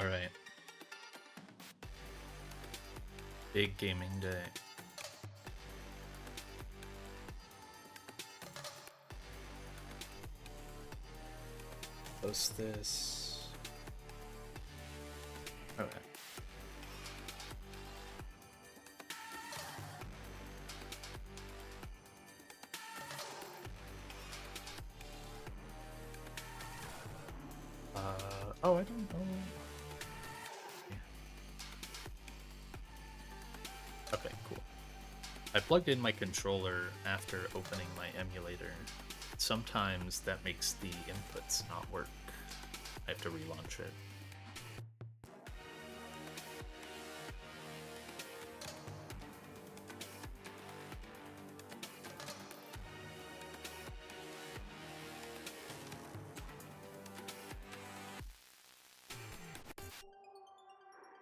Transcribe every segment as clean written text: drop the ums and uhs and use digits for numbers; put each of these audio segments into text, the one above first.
Alright. Big gaming day. Post this. Okay. Oh, I don't know. Yeah. Okay, cool. I plugged in my controller after opening my emulator. Sometimes that makes the inputs not work. I have to relaunch it.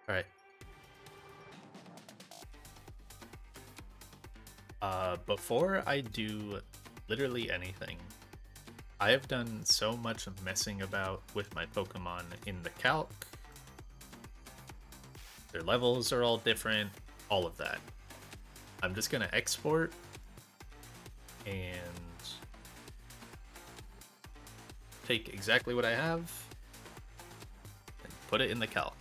Alright. Before I do literally anything, I have done so much messing about with my Pokemon in the calc. Their levels are all different, all of that. I'm just gonna export and take exactly what I have and put it in the calc.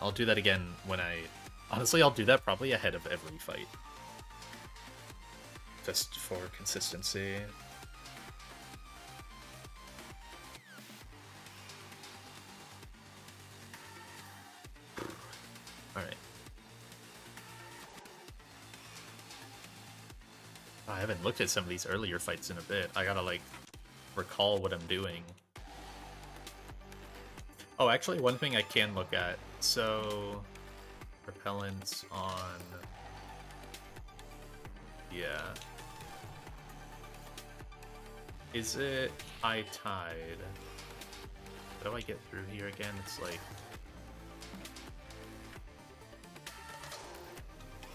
I'll do that again when honestly, I'll do that probably ahead of every fight. Just for consistency. Alright. I haven't looked at some of these earlier fights in a bit. I gotta, like, recall what I'm doing. Oh, actually, one thing I can look at. So, repellents on... Yeah. Is it high tide? How do I get through here again? It's like...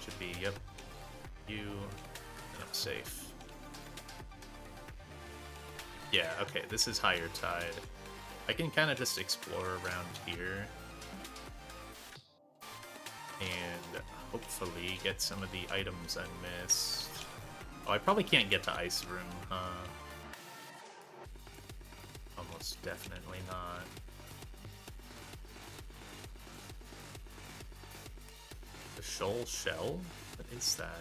Should be, yep. You... And I'm safe. Yeah, okay, this is higher tide. I can kind of just explore around here. And hopefully get some of the items I missed. Oh, I probably can't get to Ice Room, huh? Almost definitely not. The Shoal Shell? What is that?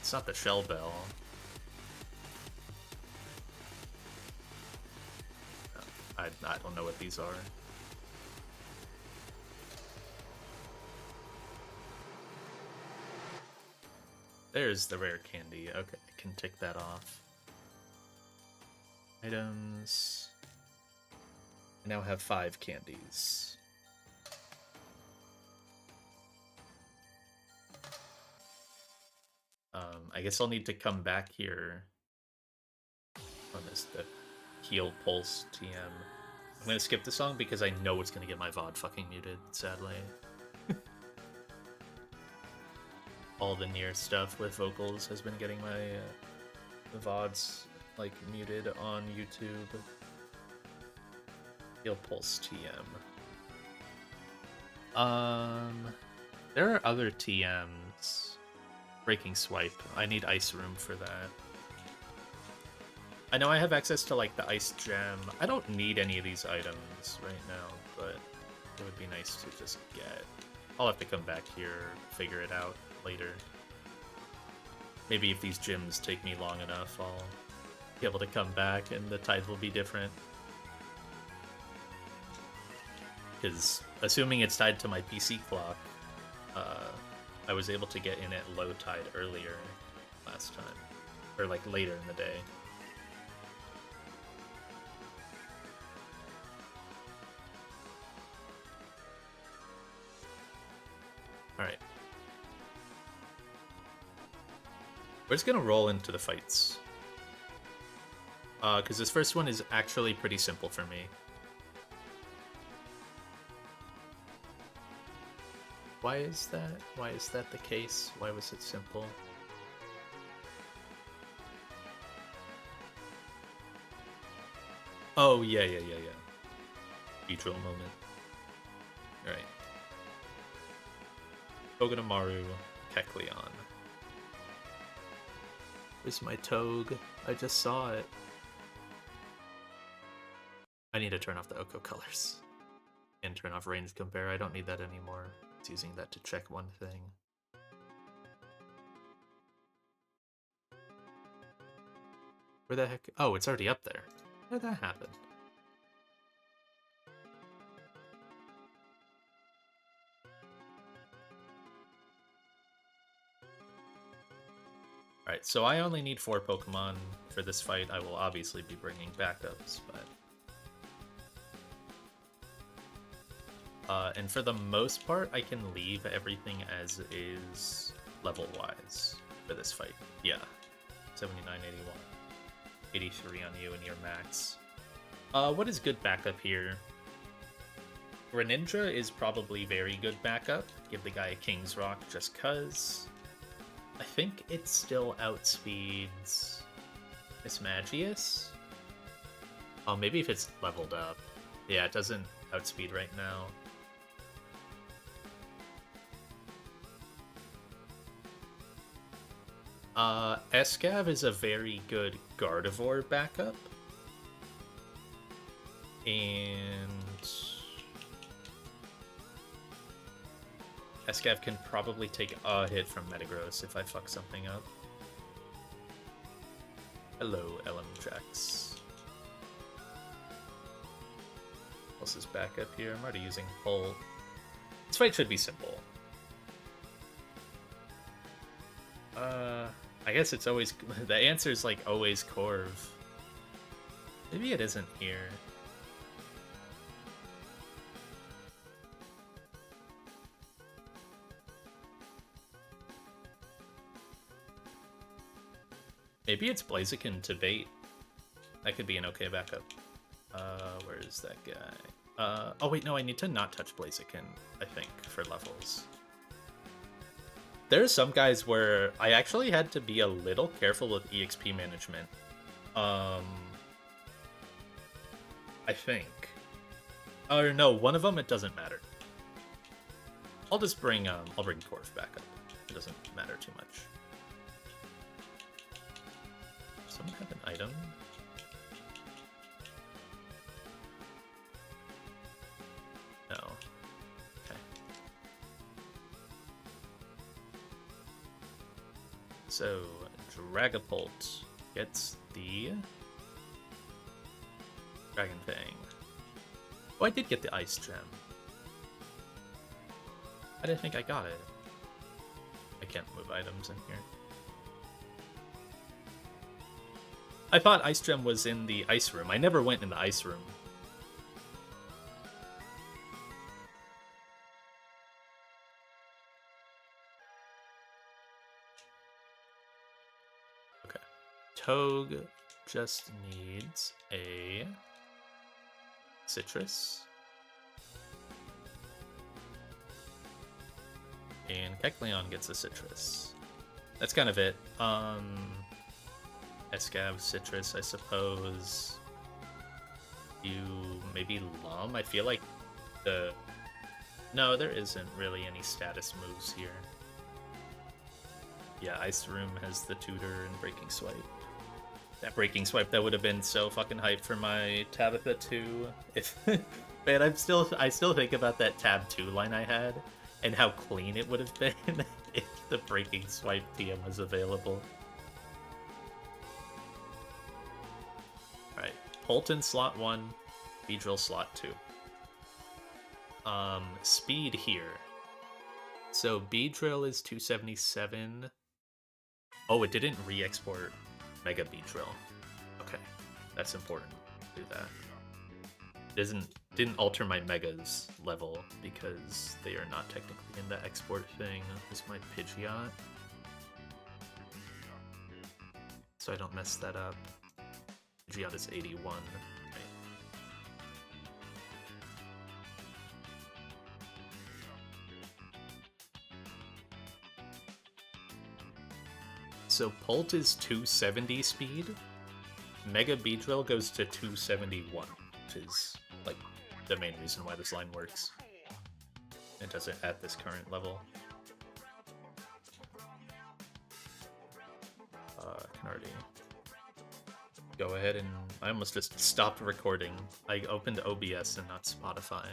It's not the Shell Bell. I don't know what these are. There's the rare candy. Okay, I can tick that off. Items. I now have 5 candies. I guess I'll need to come back here on this the Heal Pulse TM. I'm gonna skip the song because I know it's gonna get my VOD fucking muted, sadly. All the near stuff with vocals has been getting my VODs like muted on YouTube. Heal Pulse TM. There are other TMs. Breaking Swipe. I need Ice Room for that. I know I have access to like the Ice Gem. I don't need any of these items right now, but it would be nice to just get. I'll have to come back here, figure it out later. Maybe if these gyms take me long enough, I'll be able to come back and the tide will be different. Because assuming it's tied to my PC clock, I was able to get in at low tide earlier last time. Or like later in the day. Alright. We're just gonna roll into the fights. Because this first one is actually pretty simple for me. Why is that? Why is that the case? Why was it simple? Oh, yeah. Beedrill moment. Alright. Togedemaru, Kecleon. Where's my Toge? I just saw it. I need to turn off the Oko colors. And turn off range compare. I don't need that anymore. It's using that to check one thing. Where the heck? Oh, it's already up there. How did that happen? Alright, so I only need 4 Pokemon for this fight. I will obviously be bringing backups, but... and for the most part, I can leave everything as is level-wise for this fight. Yeah. 79, 81. 83 on you and your max. What is good backup here? Greninja is probably very good backup. Give the guy a King's Rock just cuz. I think it still outspeeds Mismagius? Oh, maybe if it's leveled up. Yeah, it doesn't outspeed right now. Escav is a very good Gardevoir backup. And... Escav can probably take a hit from Metagross if I fuck something up. Hello, LMJax. What else is back up here? I'm already using Bolt. This fight should be simple. I guess it's always... The answer is like always Corv. Maybe it isn't here. Maybe it's Blaziken to bait. That could be an okay backup. Where is that guy? Oh wait, no, I need to not touch Blaziken, I think, for levels. There are some guys where I actually had to be a little careful with EXP management. I think. Or no, one of them, it doesn't matter. I'll just bring, I'll bring Corv back up. It doesn't matter too much. Does someone have an item? No. Okay. So, Dragapult gets the Dragon Fang. Oh, I did get the Ice Gem. I didn't think I got it. I can't move items in here. I thought Ice Gem was in the Ice Room. I never went in the Ice Room. Okay. Toge just needs a Citrus. And Kecleon gets a Citrus. That's kind of it. Escav, Citrus, I suppose. You maybe Lum? I feel like the... No, there isn't really any status moves here. Yeah, Ice Room has the Tutor and Breaking Swipe. That Breaking Swipe, that would have been so fucking hyped for my Tabitha 2. If... Man, I still think about that Tab 2 line I had, and how clean it would have been if the Breaking Swipe TM was available. Alright, Polton slot 1, Beedrill slot 2. Speed here. So Beedrill is 277. Oh, it didn't re-export Mega Beedrill. Okay, that's important. Do that. Didn't alter my Megas level because they are not technically in the export thing. This is my Pidgeot. So I don't mess that up. Pidgeot is 81. Right. so Pult is 270 speed. Mega Beedrill goes to 271, which is, like, the main reason why this line works. It does it at this current level. I can already go ahead and... I almost just stopped recording. I opened OBS and not Spotify.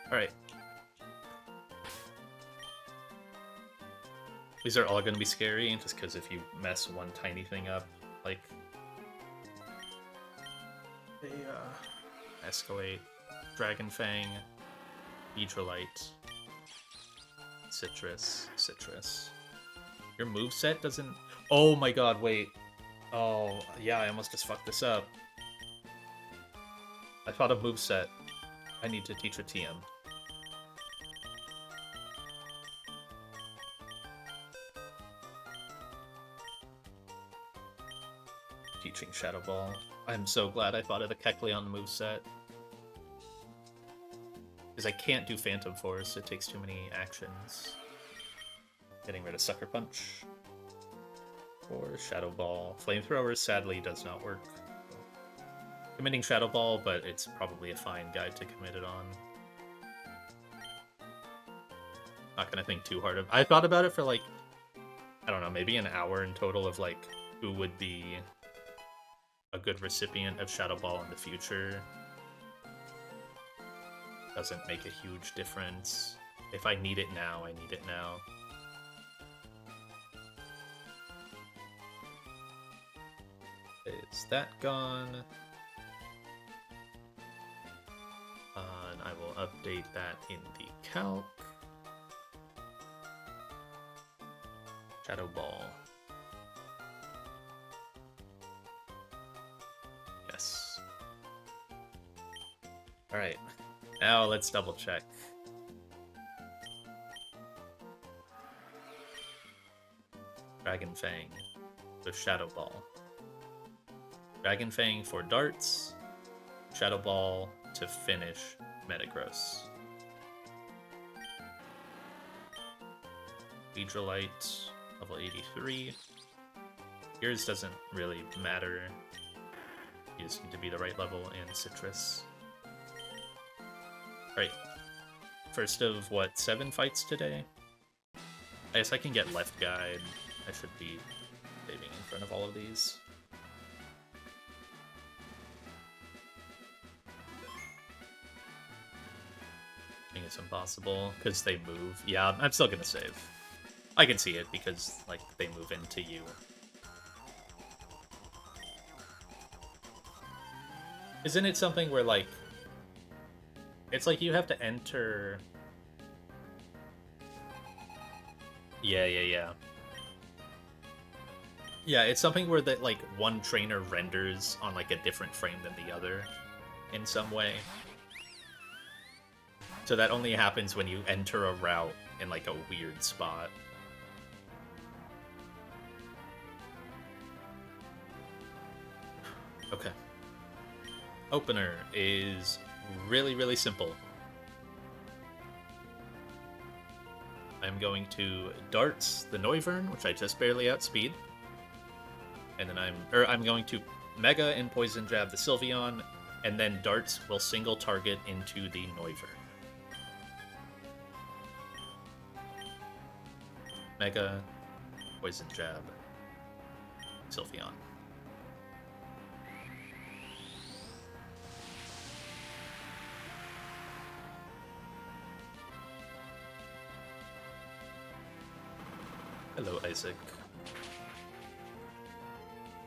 Alright. These are all going to be scary, just because if you mess one tiny thing up, like... They, escalate. Dragon Fang. Beedrillite. Citrus. Your moveset doesn't... Oh my god, wait. Oh, yeah, I almost just fucked this up. I thought of moveset. I need to teach a TM. Teaching Shadow Ball. I'm so glad I thought of the Kecleon moveset. Because I can't do Phantom Force, it takes too many actions. Getting rid of Sucker Punch. Or Shadow Ball. Flamethrower sadly does not work. Committing Shadow Ball, but it's probably a fine guide to commit it on. Not gonna think too hard of... I thought about it for like, I don't know, maybe an hour in total of like, who would be a good recipient of Shadow Ball in the future. Doesn't make a huge difference. If I need it now, I need it now. Is that gone? And I will update that in the calc. Shadow Ball. Yes. Alright. Now let's double check. Dragon Fang. So Shadow Ball. Dragon Fang for darts. Shadow Ball to finish Metagross. Beedrillite, level 83. Yours doesn't really matter. You just need to be the right level in Citrus. Right. First of, what, 7 fights today? I guess I can get left guide. I should be saving in front of all of these. I think it's impossible, because they move. Yeah, I'm still gonna save. I can see it, because, like, they move into you. Isn't it something where, like... It's like you have to enter... Yeah. Yeah, it's something where that, like, one trainer renders on, like, a different frame than the other in some way. So that only happens when you enter a route in, like, a weird spot. Okay. Opener is really simple. I'm going to Darts the Noivern, which I just barely outspeed. And then I'm going to Mega and Poison Jab the Sylveon, and then Darts will single target into the Noivern. Mega, Poison Jab, Sylveon. Hello, Isaac.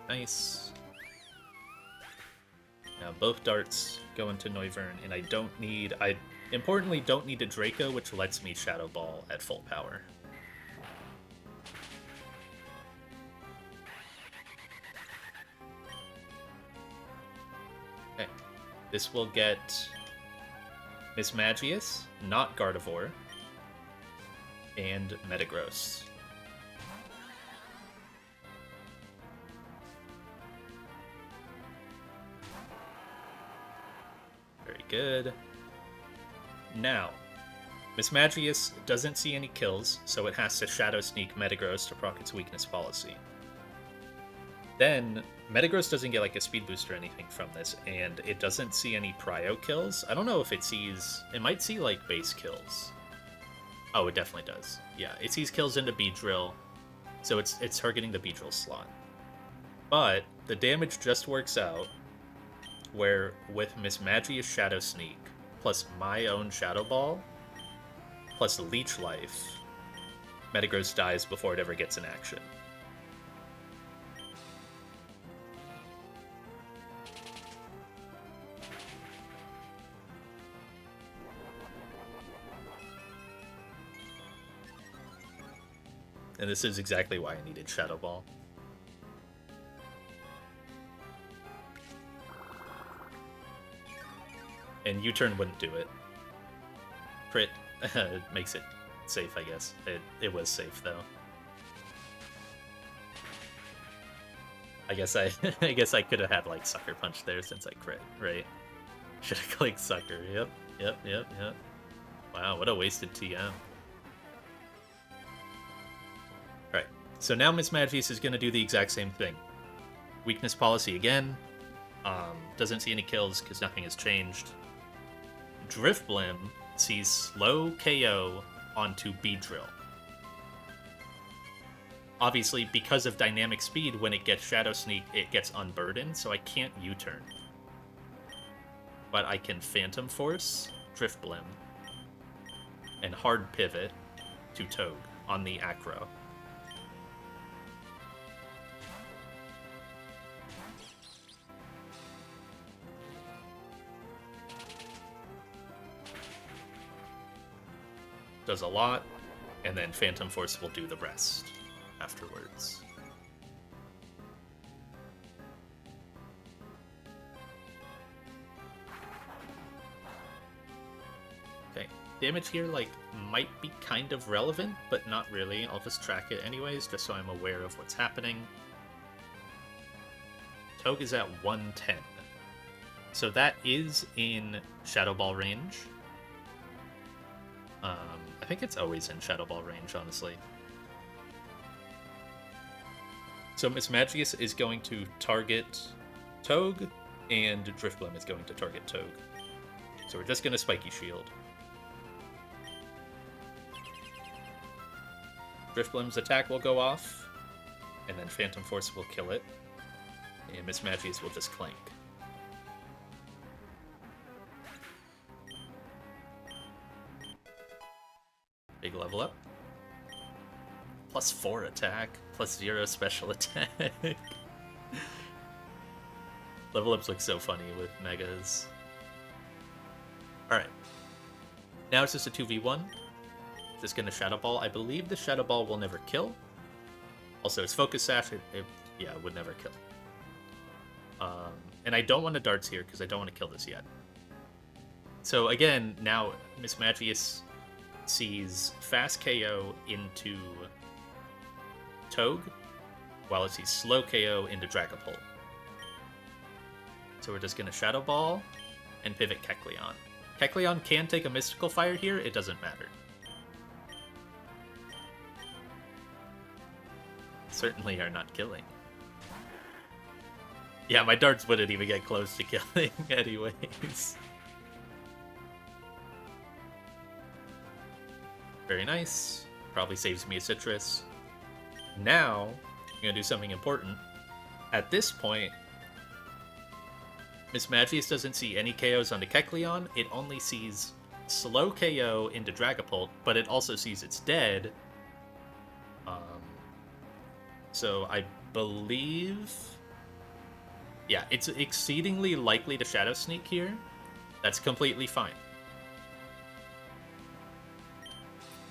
Nice. Now both darts go into Noivern, and I importantly don't need a Draco, which lets me Shadow Ball at full power. Okay. This will get Mismagius, not Gardevoir, and Metagross. Very good. Now, Miss Magius doesn't see any kills, so it has to Shadow Sneak Metagross to proc its weakness policy. Then, Metagross doesn't get like a speed boost or anything from this, and it doesn't see any prio kills. I don't know if it sees... It might see like base kills. Oh, it definitely does. Yeah, it sees kills into Beedrill, so it's targeting the Beedrill slot. But the damage just works out where with Miss Magia's Shadow Sneak, plus my own Shadow Ball, plus Leech Life, Metagross dies before it ever gets an action. And this is exactly why I needed Shadow Ball. And U-turn wouldn't do it. Crit makes it safe, I guess. It was safe though. I guess I guess I could have had like Sucker Punch there since I crit, right? Should have clicked Sucker. Yep. Wow, what a wasted TM. Right. So now Miss Magius is gonna do the exact same thing. Weakness policy again. Doesn't see any kills because nothing has changed. Drifblim sees slow KO onto Beedrill. Obviously, because of dynamic speed, when it gets Shadow Sneak, it gets unburdened, so I can't U-turn. But I can Phantom Force Drifblim and Hard Pivot to Togue on the Acro. Does a lot, and then Phantom Force will do the rest afterwards. Okay, damage here like might be kind of relevant, but not really. I'll just track it anyways, just so I'm aware of what's happening. Togue is at 110. So that is in Shadow Ball range. I think it's always in Shadow Ball range, honestly. So Miss Magius is going to target Togue, and Drifblim is going to target Togue. So we're just going to Spiky Shield. Drifblim's attack will go off, and then Phantom Force will kill it, and Miss Magius will just clank. Big level up. +4 attack, +0 special attack. Level ups look so funny with megas. Alright. Now it's just a 2v1. Just gonna Shadow Ball. I believe the Shadow Ball will never kill. Also, it's Focus Sash. It would never kill. And I don't want to darts here because I don't want to kill this yet. So again, now Miss Magius sees fast KO into Togue, while it sees slow KO into Dragapult. So we're just gonna Shadow Ball and pivot Kecleon. Kecleon can take a Mystical Fire here, it doesn't matter. Certainly are not killing. Yeah, my darts wouldn't even get close to killing anyways. Very nice. Probably saves me a Citrus. Now, I'm going to do something important. At this point, Miss Magius doesn't see any KOs onto Kecleon. It only sees slow KO into Dragapult, but it also sees it's dead. So I believe... Yeah, it's exceedingly likely to Shadow Sneak here. That's completely fine.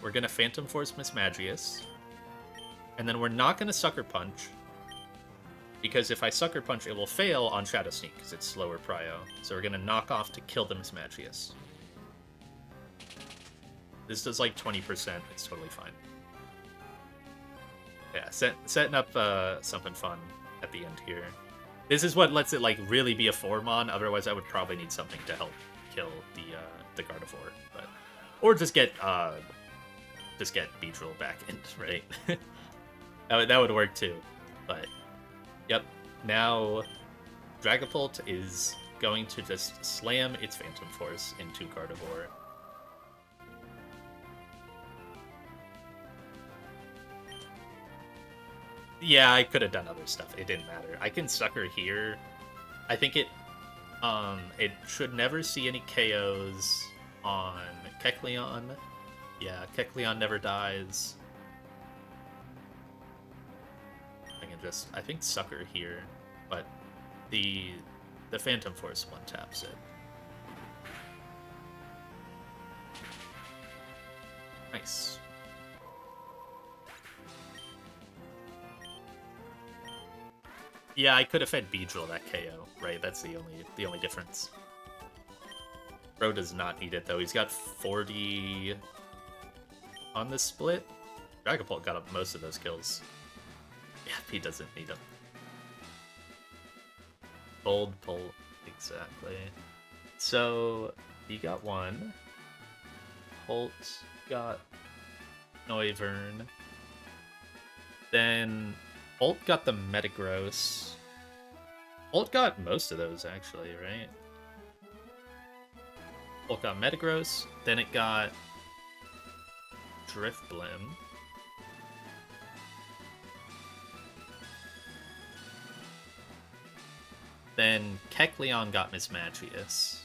We're going to Phantom Force Miss Magius. And then we're not going to Sucker Punch. Because if I Sucker Punch, it will fail on Shadow Sneak, because it's slower prio. So we're going to knock off to kill the Miss Magius. This does like 20%. It's totally fine. Yeah, setting up something fun at the end here. This is what lets it like really be a 4-mon, otherwise I would probably need something to help kill the Gardevoir, but or just get Beedrill back in, right? That would work too. But yep, now Dragapult is going to just slam its Phantom Force into Gardevoir. Yeah, I could have done other stuff. It didn't matter. I can Sucker here. I think it should never see any KOs on Kecleon. Yeah, Kecleon never dies. I can just, I think, Sucker here, but the Phantom Force one taps it. Nice. Yeah, I could have fed Beedrill that KO, right? That's the only difference. Bro does not need it though. He's got 40 on the split. Dragapult got up most of those kills. Yeah, he doesn't need them. Bold pull, exactly. So you got one. Holt got Noivern. Then Holt got the Metagross. Holt got most of those actually, right? Holt got Metagross, then it got Drifblim. Then Kecleon got Mismagius.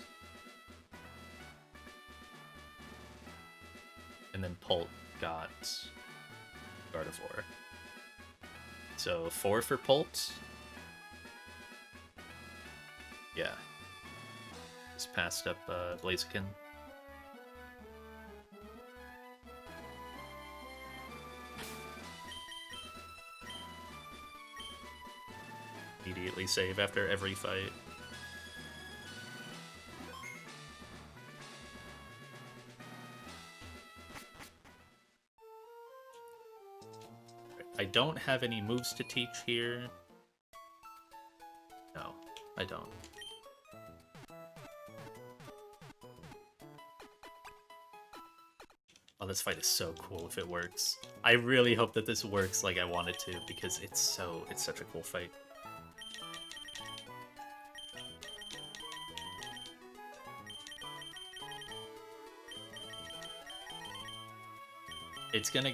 And then Pult got Gardevoir. So 4 for Pult. Yeah. Just passed up Blaziken. Immediately save after every fight. I don't have any moves to teach here. No, I don't. Oh, this fight is so cool if it works. I really hope that this works like I want it to, because it's such a cool fight. It's gonna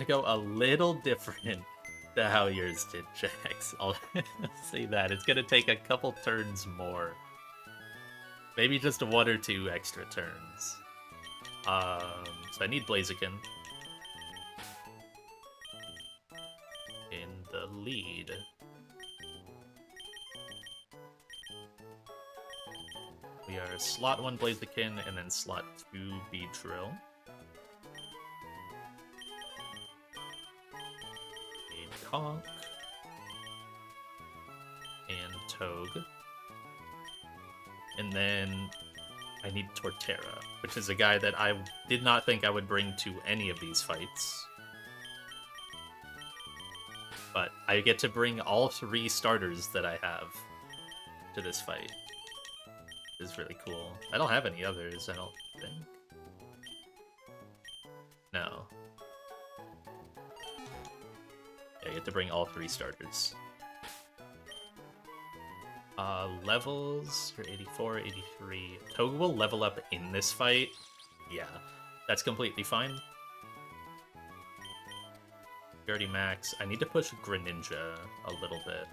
go a little different to how yours did, Jax. I'll say that. It's gonna take a couple turns more. Maybe just 1 or 2 extra turns. So I need Blaziken in the lead. We are slot 1 Blaziken and then slot 2 Beedrill. Conk and Togue. And then I need Torterra, which is a guy that I did not think I would bring to any of these fights. But I get to bring all 3 starters that I have to this fight. It's really cool. I don't have any others, I don't think. No. Yeah, you have to bring all 3 starters. Levels for 84, 83. Toga will level up in this fight. Yeah, that's completely fine. 30 max. I need to push Greninja a little bit.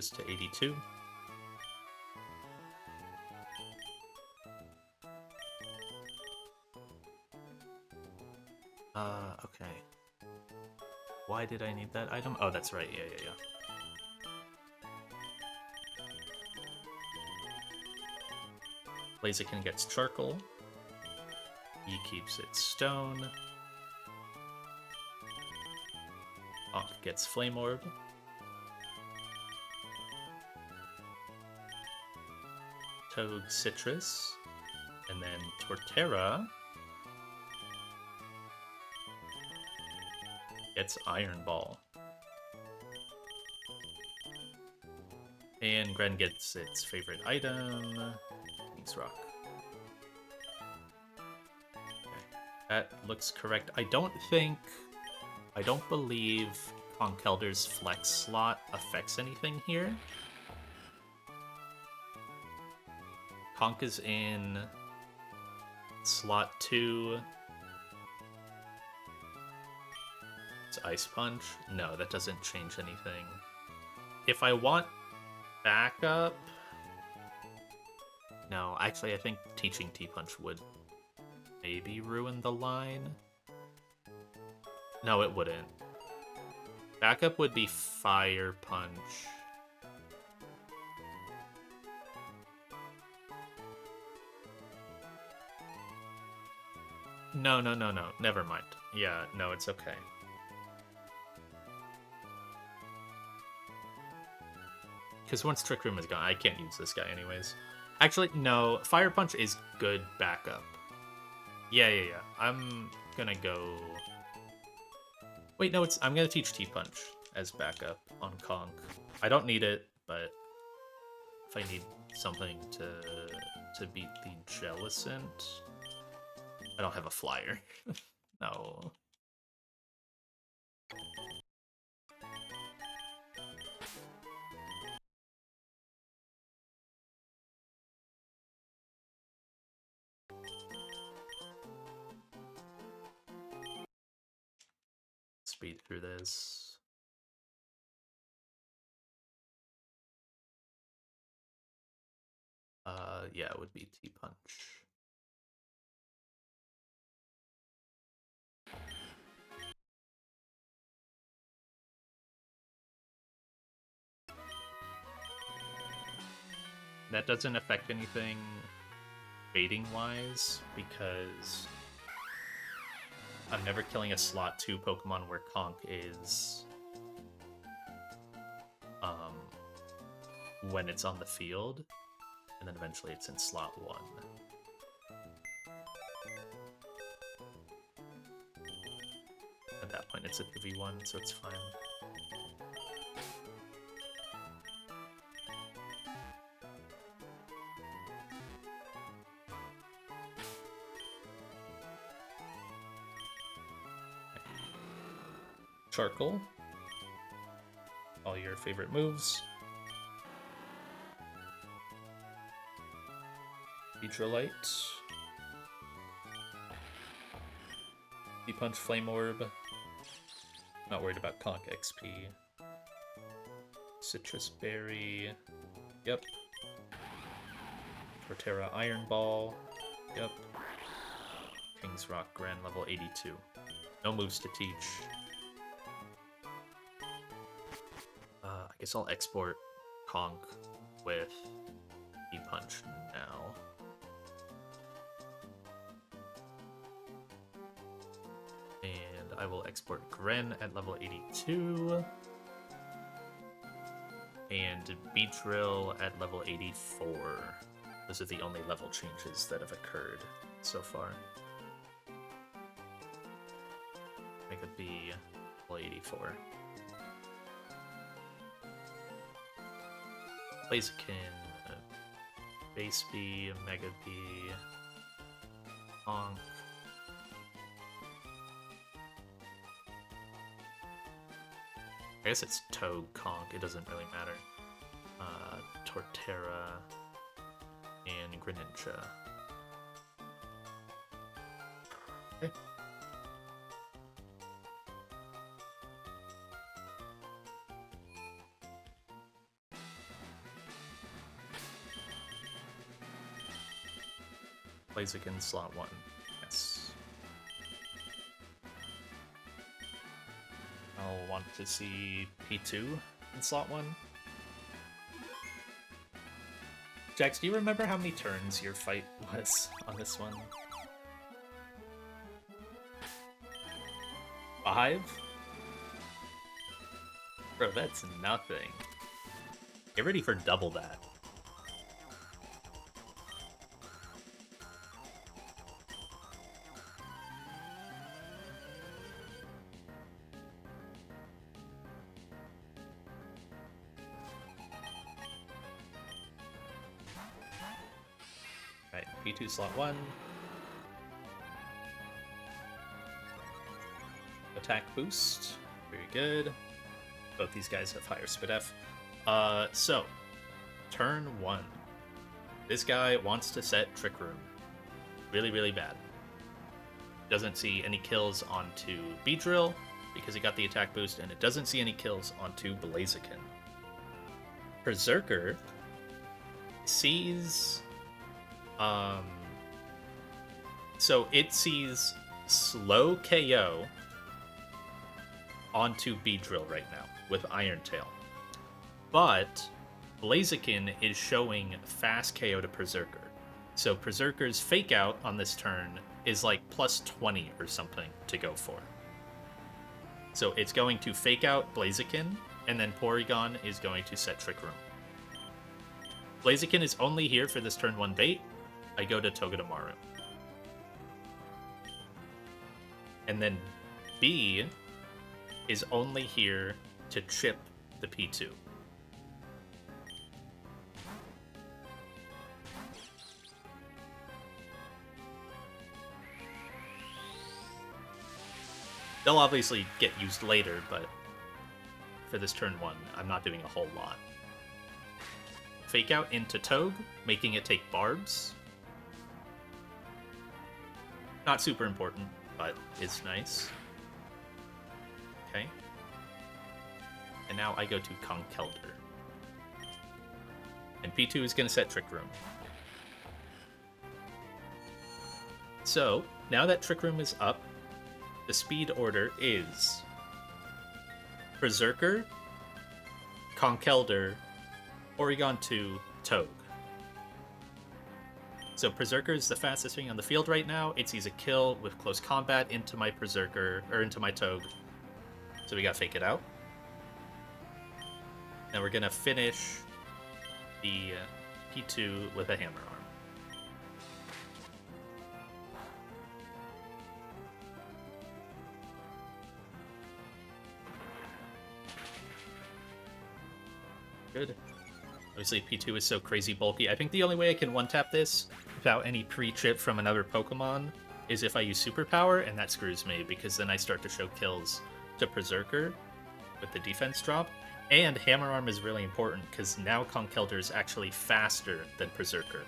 Just to 82. Okay. Why did I need that item? Oh, that's right. Yeah. Blaziken gets Charcoal. He keeps its Stone. Hawk gets Flame Orb. Toad Citrus. And then Torterra Gets Iron Ball. And Gren gets its favorite item, King's Rock. Okay. That looks correct. I don't believe Conkeldur's flex slot affects anything here. Conk is in slot 2. It's Ice Punch. No, that doesn't change anything. If I want backup... No, actually I think teaching T-Punch would maybe ruin the line. No, it wouldn't. Backup would be Fire Punch. No. Never mind. Yeah, no, it's okay. Because once Trick Room is gone, I can't use this guy anyways. Actually, no. Fire Punch is good backup. Yeah. I'm gonna go... Wait, no, I'm gonna teach T-Punch as backup on Conk. I don't need it, but if I need something to beat the Jellicent... I don't have a flyer. No. Speed through this. Yeah, it would be T-Punch. That doesn't affect anything baiting-wise, because I'm never killing a slot 2 Pokemon where Conk is when it's on the field, and then eventually it's in slot 1. At that point it's a 2v1, so it's fine. Charcoal. All your favorite moves. Hydrolite. T-Punch, Flame Orb. Not worried about Conk XP. Citrus Berry. Yep. Torterra Iron Ball. Yep. King's Rock Grand level 82. No moves to teach. I guess I'll export Conk with T-Punch now. And I will export Gren at level 82. And Beedrill at level 84. Those are the only level changes that have occurred so far. Make it be level 84. Blaziken, Base B, Mega B, Conk. I guess it's Toad Conk, it doesn't really matter. Torterra and Greninja. Okay. Blaziken slot 1. Yes. I'll want to see P2 in slot 1. Jax, do you remember how many turns your fight was on this one? 5? Bro, that's nothing. Get ready for double that. B2 slot 1. Attack boost. Very good. Both these guys have higher SpDef. So, turn 1. This guy wants to set Trick Room. Really, really bad. Doesn't see any kills onto Beedrill because he got the attack boost, and it doesn't see any kills onto Blaziken. Berserker sees... So it sees slow KO onto Beedrill right now with Iron Tail. But Blaziken is showing fast KO to Berserker. So Berserker's fake out on this turn is like plus 20 or something to go for. So it's going to fake out Blaziken, and then Porygon is going to set Trick Room. Blaziken is only here for this turn 1 bait. I go to Togedemaru. And then B is only here to chip the P2. They'll obviously get used later, but for this turn 1, I'm not doing a whole lot. Fake out into Togue, making it take Barbs. Not super important, but it's nice. Okay. And now I go to Conkeldurr. And P2 is going to set Trick Room. So, now that Trick Room is up, the speed order is Berserker, Conkeldurr, Porygon 2, Togue. So Berserker is the fastest thing on the field right now. It sees a kill with close combat into my Berserker, or into my Togue. So we got Fake It Out. And we're gonna finish the P2 with a Hammer Arm. Good. Obviously, P2 is so crazy bulky. I think the only way I can one-tap this without any pre-chip from another Pokemon is if I use Superpower, and that screws me, because then I start to show kills to Berserker with the defense drop. And Hammer Arm is really important, because now Conkeldurr is actually faster than Berserker.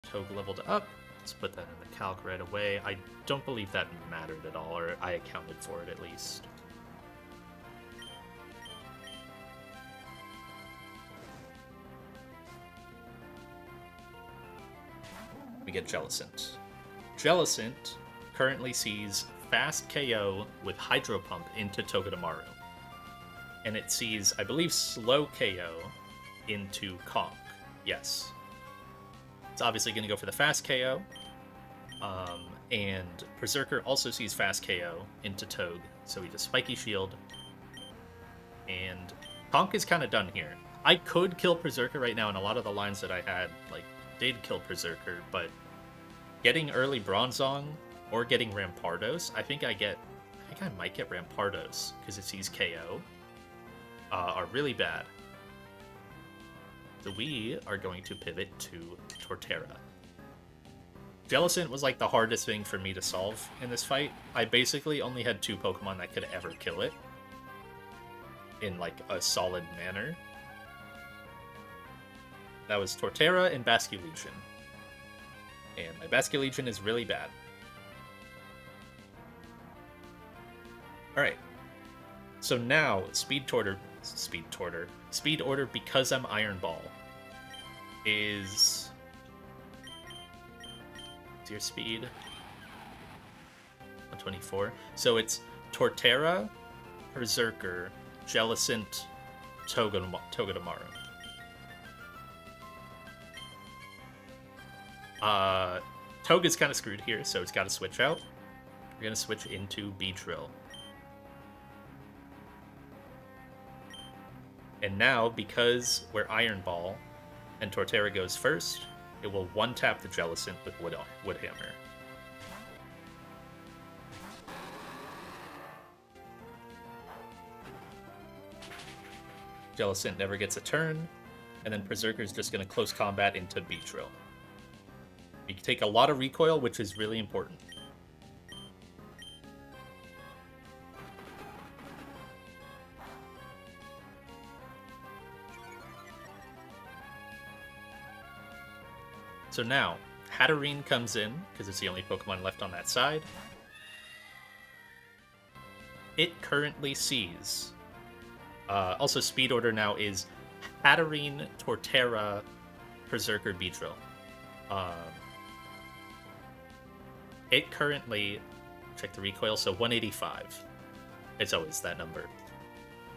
Togue leveled up. Let's put that in the calc right away. I don't believe that mattered at all, or I accounted for it at least. We get Jellicent. Jellicent currently sees fast KO with Hydro Pump into Togedemaru. And it sees, I believe, slow KO into Conk. Yes. It's obviously going to go for the fast KO. And Berserker also sees fast KO into Togue, so he does Spiky Shield. And Conk is kind of done here. I could kill Berserker right now, and a lot of the lines that I had, like, did kill Berserker, but getting early Bronzong or getting Rampardos, I think I might get Rampardos because it sees KO, are really bad. So we are going to pivot to Torterra. Jellicent was like the hardest thing for me to solve in this fight. I basically only had 2 Pokemon that could ever kill it in like a solid manner. That was Torterra and Basculegion. And my Basculegion is really bad. Alright. So now, Speed Order, because I'm Iron Ball, is... What's your speed? 124. So it's Torterra, Berserker, Jellicent, Togedemaru. Togue is kind of screwed here, so it's got to switch out. We're going to switch into Beedrill. And now, because we're Iron Ball, and Torterra goes first, it will one-tap the Jellicent with Woodhammer. Jellicent never gets a turn. And then Berserker's just going to close combat into Beach Drill. You take a lot of recoil, which is really important. So now, Hatterene comes in, because it's the only Pokemon left on that side. It currently sees... also, speed order now is Hatterene, Torterra, Berserker, Beedrill. It currently... Check the recoil, so 185. It's always that number.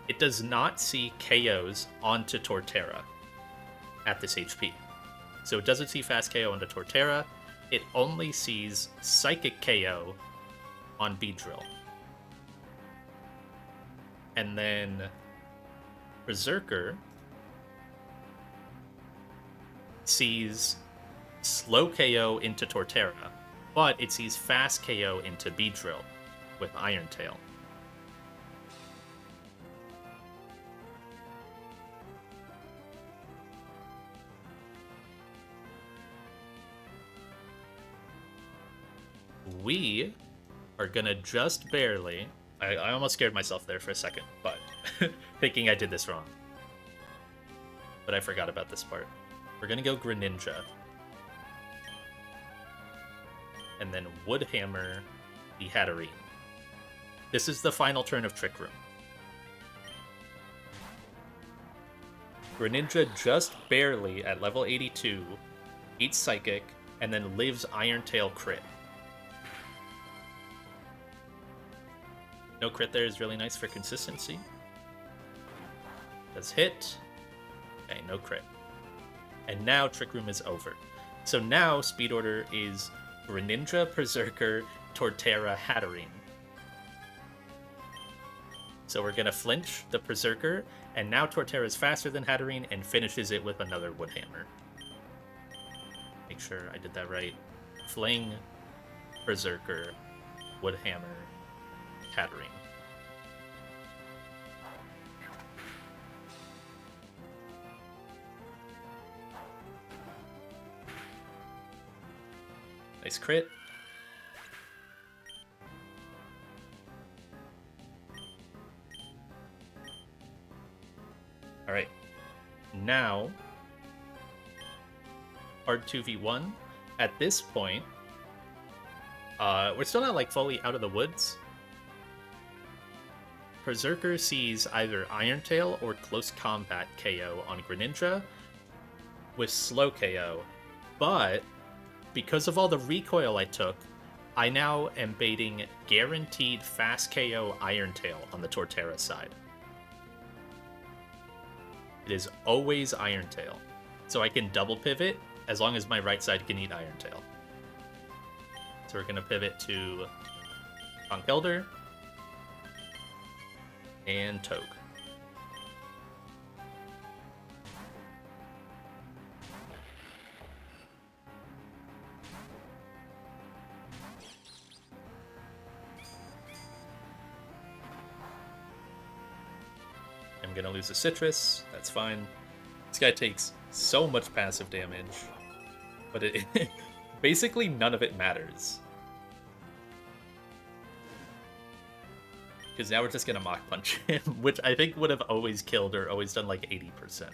It does not see KOs onto Torterra at this HP. So it doesn't see fast KO onto Torterra. It only sees Psychic KO on Beedrill. And then Berserker sees slow KO into Torterra, but it sees fast KO into Beedrill with Iron Tail. We are gonna just barely... I almost scared myself there for a second, but thinking I did this wrong. But I forgot about this part. We're gonna go Greninja. And then Woodhammer the Hatterene. This is the final turn of Trick Room. Greninja just barely, at level 82, eats Psychic, and then lives Iron Tail crit. No crit there is really nice for consistency. Does hit. Okay, no crit. And now Trick Room is over. So now speed order is Greninja, Berserker, Torterra, Hatterene. So we're gonna flinch the Berserker, and now Torterra is faster than Hatterene and finishes it with another Woodhammer. Make sure I did that right. Fling, Berserker, Woodhammer, Hatterene. Nice crit. Alright. Now, hard 2v1. At this point, we're still not like fully out of the woods. Berserker sees either Iron Tail or Close Combat KO on Greninja with slow KO, but because of all the recoil I took, I now am baiting guaranteed fast KO Iron Tail on the Torterra side. It is always Iron Tail, so I can double pivot as long as my right side can eat Iron Tail. So we're going to pivot to Conch Elder and Togue. I'm gonna lose a Citrus, that's fine. This guy takes so much passive damage, but it basically none of it matters. Because now we're just gonna Mach Punch him, which I think would have always killed or always done like 80%.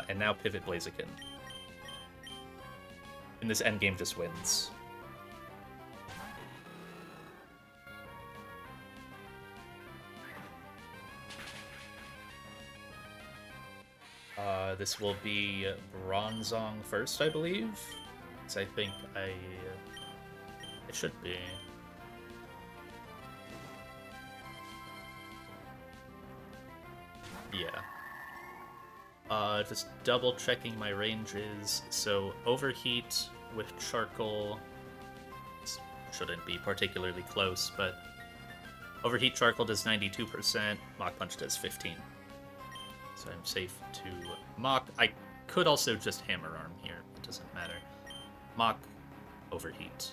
And now Pivot Blaziken. And this endgame just wins. This will be Bronzong first, I believe. Because I think it should be. Yeah. Just double checking my ranges. So Overheat with Charcoal shouldn't be particularly close, but Overheat Charcoal does 92%, Mach Punch does 15%. So I'm safe to Mach. I could also just Hammer Arm here. It doesn't matter. Mach, Overheat.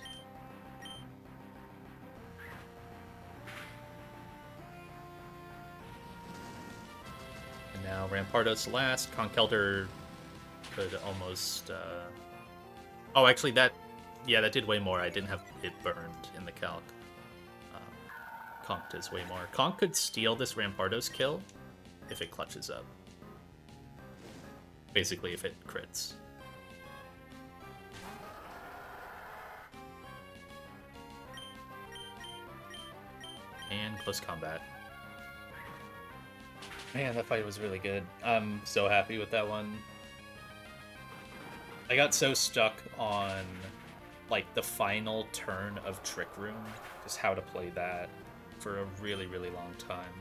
And now Rampardos last. Conkelder could almost... Oh, actually, that did way more. I didn't have it burned in the calc. Conk does way more. Conk could steal this Rampardos kill if it clutches up. Basically, if it crits. And close combat. Man, that fight was really good. I'm so happy with that one. I got so stuck on, like, the final turn of Trick Room, just how to play that, for a really, really long time.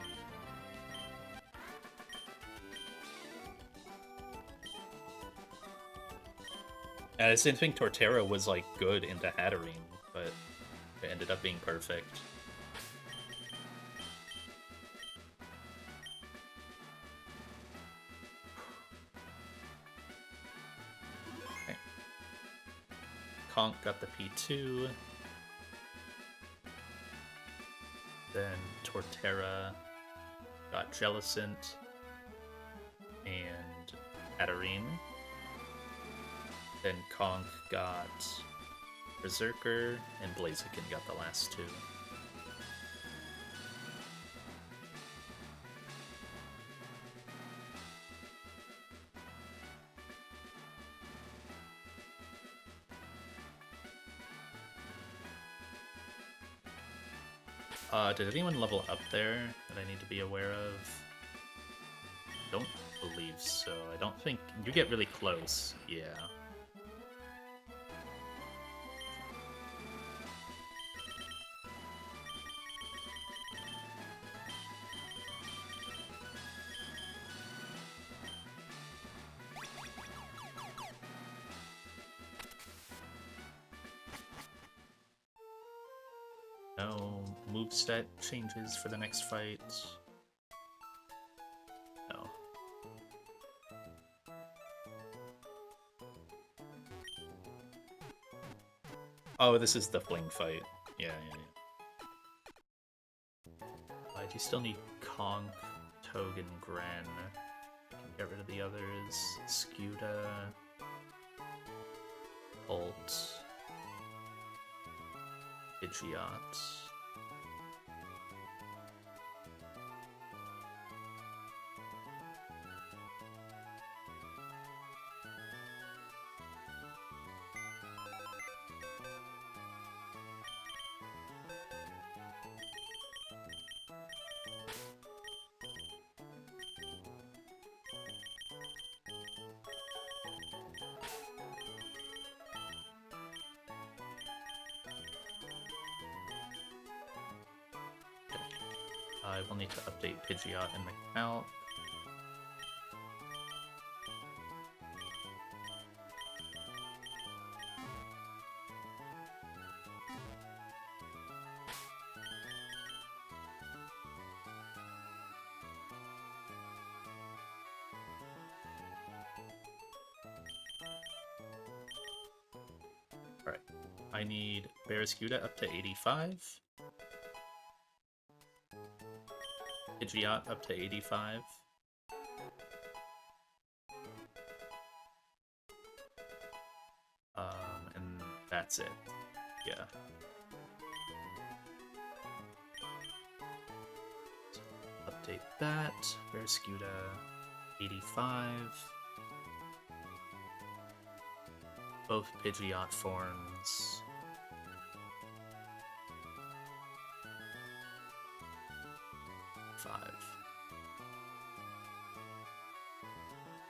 And I didn't think Torterra was, like, good into Hatterene, but it ended up being perfect. Okay. Conk got the P2. Then Torterra got Jellicent and Hatterene. Then Conk got Berserker, and Blaziken got the last two. Did anyone level up there that I need to be aware of? Don't believe so. I don't think... You get really close, yeah. No moveset changes for the next fight. No. Oh, this is the fling fight. Yeah. I do still need Conk, Toad, and Gren. Can get rid of the others. Scuda. Bolt. Pidgeot. I will need to update Pidgeot in the calc. Alright, I need Barraskewda up to 85. Pidgeot up to 85. And that's it. Yeah. So update that. Barraskewda 85. Both Pidgeot forms.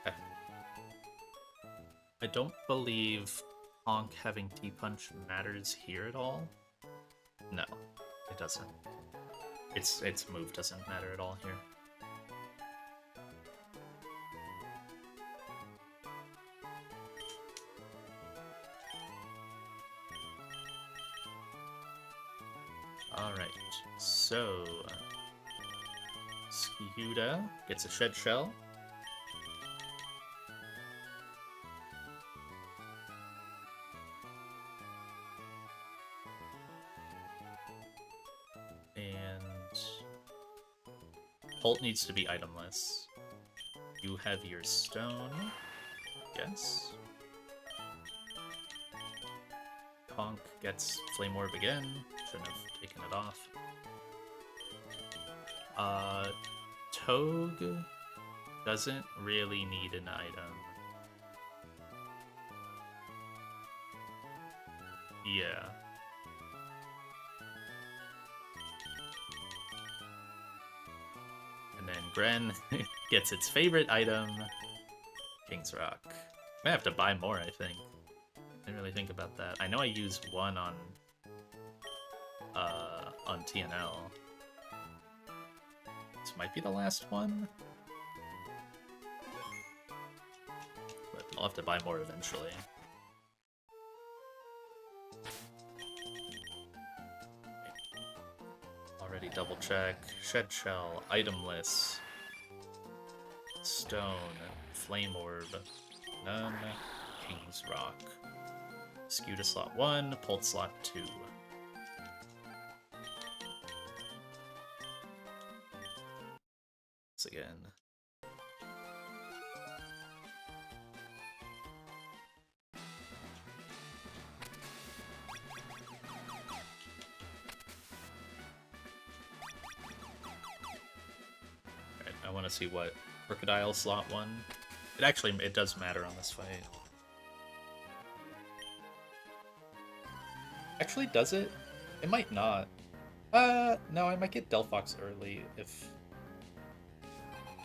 Okay. I don't believe Honk having T-Punch matters here at all. No, it doesn't. Its move doesn't matter at all here. Alright, so... Scuda gets a Shed Shell. And... Holt needs to be itemless. do have your stone. Yes. Conk gets Flame Orb again. Shouldn't have taken it off. Togue doesn't really need an item. Yeah. And then Gren gets its favorite item, King's Rock. I have to buy more, I think. Didn't really think about that. I know I used one on TNL. This might be the last one. But I'll have to buy more eventually. Already double check. Shed Shell, itemless. Stone, Flame Orb, none. King's Rock. Skew to slot 1, pulled slot 2. Once again. Alright, I want to see what Crocodile slot 1. It does matter on this fight. Actually, does it? It might not. No, I might get Delphox early if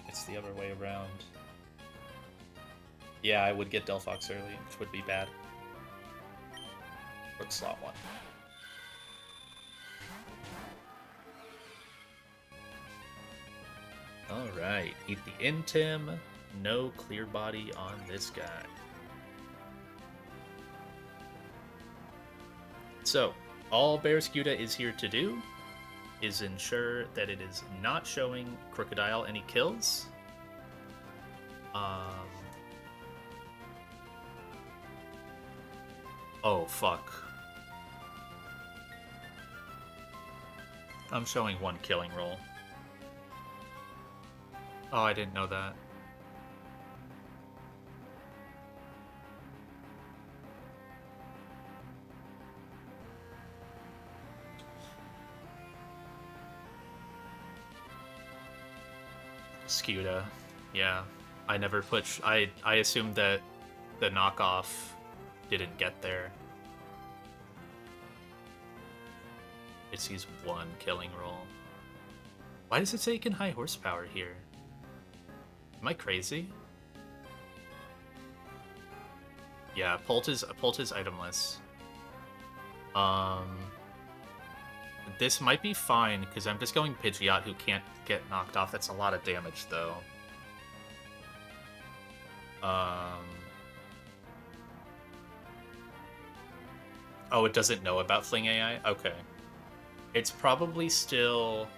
it's the other way around. Yeah, I would get Delphox early, which would be bad. Rook slot 1. Alright, eat the Intim. No clear body on this guy. So, all Barraskewda is here to do is ensure that it is not showing Crocodile any kills. Oh, fuck. I'm showing 1 killing roll. Oh, I didn't know that. Skewda. Yeah. I never put... I assumed that the knockoff didn't get there. It sees 1 killing roll. Why does it say it can high horsepower here? Am I crazy? Yeah, Pult is itemless. This might be fine, because I'm just going Pidgeot, who can't get knocked off. That's a lot of damage, though. Oh, it doesn't know about Fling AI? Okay. It's probably still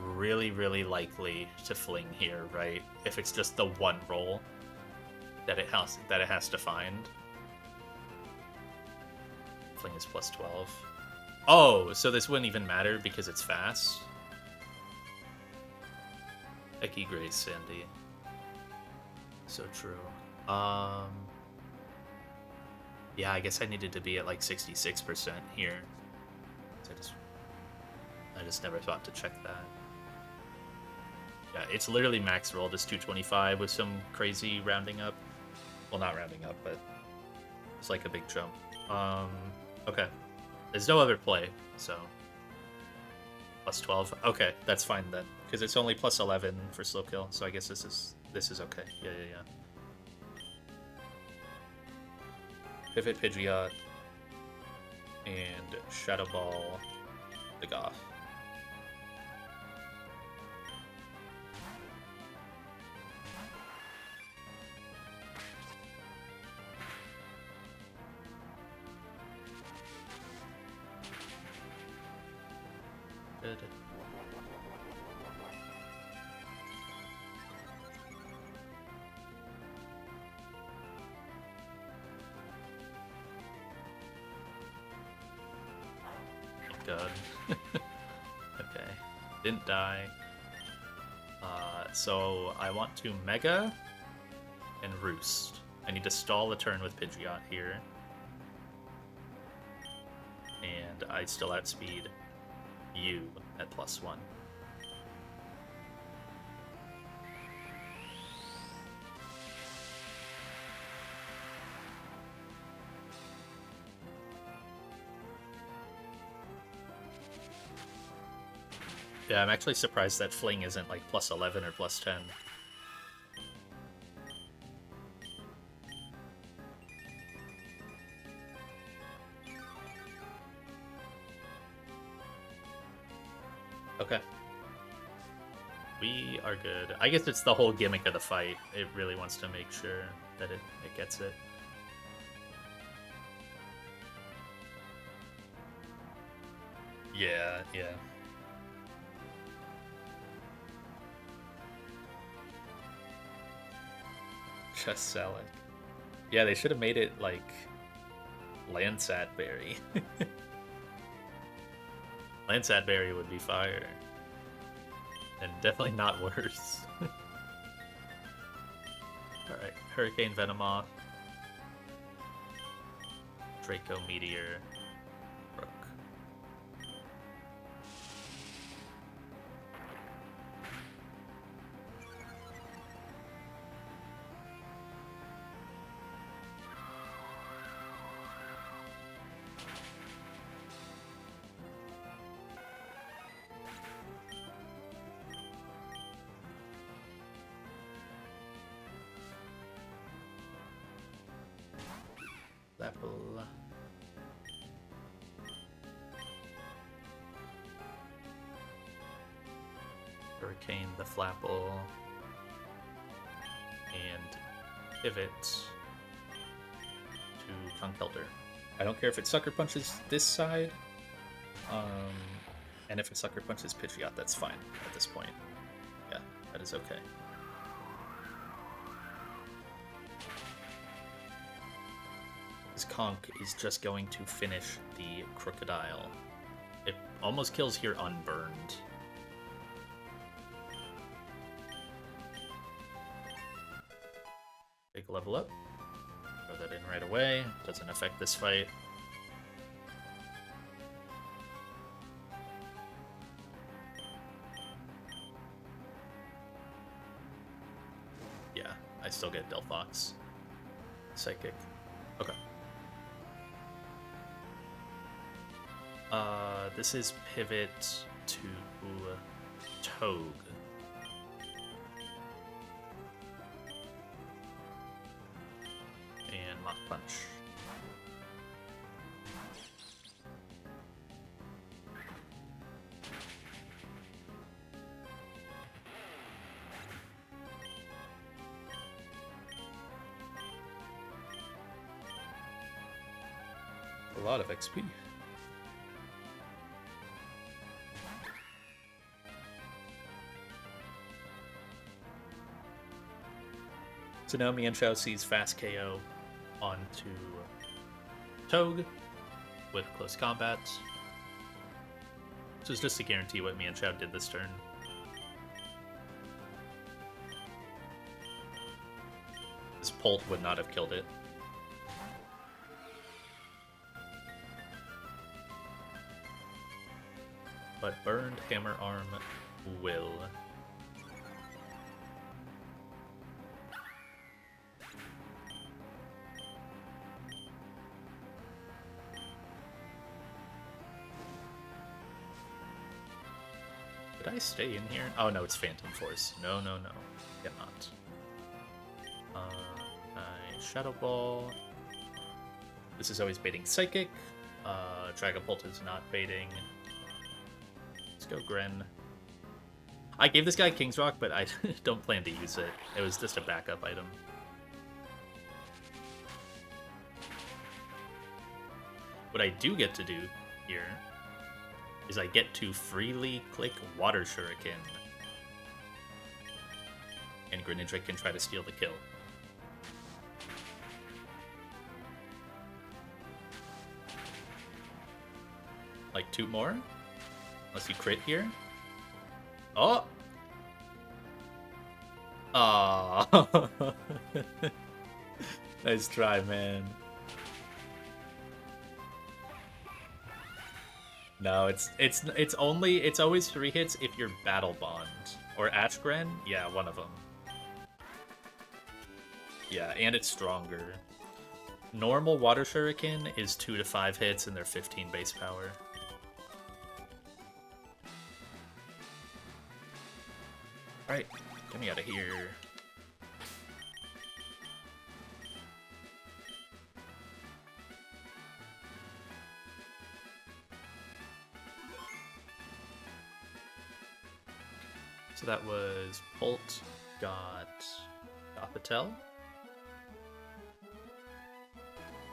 really, really likely to Fling here, right? If it's just the 1 roll that it has to find. Fling is plus 12. Oh, so this wouldn't even matter because it's fast? Eki Grace, Sandy. So true. Yeah, I guess I needed to be at like 66% here. I just never thought to check that. Yeah, it's literally max roll, just 225 with some crazy rounding up. Well, not rounding up, but it's like a big jump. Okay. There's no other play, so... Plus 12. Okay, that's fine then. Because it's only plus 11 for slow kill, so I guess this is okay. Yeah. Pivot Pidgeot. And Shadow Ball the Goth. Good. God. Okay. Didn't die. So I want to Mega and Roost. I need to stall a turn with Pidgeot here. And I still outspeed you at +1. Yeah, I'm actually surprised that Fling isn't like +11 or +10. Okay. We are good. I guess it's the whole gimmick of the fight. It really wants to make sure that it gets it. Yeah, yeah. Just sell it. Yeah, they should have made it like Landsat Berry. Landsat Berry would be fire. And definitely not worse. Alright, Hurricane Venomoth. Draco Meteor. Rook. Flapple. Hurricane the Flapple. And pivot to Conkeldurr. I don't care if it Sucker Punches this side. And if it Sucker Punches Pidgeot, that's fine at this point. Yeah, that is okay. This Conk is just going to finish the Crocodile. It almost kills here unburned. Big level up. Throw that in right away. Doesn't affect this fight. Yeah, I still get Delphox. Psychic. Okay. This is pivot to Togue. And Mach Punch. A lot of XP. So now Mienshao sees fast KO onto Togue with close combat. So it's just to guarantee what Mienshao did this turn. This Polt would not have killed it. But Burned Hammer Arm will. Did I stay in here? Oh no, it's Phantom Force. No, no, no. Cannot. I Shadow Ball. This is always baiting Psychic. Dragapult is not baiting. Let's go Gren. I gave this guy King's Rock, but I don't plan to use it. It was just a backup item. What I do get to do here is I get to freely click Water Shuriken. And Greninja can try to steal the kill. Like 2 more? Unless you crit here. Oh! Aww. Nice try, man. No, it's always 3 hits if you're Battle Bond. Or Ashgren? Yeah, one of them. Yeah, and it's stronger. Normal Water Shuriken is 2 to 5 hits and they're 15 base power. Alright, get me out of here. So that was Bolt, got Patel.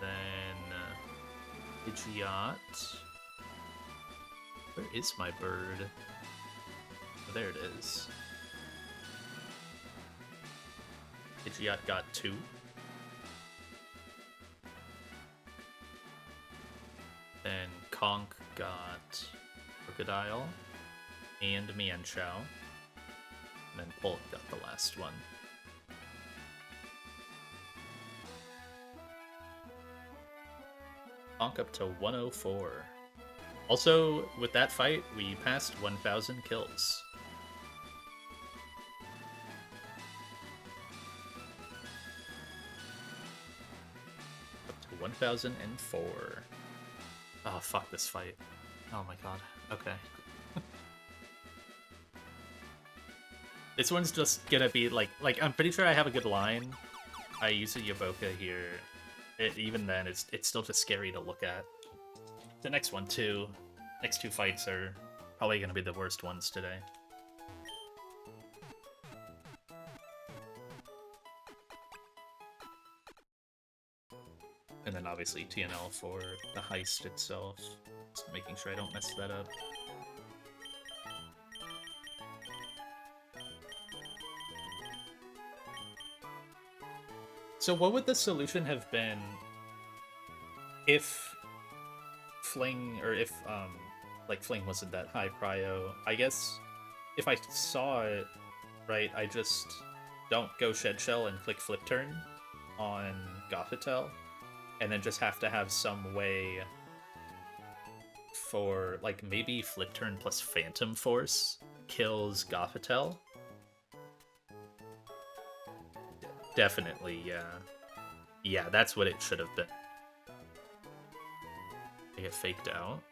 Then Pidgeot. Where is my bird? Oh, there it is. Pidgeot got 2. Then Conk got Crocodile and Mienshao. And then Polk got the last one. Conk up to 104. Also, with that fight, we passed 1,000 kills. Up to 1,004. Oh, fuck this fight. Oh my god. Okay. This one's just gonna be like I'm pretty sure I have a good line. I use a Yaboka here. Even then, it's still just scary to look at. The next one too. Next 2 fights are probably gonna be the worst ones today. And then obviously TNL for the heist itself. Just making sure I don't mess that up. So what would the solution have been if Fling, or if, like, Fling wasn't that high prio? I guess if I saw it, right, I just don't go Shed Shell and click Flip Turn on Gothitelle, and then just have to have some way for, like, maybe Flip Turn plus Phantom Force kills Gothitelle. Definitely, yeah. Yeah, that's what it should have been. I get faked out.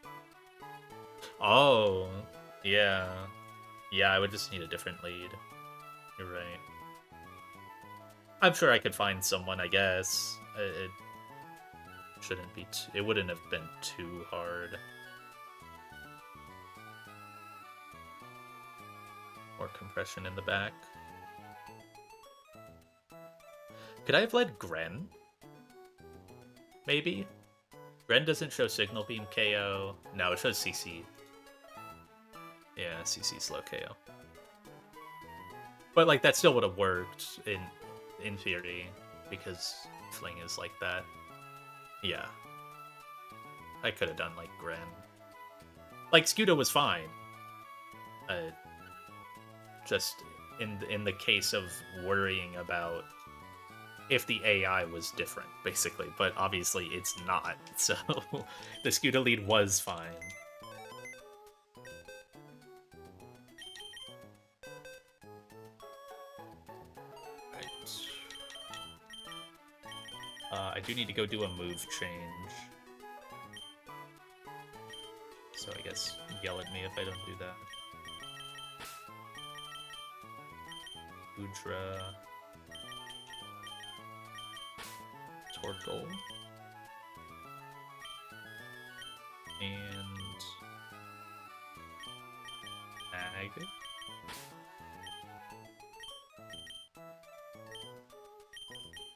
Oh, yeah. Yeah, I would just need a different lead. You're right. I'm sure I could find someone, I guess. It shouldn't be it wouldn't have been too hard. More compression in the back. Could I have led Gren? Maybe? Gren doesn't show Signal Beam KO. No, it shows CC. Yeah, CC slow KO. But, like, that still would have worked in theory, because Fling is like that. Yeah. I could have done, like, Gren. Like, Scudo was fine. Just in the case of worrying about if the AI was different, basically, but obviously it's not, so the Scuda lead was fine. Right. I do need to go do a move change. So I guess yell at me if I don't do that. Udra. Torkoal. And Mag.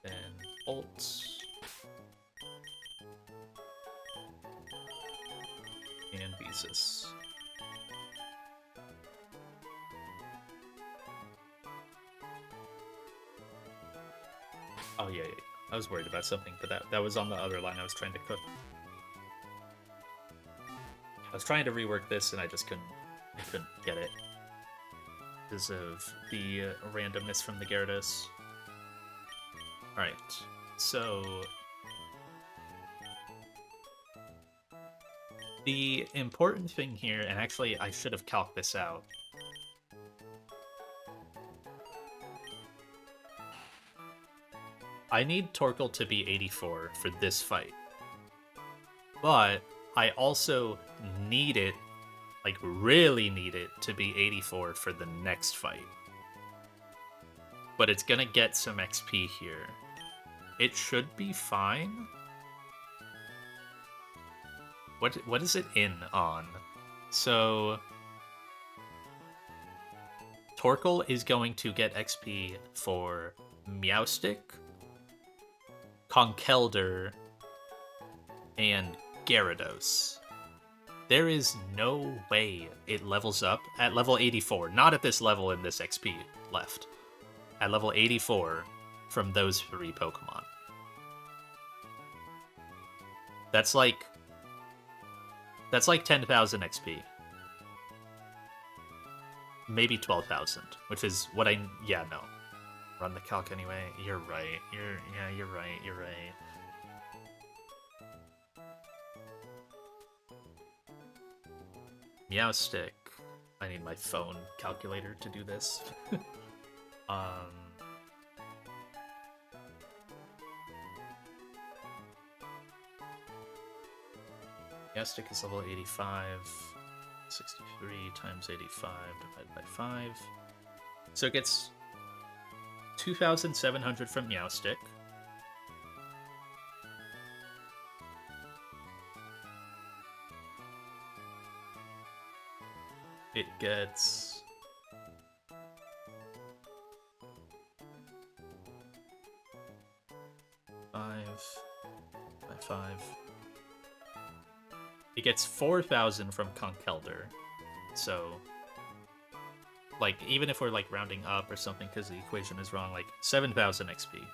Then Bolt. And Beezus. Oh yeah, yeah. I was worried about something, but that was on the other line I was trying to cook. I was trying to rework this and I just couldn't get it. because of the randomness from the Gyarados. Alright, so the important thing here, and actually I should have calced this out. I need Torkoal to be 84 for this fight. But I also need it, like really need it, to be 84 for the next fight. But it's gonna get some XP here. It should be fine. What is it in on? So Torkoal is going to get XP for Meowstic, Conkeldurr, and Gyarados. There is no way it levels up at level 84. Not at this level in this XP left. At level 84 from those 3 Pokemon. That's like 10,000 XP. Maybe 12,000, which is what yeah, no. Run the calc anyway. You're right. You're right. Meowstic. I need my phone calculator to do this. Meowstic is level 85. 63 times 85 divided by 5. So it gets 2,700 from Meowstic. It gets 5 by 5. It gets 4,000 from Conkeldurr. So, like, even if we're, like, rounding up or something because the equation is wrong, like, 7,000 XP.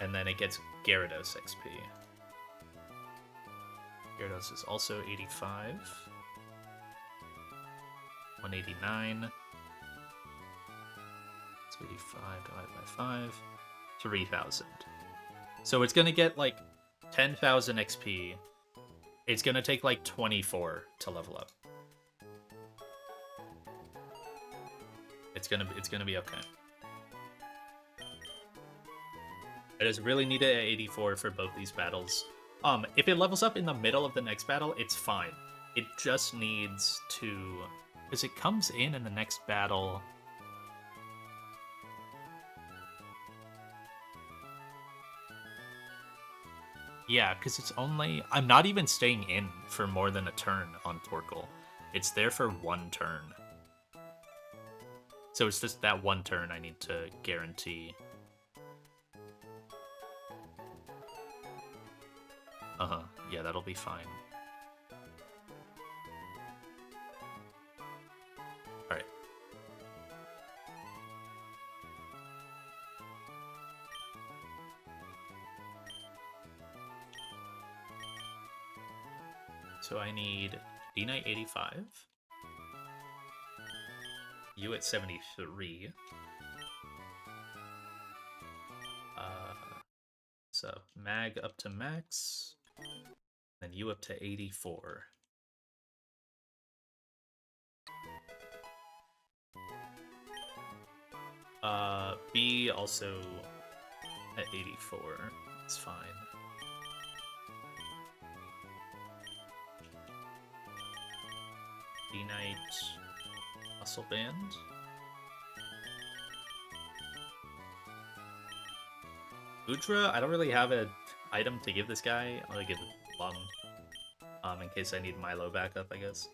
And then it gets Gyarados XP. Gyarados is also 85. 189. It's 85 divided by 5. 3,000. So it's gonna get, like, 10,000 XP. It's gonna take like 24 to level up. It's gonna be okay. I just really need it at 84 for both these battles. If it levels up in the middle of the next battle, it's fine. It just needs to, because it comes in the next battle. Yeah, because it's only... I'm not even staying in for more than a turn on Torkoal. It's there for 1 turn. So it's just that 1 turn I need to guarantee. Uh-huh. Yeah, that'll be fine. Alright. So I need D-Knight 85. You at 73. So Mag up to max. Then you up to 84. B also at 84. It's fine. D-Knight Muscle Band. Udra, I don't really have an item to give this guy. I'm gonna give it Lung. In case I need Milo backup, I guess.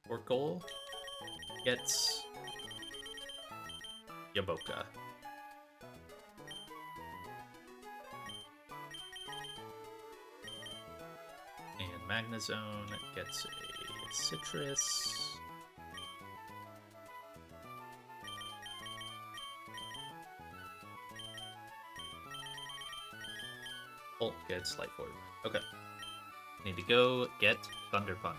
Torkoal gets Yaboka. And Magnezone gets a Citrus. Bolt gets Light Orb. Okay. Need to go get Thunder Punch.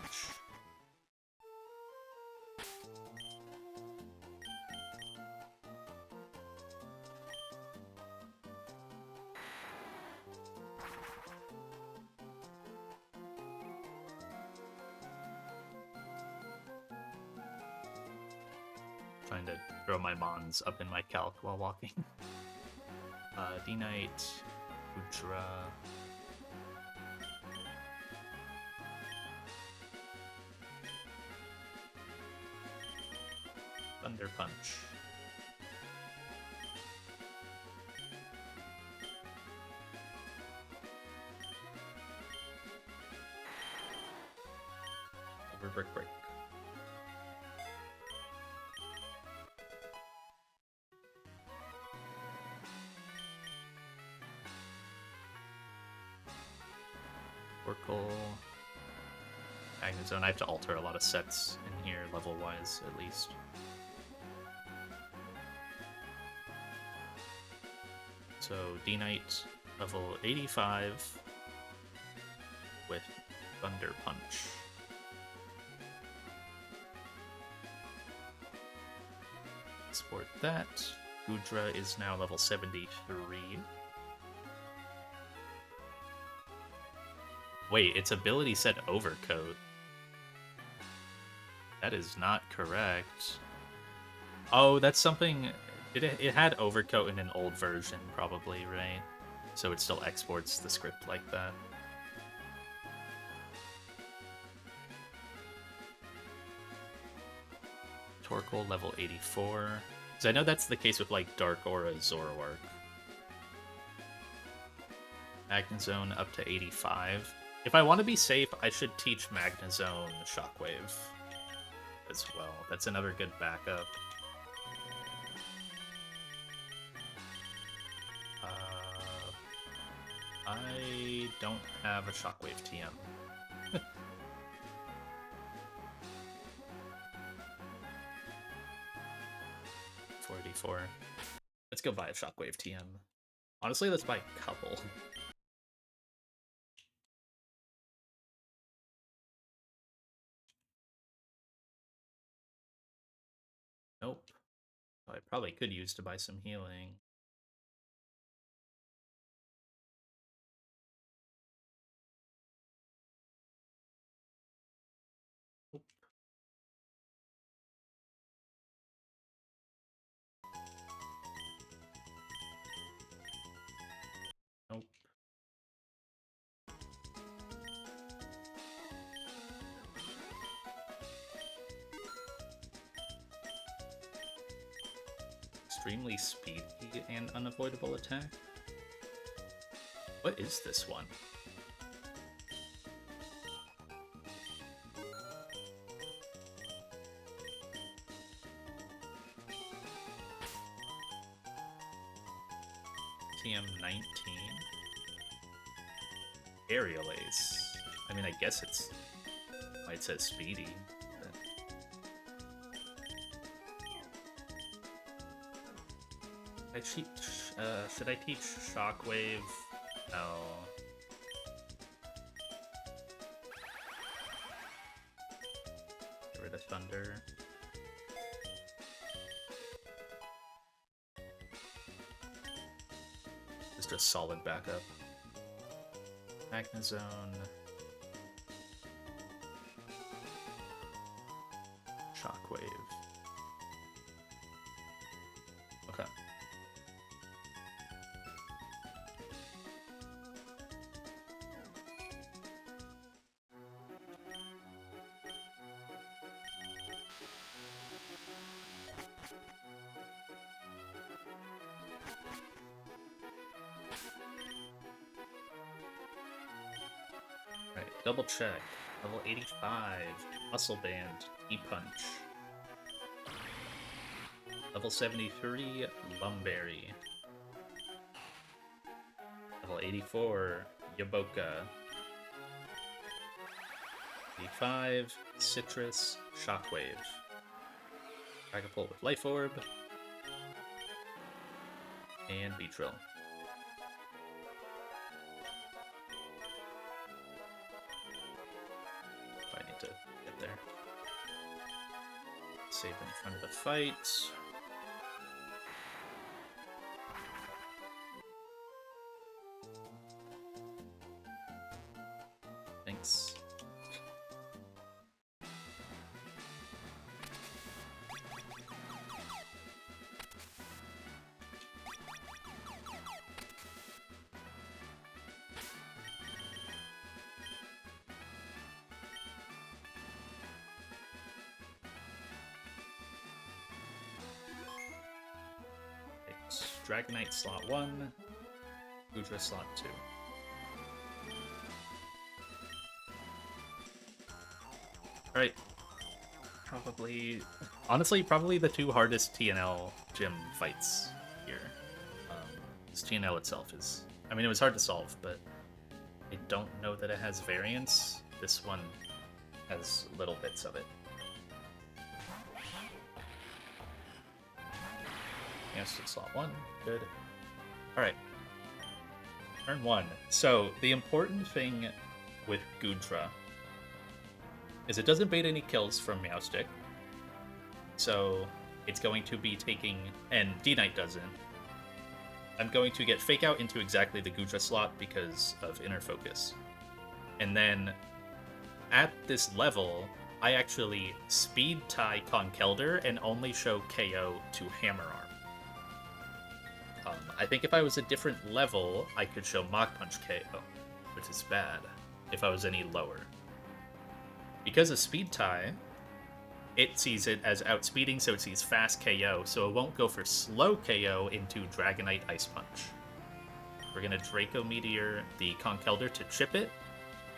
Trying to throw my mons up in my calc while walking. D-Knight, Udra. Thunder Punch. Over Brick Break. Oracle. Magnezone. I have to alter a lot of sets in here, level-wise, at least. So, D-Knight, level 85, with Thunder Punch. Export that. Gudra is now level 73. Wait, its ability said Overcoat. That is not correct. Oh, that's something... It had Overcoat in an old version, probably, right? So it still exports the script like that. Torkoal, level 84. So I know that's the case with, like, Dark Aura Zoroark. Magnezone up to 85. If I want to be safe, I should teach Magnezone Shockwave as well. That's another good backup. I don't have a Shockwave TM. 484. Let's go buy a Shockwave TM. Honestly, let's buy a couple. Nope. I probably could use to buy some healing. Nope. Nope. Extremely speedy and unavoidable attack? What is this one? TM19? Aerial Ace. I mean, I guess it's... It says speedy. Should I teach Shockwave? No. Get rid of Thunder. Just a solid backup. Magnezone. Shockwave. Okay. Right, double check. Level 85, Muscle Band, E-Punch. Level 73, Lumberry. Level 84, Yaboka. 85, Citrus, Shockwave. Dragapult with Life Orb. And Beatrill. I need to get there. Save in front of the fight. Thanks. Dragonite slot 1, Goodra slot 2. Alright. Honestly, probably the two hardest TNL gym fights here. This TNL itself is... I mean, it was hard to solve, but I don't know that it has variance. This one has little bits of it. Yes, it's slot 1. Good. Alright. Turn 1. So, the important thing with Goodra is it doesn't bait any kills from Meowstic. So, it's going to be taking... And D-Knight doesn't. I'm going to get Fake Out into exactly the Goodra slot because of Inner Focus. And then, at this level, I actually Speed Tie Conkeldurr and only show KO to Hammer Arm. I think if I was a different level, I could show Mach Punch KO, which is bad if I was any lower. Because of Speed Tie, it sees it as outspeeding, so it sees fast KO, so it won't go for slow KO into Dragonite Ice Punch. We're going to Draco Meteor the Conkeldurr to chip it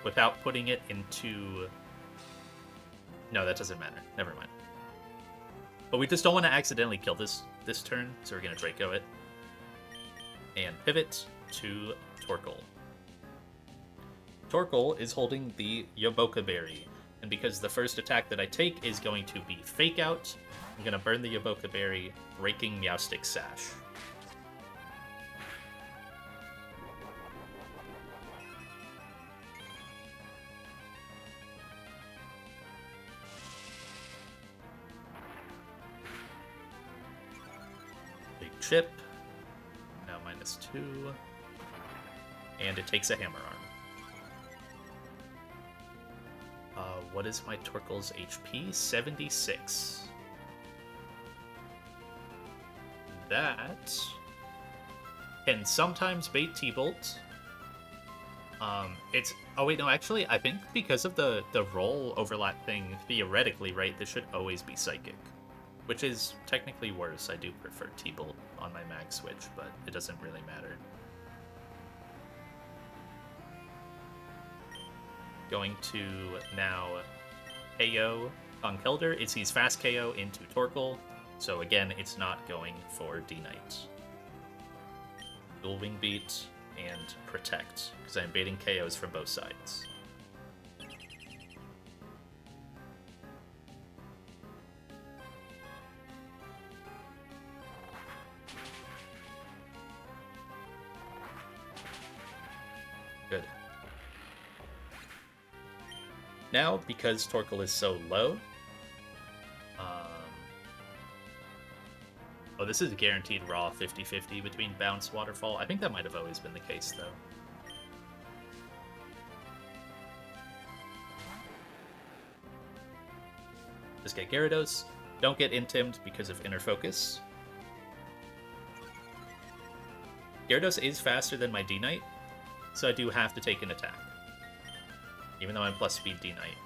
without putting it into... No, that doesn't matter. Never mind. But we just don't want to accidentally kill this turn, so we're going to Draco it. And pivot to Torkoal. Torkoal is holding the Yoboka Berry, and because the first attack that I take is going to be Fake Out, I'm going to burn the Yoboka Berry, breaking Meowstic's Sash. Big chip. Now -2. And it takes a Hammer Arm. What is my Torkoal's HP? 76. That can sometimes bait T-Bolt. It's... Oh wait, no, actually, I think because of the roll overlap thing, theoretically, right, this should always be Psychic. Which is technically worse. I do prefer T-Bolt on my mag switch, but it doesn't really matter. Going to now KO Conkeldurr. It sees fast KO into Torkoal, so again, it's not going for D-Knight. Dual Wing Beat and Protect, because I'm baiting KOs from both sides. Good. Now, because Torkoal is so low... Oh, this is a guaranteed raw 50-50 between Bounce, Waterfall. I think that might have always been the case, though. Just get Gyarados. Don't get Intimed because of Inner Focus. Gyarados is faster than my D-Knight, so I do have to take an attack. Even though I'm plus speed D-Knight.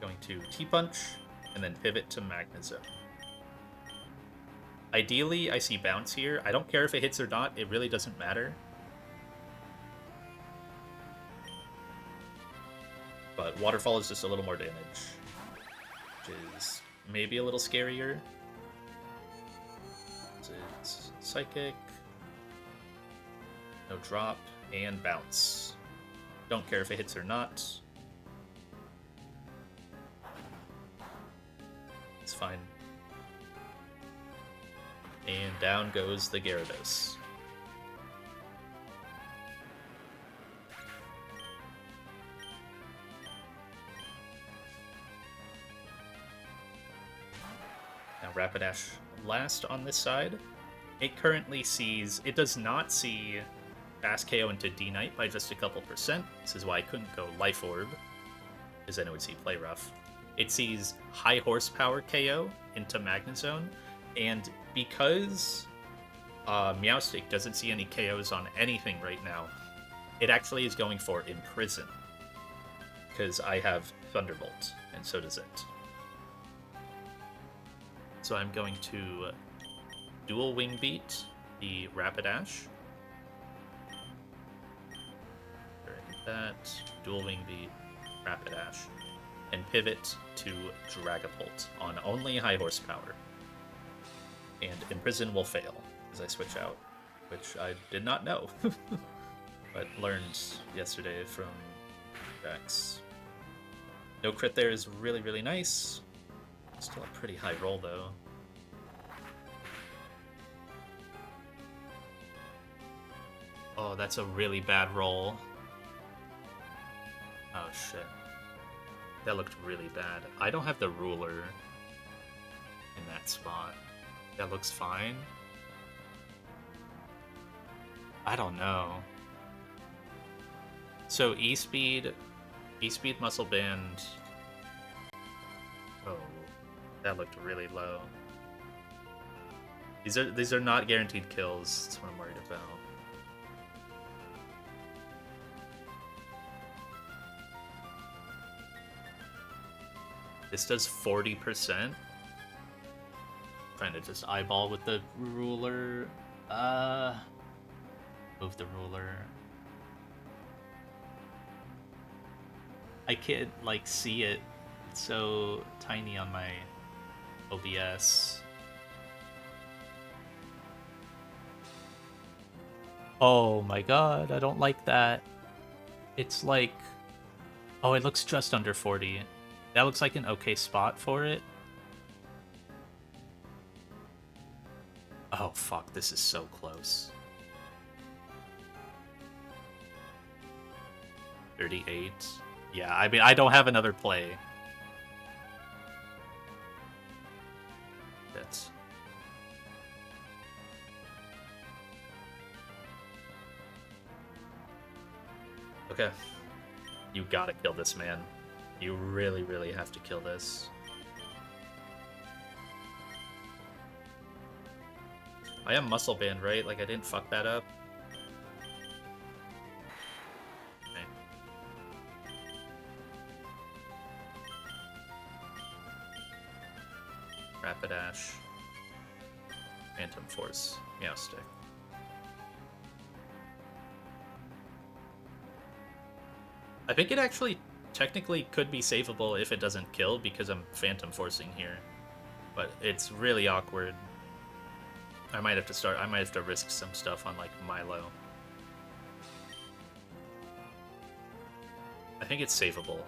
Going to T-Punch, and then pivot to Magnezone. Ideally, I see Bounce here. I don't care if it hits or not, it really doesn't matter. But Waterfall is just a little more damage, which is maybe a little scarier. It's Psychic. No drop, and Bounce. Don't care if it hits or not. It's fine. And down goes the Gyarados. Now Rapidash last on this side. It currently sees... It does not see fast KO into D-Knight by just a couple %. This is why I couldn't go Life Orb, because then it would see Play Rough. It sees high horsepower KO into Magnezone, and because Meowstic doesn't see any KOs on anything right now, it actually is going for Imprison, because I have Thunderbolt, and so does it. So I'm going to dual wing beat the Rapidash. That dual wing beat Rapidash, and pivot to Dragapult on only high horsepower. And Imprison will fail as I switch out, which I did not know, but learned yesterday from Rex. No crit there is really, really nice. Still a pretty high roll, though. Oh, that's a really bad roll. Oh, shit. That looked really bad. I don't have the ruler in that spot. That looks fine. I don't know. So E-Speed Muscle Band. Oh, that looked really low. These are not guaranteed kills. That's what I'm worried about. This does 40%. Trying to just eyeball with the ruler. Move the ruler. I can't, like, see it. It's so tiny on my OBS. Oh my god, I don't like that. It's like... Oh, it looks just under 40. That looks like an okay spot for it. Oh fuck, this is so close. 38. Yeah, I mean, I don't have another play. That's... Okay. You gotta kill this man. You really, really have to kill this. I am Muscle Band, right? Like, I didn't fuck that up. Okay. Rapidash. Phantom Force. Meowstick. I think it actually technically could be savable if it doesn't kill because I'm Phantom Forcing here. But it's really awkward. I might have to risk some stuff on, like, Milo. I think it's savable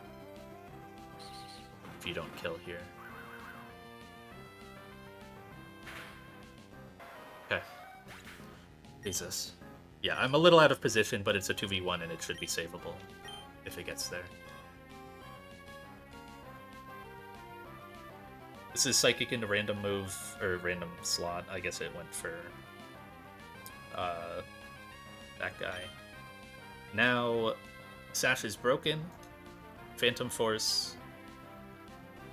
if you don't kill here. Okay. Jesus. Yeah, I'm a little out of position, but it's a 2v1 and it should be savable if it gets there. This is Psychic into random move, or random slot. I guess it went for that guy. Now, Sash is broken. Phantom Force.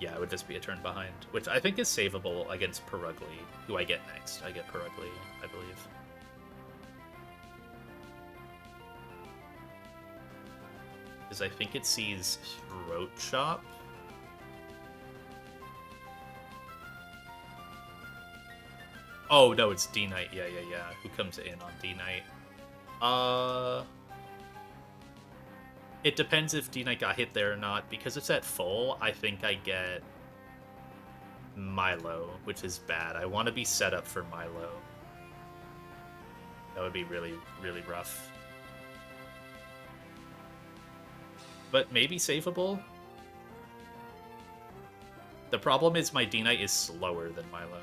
Yeah, it would just be a turn behind, which I think is savable against Perugly, who I get next. I get Perugly, I believe. Because I think it sees Throat Chop. Oh, no, it's D-Knight. Yeah. Who comes in on D-Knight? It depends if D-Knight got hit there or not. Because it's at full, I think I get Milo, which is bad. I want to be set up for Milo. That would be really, really rough. But maybe savable? The problem is my D-Knight is slower than Milo.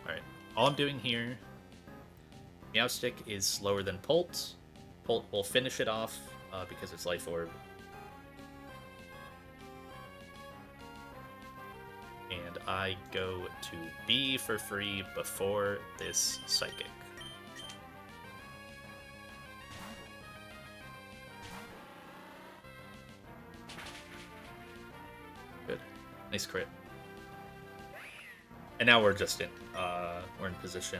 Alright, all I'm doing here... Meowstick is slower than Pult. Pult will finish it off because it's Life Orb. And I go to B for free before this Psychic. Good. Nice crit. And now we're just in, we're in position.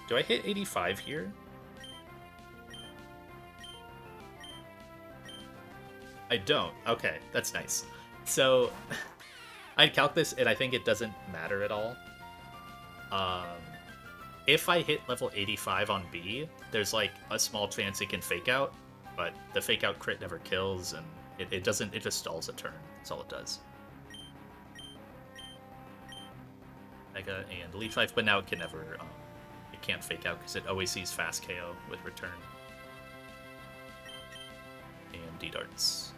Do I hit 85 here? I don't. Okay, that's nice. So, I'd calc this, and I think it doesn't matter at all. Um, if I hit level 85 on B, there's like a small chance it can fake out, but the fake out crit never kills, and it doesn't. It just stalls a turn. That's all it does. Mega and Leech Life, but now it can never. It can't fake out because it always sees fast KO with return. And D darts.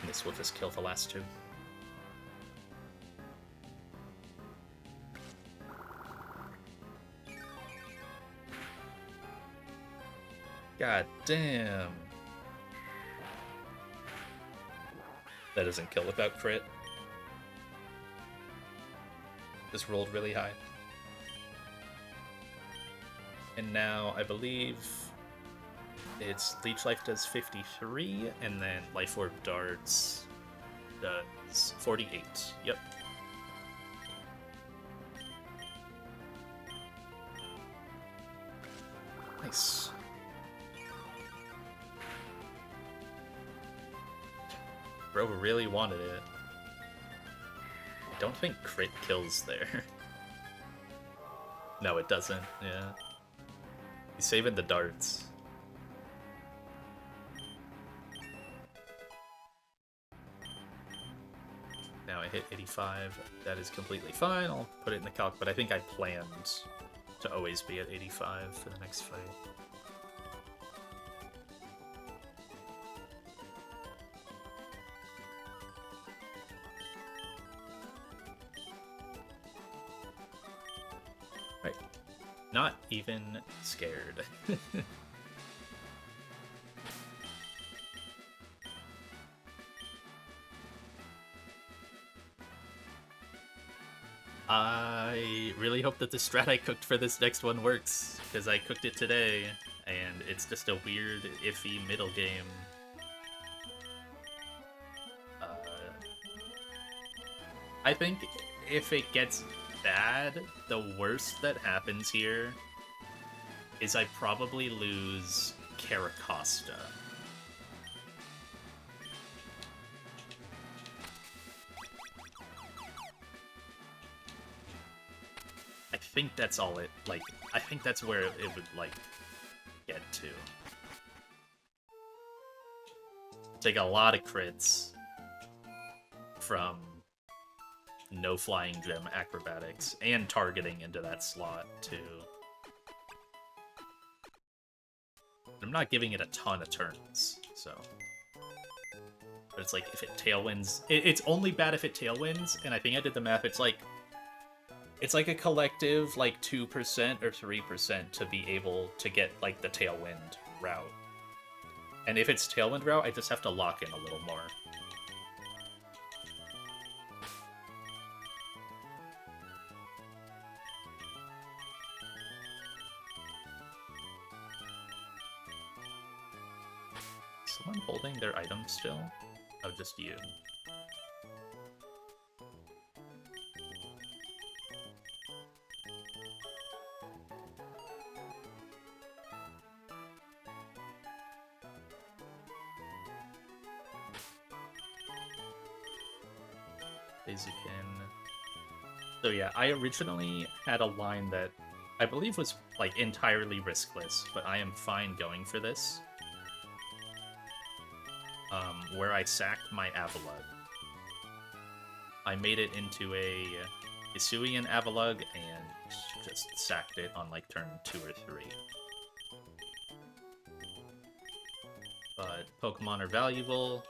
And this will just kill the last two. God damn. That doesn't kill without crit. Just rolled really high. And now I believe it's Leech Life does 53, and then Life Orb Darts does 48. Yep. Nice. Bro really wanted it. I don't think crit kills there. No, it doesn't, yeah. He's saving the darts. Now I hit 85. That is completely fine. I'll put it in the calc, but I think I planned to always be at 85 for the next fight. Right. Not even scared. I really hope that the strat I cooked for this next one works, because I cooked it today, and it's just a weird, iffy middle game. I think if it gets bad, the worst that happens here is I probably lose Caracosta. I think that's all it, like, I think that's where it would, like, get to. Take a lot of crits from no flying gem acrobatics and targeting into that slot, too. I'm not giving it a ton of turns, so. But it's like, if it tailwinds, it's only bad if it tailwinds, and I think I did the math, it's like a collective, like, 2% or 3% to be able to get, like, the tailwind route. And if it's tailwind route, I just have to lock in a little more. Someone holding their item still? Oh, just you. Blaziken. So yeah, I originally had a line that I believe was, like, entirely riskless, but I am fine going for this. Where I sacked my Avalug. I made it into a Hisuian Avalug and just sacked it on, like, turn 2 or 3. But Pokemon are valuable.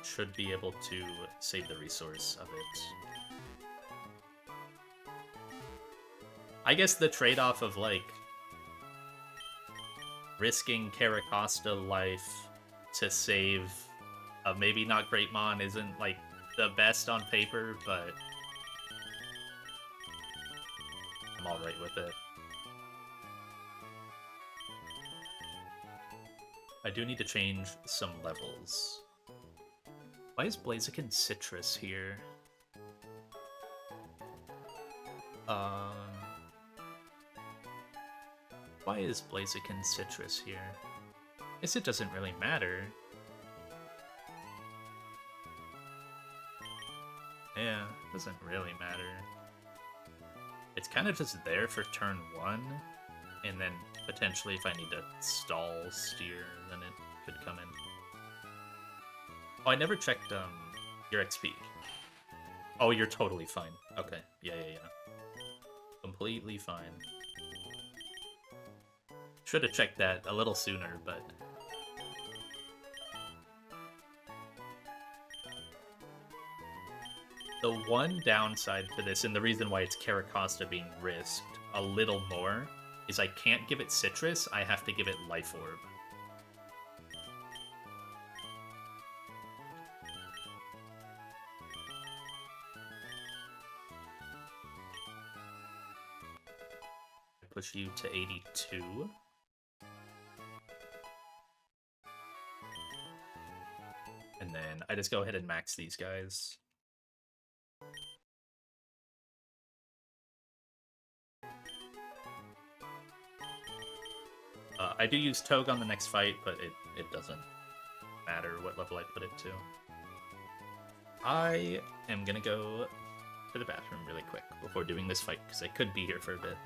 Should be able to save the resource of it. I guess the trade-off of, like, risking Caracosta life to save a maybe not great Mon isn't, like, the best on paper, but I'm alright with it. I do need to change some levels. Why is Blaziken Citrus here? Why is Blaziken Citrus here? Guess it doesn't really matter. Yeah, it doesn't really matter. It's kind of just there for turn 1, and then potentially if I need to stall steer, then it could come in. Oh, I never checked your XP. Oh, you're totally fine. Okay, yeah. Completely fine. Should have checked that a little sooner, but... The one downside to this, and the reason why it's Caracosta being risked a little more, is I can't give it Citrus, I have to give it Life Orb. Push you to 82. And then I just go ahead and max these guys. I do use Togue on the next fight, but it doesn't matter what level I put it to. I am gonna go to the bathroom really quick before doing this fight, because I could be here for a bit.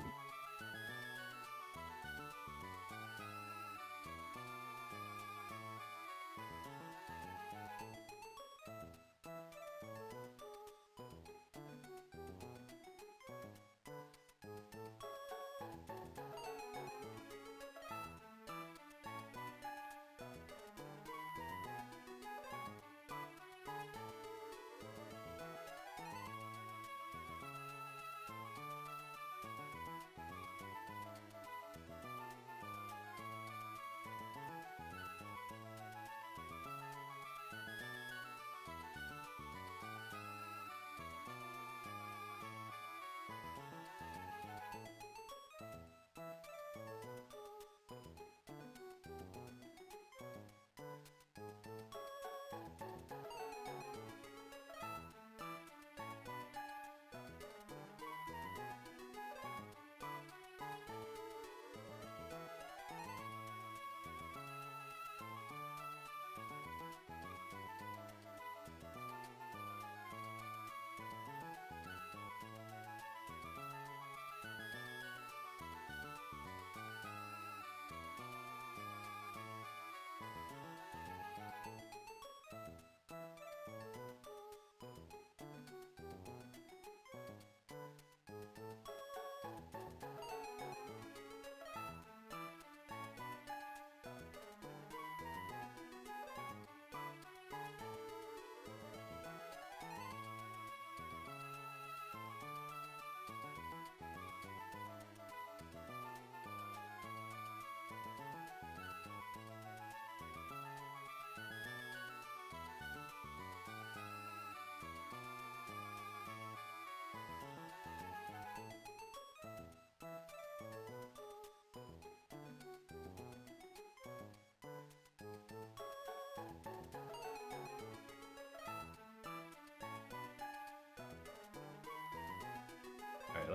Alright,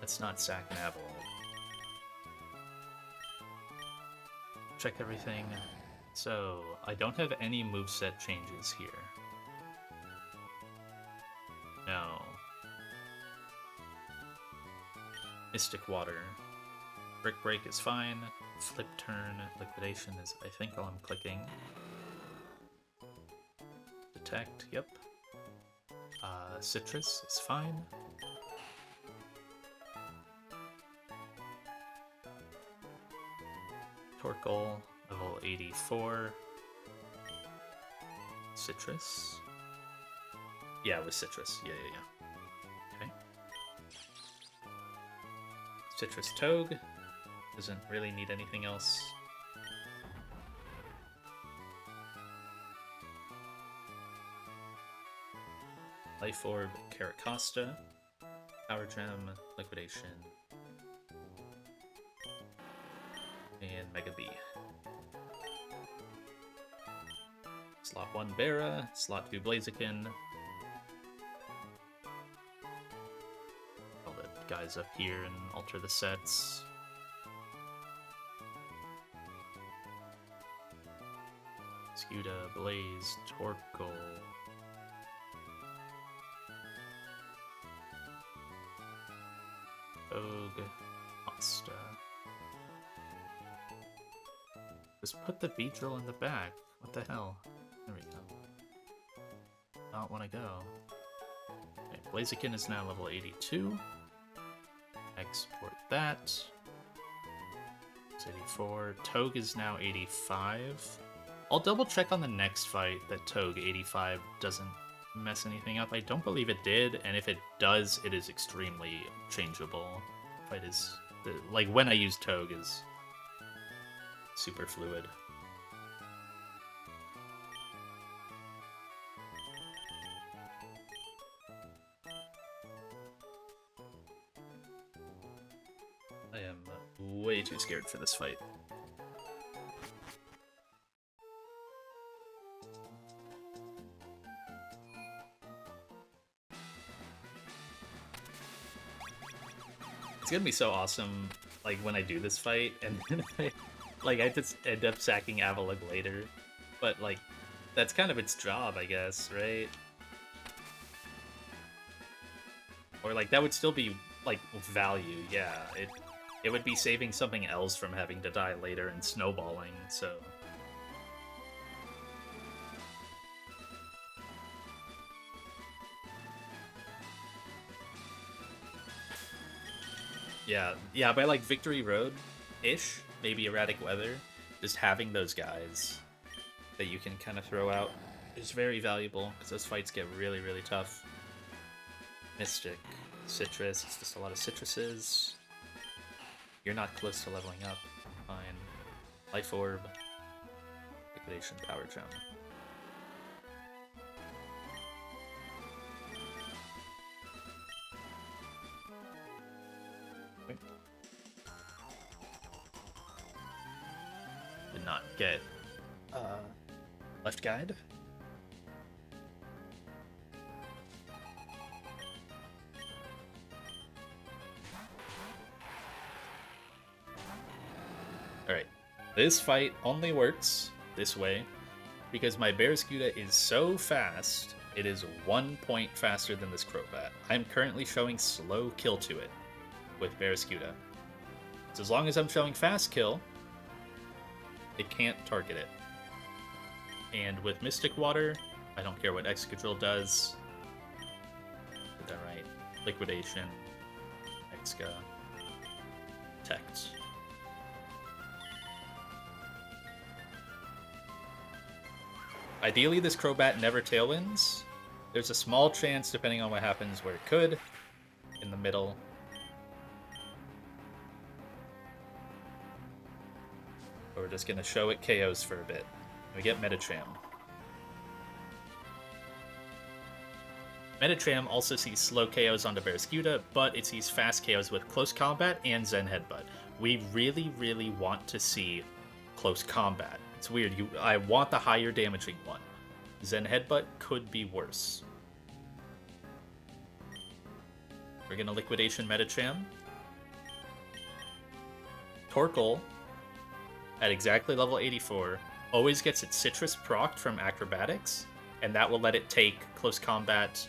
let's not sack Navel. Check everything. So, I don't have any moveset changes here. No. Mystic Water. Brick Break is fine. Flip Turn, Liquidation is, I think, all I'm clicking. Detect, yep. Citrus is fine. Torkoal, level 84. Citrus. Yeah, it was Citrus. Yeah. Okay. Citrus Togue. Doesn't really need anything else. Life Orb, Caracosta, Power Gem, Liquidation, and Mega B. Slot 1 Bara, slot 2 Blaziken. All the guys up here and alter the sets. Scuda, Blaze, Torkoal. Togue, Pasta. Just put the Beedrill in the back. What the hell? There we go. Not want to go. Okay, Blaziken is now level 82. Export that. It's 84. Togue is now 85. I'll double check on the next fight that Togue 85 doesn't mess anything up. I don't believe it did, and if it does, it is extremely changeable. Fight is like when I use Togue is super fluid. I am way too scared for this fight. It's gonna be so awesome, like, when I do this fight, and then I just end up sacking Avalugg later. But, like, that's kind of its job, I guess, right? Or, like, that would still be, like, value, yeah. It would be saving something else from having to die later and snowballing, so... Yeah, by like Victory Road-ish, maybe Erratic Weather, just having those guys that you can kind of throw out is very valuable, because those fights get really, really tough. Mystic, Citrus, it's just a lot of citruses. You're not close to leveling up. Fine. Life Orb. Liquidation, Power Gem. Did not get left guide. Alright, this fight only works this way because my Barraskewda is so fast, it is 1 point faster than this Crobat. I'm currently showing slow kill to it with Barraskewda. So as long as I'm showing fast kill, it can't target it. And with Mystic Water, I don't care what Excadrill does. Get that right. Liquidation, Exca, Protect. Ideally, this Crobat never Tailwinds. There's a small chance, depending on what happens, where it could. In the middle. We're just gonna show it KOs for a bit. We get Metacham. Metacham also sees slow KOs onto Barraskewda, but it sees fast KOs with Close Combat and Zen Headbutt. We really, really want to see Close Combat. It's weird. I want the higher damaging one. Zen Headbutt could be worse. We're gonna Liquidation Metacham. Torkoal, at exactly level 84, always gets its Citrus procced from Acrobatics, and that will let it take Close Combat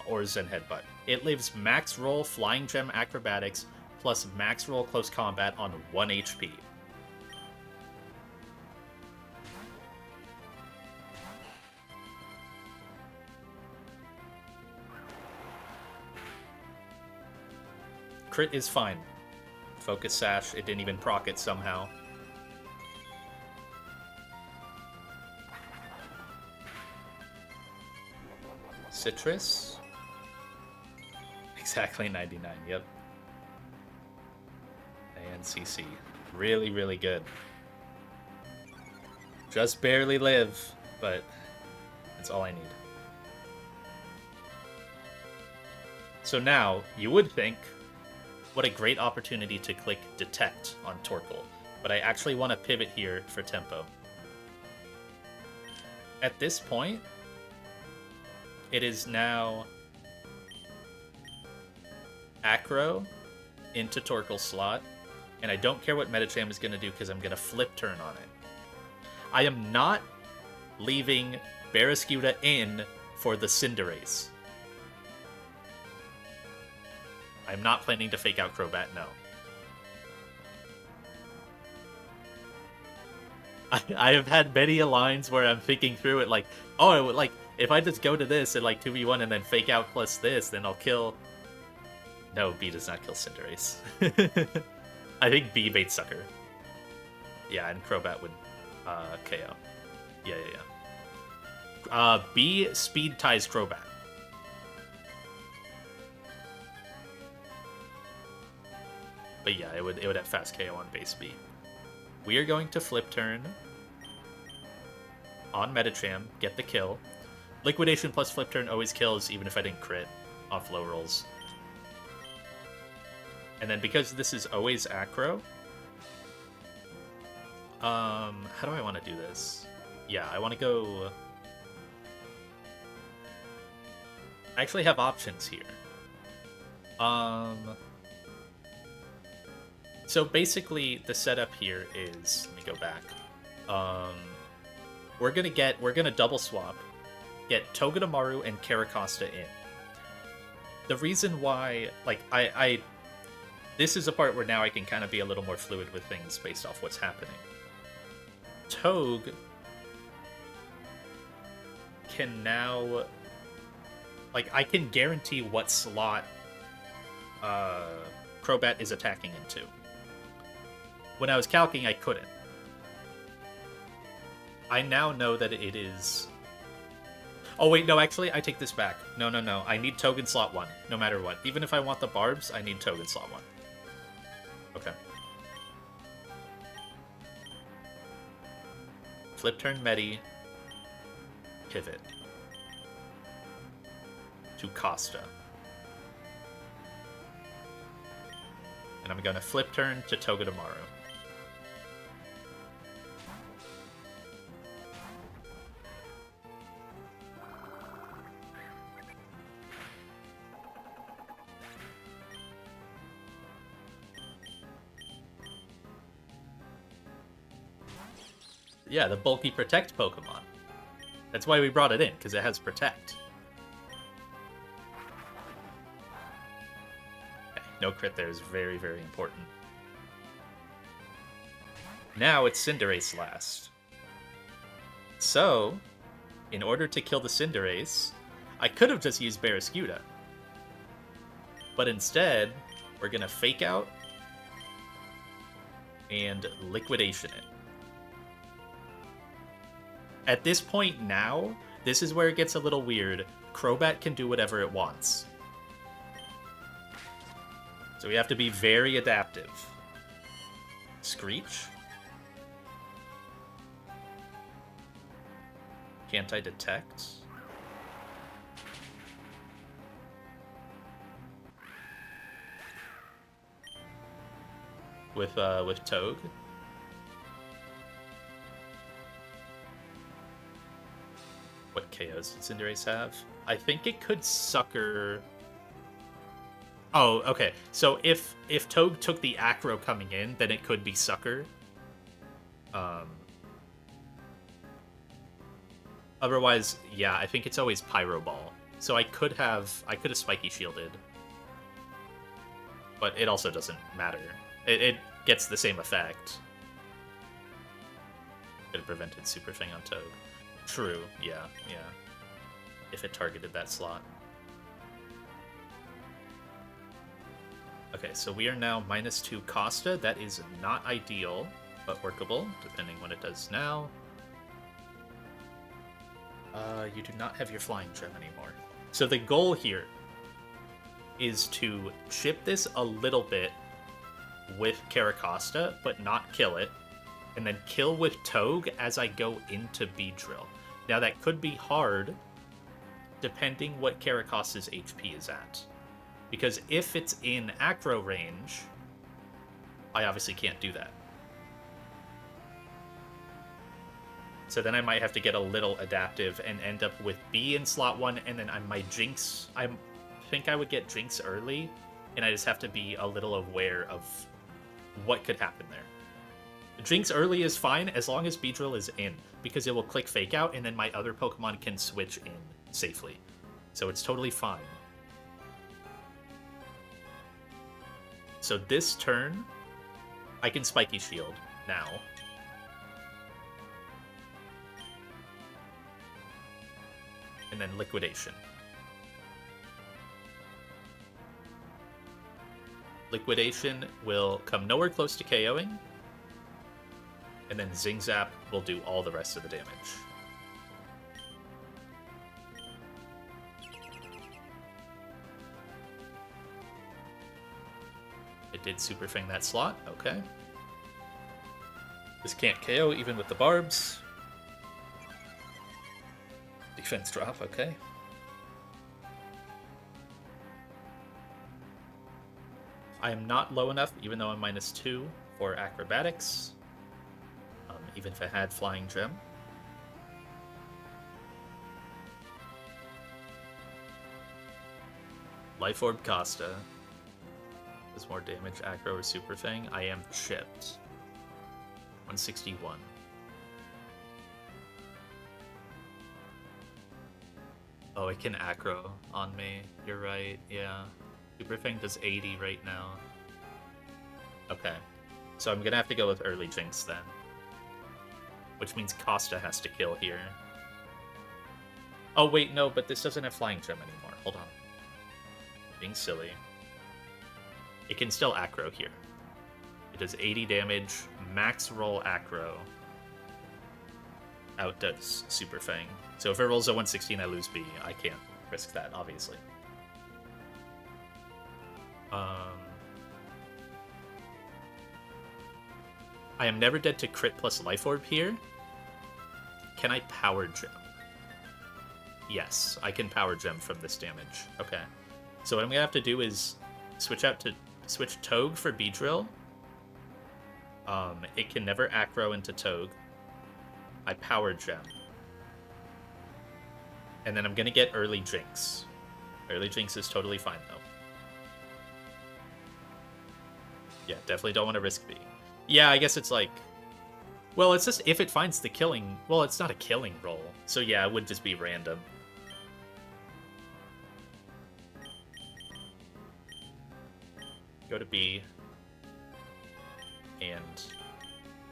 or Zen Headbutt. It lives max roll Flying Gem Acrobatics plus max roll Close Combat on 1 HP. Crit is fine. Focus Sash, it didn't even proc it somehow. Citrus? Exactly 99, yep. And CC. Really, really good. Just barely live, but that's all I need. So now, you would think, what a great opportunity to click Detect on Torkoal, but I actually want to pivot here for tempo. At this point, it is now Acro into Torkoal slot, and I don't care what Medicham is going to do because I'm going to flip turn on it. I am not leaving Barraskewda in for the Cinderace. I'm not planning to fake out Crobat, no. I have had many lines where I'm thinking through it like, oh, I would, like, if I just go to this and like 2v1 and then fake out plus this, then I'll kill... No, B does not kill Cinderace. I think B baits Sucker. Yeah, and Crobat would KO. Yeah. B speed ties Crobat. But yeah, it would have fast KO on base B. We are going to flip turn on Medicham, get the kill. Liquidation plus flip turn always kills, even if I didn't crit off low rolls. And then because this is always Acro, how do I want to do this? Yeah, I want to go... I actually have options here. So basically, the setup here is... Let me go back. We're gonna double swap, get Togedemaru and Caracosta in. The reason why, like, this is a part where now I can kind of be a little more fluid with things based off what's happening. Toge can now... Like, I can guarantee what slot Crobat is attacking into. When I was calcing, I couldn't. I now know that it is... Oh, wait, no, actually, I take this back. No. I need Toge in slot 1, no matter what. Even if I want the Barbs, I need Toge in slot 1. Okay. Flip turn Medi. Pivot. To Costa. And I'm going to flip turn to Togedemaru. Yeah, the bulky Protect Pokemon. That's why we brought it in, because it has Protect. Okay, no crit there is very, very important. Now it's Cinderace last. So, in order to kill the Cinderace, I could have just used Barraskewda. But instead, we're going to Fake Out and Liquidation it. At this point now, this is where it gets a little weird. Crobat can do whatever it wants. So we have to be very adaptive. Screech? Can't I detect? With Toge? What KOs did Cinderace have? I think it could Sucker... Oh, okay. So if Toge took the Acro coming in, then it could be Sucker. Otherwise, yeah, I think it's always Pyro Ball. So I could have Spiky Shielded. But it also doesn't matter. It gets the same effect. Could have prevented Super Thing on Toge. True, yeah. If it targeted that slot. Okay, so we are now -2 Costa. That is not ideal, but workable, depending what it does now. You do not have your Flying Gem anymore. So the goal here is to chip this a little bit with Caracosta, but not kill it, and then kill with Toge as I go into Beedrill. Now that could be hard, depending what Caracosta's HP is at. Because if it's in Acro range, I obviously can't do that. So then I might have to get a little adaptive and end up with B in slot 1, and then I might Jinx. I think I would get Jinx early, and I just have to be a little aware of what could happen there. Jinx early is fine as long as Beedrill is in, because it will click Fake Out, and then my other Pokemon can switch in safely. So it's totally fine. So this turn, I can Spiky Shield now. And then Liquidation. Liquidation will come nowhere close to KOing. And then Zing Zap will do all the rest of the damage. It did Super Fang that slot, okay. This can't KO even with the barbs. Defense drop, okay. I am not low enough, even though I'm -2 for acrobatics. Even if I had Flying Gem. Life Orb Costa. Does more damage, Acro or Super Fang. I am chipped. 161. Oh, it can Acro on me. You're right, yeah. Super Fang does 80 right now. Okay. So I'm gonna have to go with early Jinx then. Which means Costa has to kill here. Oh, wait, no, but this doesn't have Flying Gem anymore. Hold on. Being silly. It can still Acro here. It does 80 damage, max roll Acro. Outdoes Super Fang. So if it rolls a 116, I lose B. I can't risk that, obviously. I am never dead to crit plus Life Orb here. Can I Power Gem? Yes, I can Power Gem from this damage. Okay. So what I'm gonna have to do is switch Togue for Beedrill. It can never Acro into Togue. I Power Gem. And then I'm gonna get early Jinx. Early Jinx is totally fine though. Yeah, definitely don't want to risk B. Yeah, I guess it's like... Well, it's just if it finds the killing... Well, it's not a killing roll. So yeah, it would just be random. Go to B. And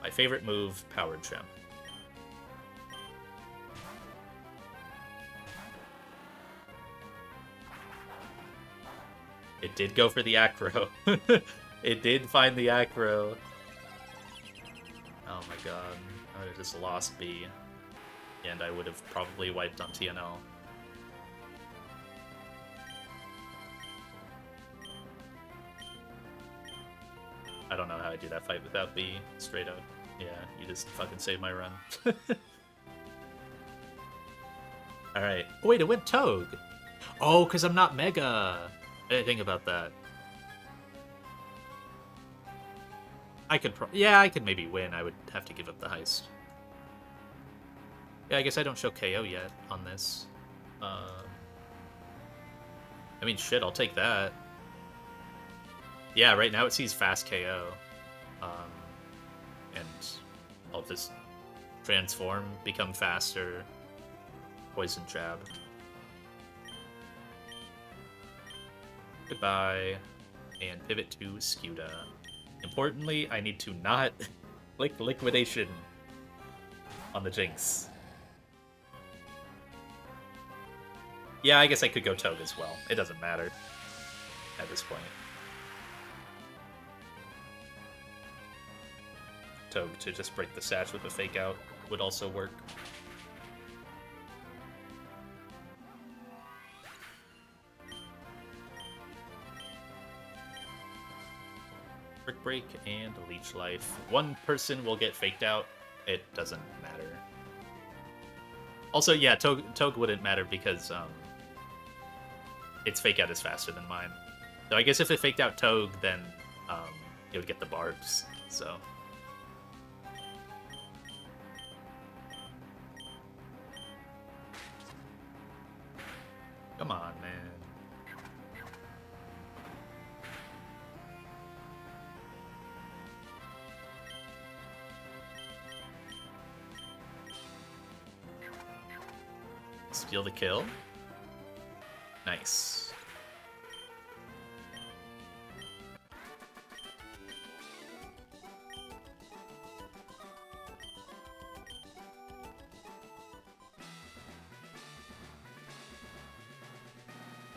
my favorite move, Power Gem. It did go for the Acro. It did find the Acro. Oh my god. I would have just lost B. And I would have probably wiped on TNL. I don't know how I do that fight without B, straight up. Yeah, you just fucking saved my run. Alright. Oh, wait, it went Togue! Oh, because I'm not Mega! I didn't think about that. I could yeah, I could maybe win. I would have to give up the heist. Yeah, I guess I don't show KO yet on this. I mean, shit, I'll take that. Yeah, right now it sees fast KO. And I'll just transform, become faster, poison jab. Goodbye. And pivot to Scuda. Importantly, I need to not click Liquidation on the Jinx. Yeah, I guess I could go Toad as well. It doesn't matter at this point. Toad to just break the Sash with a Fake Out would also work. Brick Break and Leech Life. One person will get faked out. It doesn't matter. Also, yeah, Togue wouldn't matter because its Fake Out is faster than mine. So I guess if it faked out Togue, then it would get the barbs. So. Come on, man. Steal the kill. Nice.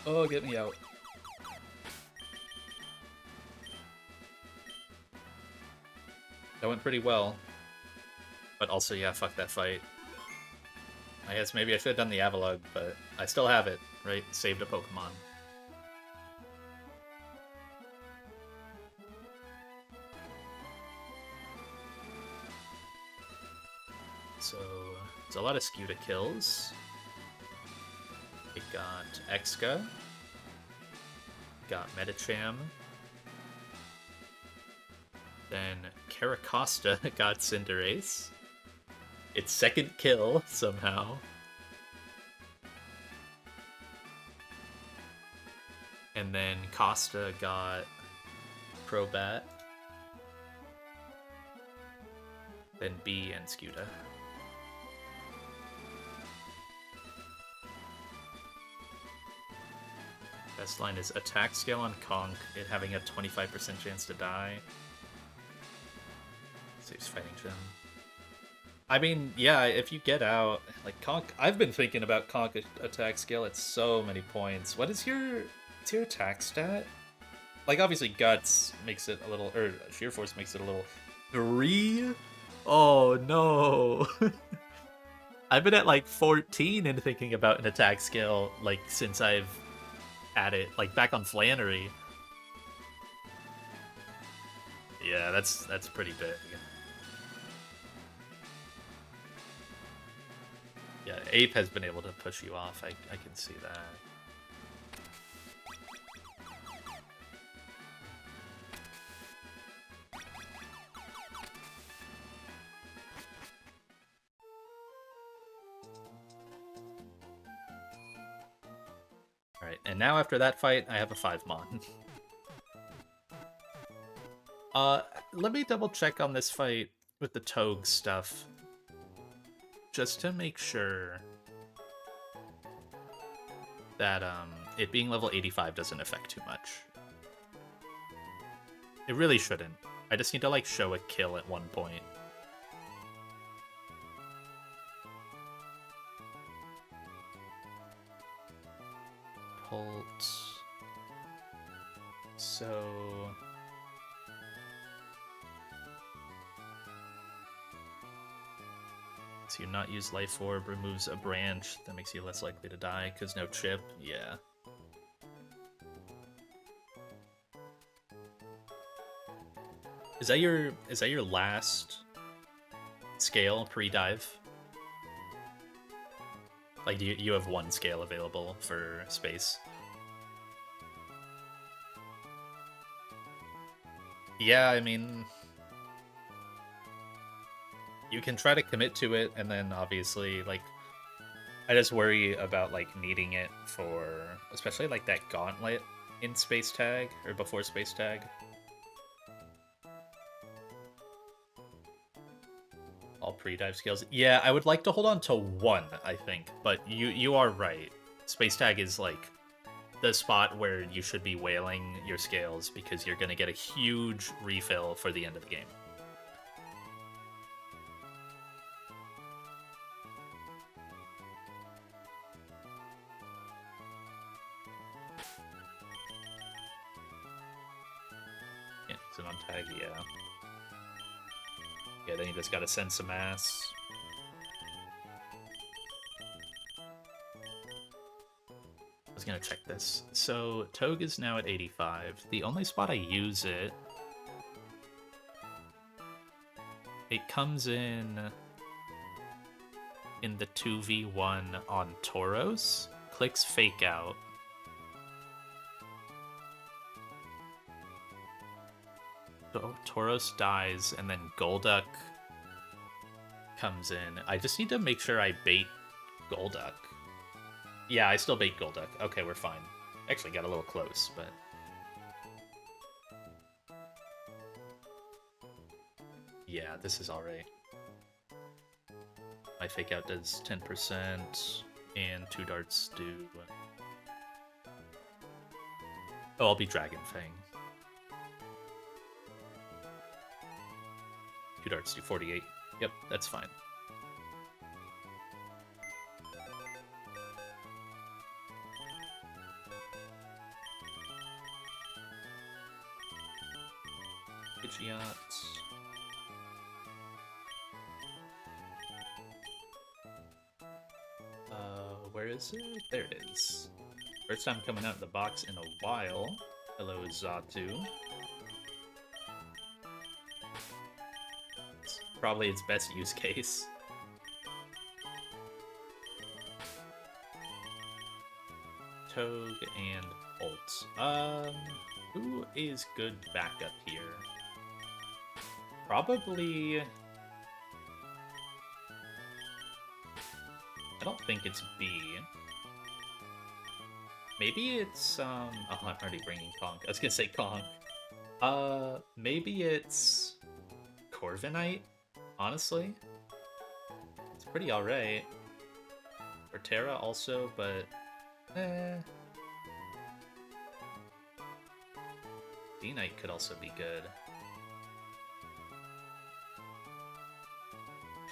Oh, get me out. That went pretty well. But also, yeah, fuck that fight. I guess maybe I should have done the Avalugg, but I still have it, right? Saved a Pokemon. So, it's a lot of Scuda kills. We got Exca. Got Medicham. Then Caracosta got Cinderace. Its second kill, somehow. And then Costa got Crobat. Then B and Scuda. Best line is attack scale on Conk, it having a 25% chance to die. Saves Fighting Gym. I mean, yeah, if you get out, like, Conk, I've been thinking about Conk attack scale at so many points. What is your attack stat? Like, obviously Guts makes it a little, or Sheer Force makes it a little. 3? Oh, no. I've been at, like, 14 and thinking about an attack scale, like, since I've had it, like, back on Flannery. Yeah, that's pretty big. Yeah, Ape has been able to push you off. I can see that. Alright, and now after that fight, I have a 5-mon. Let me double check on this fight with the Togue stuff. Just to make sure that it being level 85 doesn't affect too much. It really shouldn't. I just need to, like, show a kill at one point. Pult. So... you not use Life Orb removes a branch that makes you less likely to die because no chip. Yeah. Is that your last scale pre-dive? Like, you have one scale available for space? Yeah, I mean, you can try to commit to it, and then obviously, like, I just worry about, like, needing it for, especially, like, that gauntlet in Space Tag, or before Space Tag. All pre-dive skills. Yeah, I would like to hold on to one, I think, but you are right. Space Tag is, like, the spot where you should be whaling your scales, because you're going to get a huge refill for the end of the game. On tag, yeah. Yeah, then you just gotta send some ass. I was gonna check this. So, Togue is now at 85. The only spot I use it... It comes in the 2v1 on Tauros. Clicks Fake Out. So Tauros dies, and then Golduck comes in. I just need to make sure I bait Golduck. Yeah, I still bait Golduck. Okay, we're fine. Actually got a little close, but... Yeah, this is alright. My Fake Out does 10%. And 2 darts do... Oh, I'll be Dragon Fang. 2 darts do 48. Yep, that's fine. Pidgeot. Where is it? There it is. First time coming out of the box in a while. Hello, Xatu. It's probably its best use case. Togue and Bolt. Who is good backup here? Probably... I don't think it's B. Maybe it's, oh, I'm already bringing Conk. I was gonna say Conk. Maybe it's Corviknight, honestly. It's pretty alright. Or Terra also, but, D-Knight could also be good.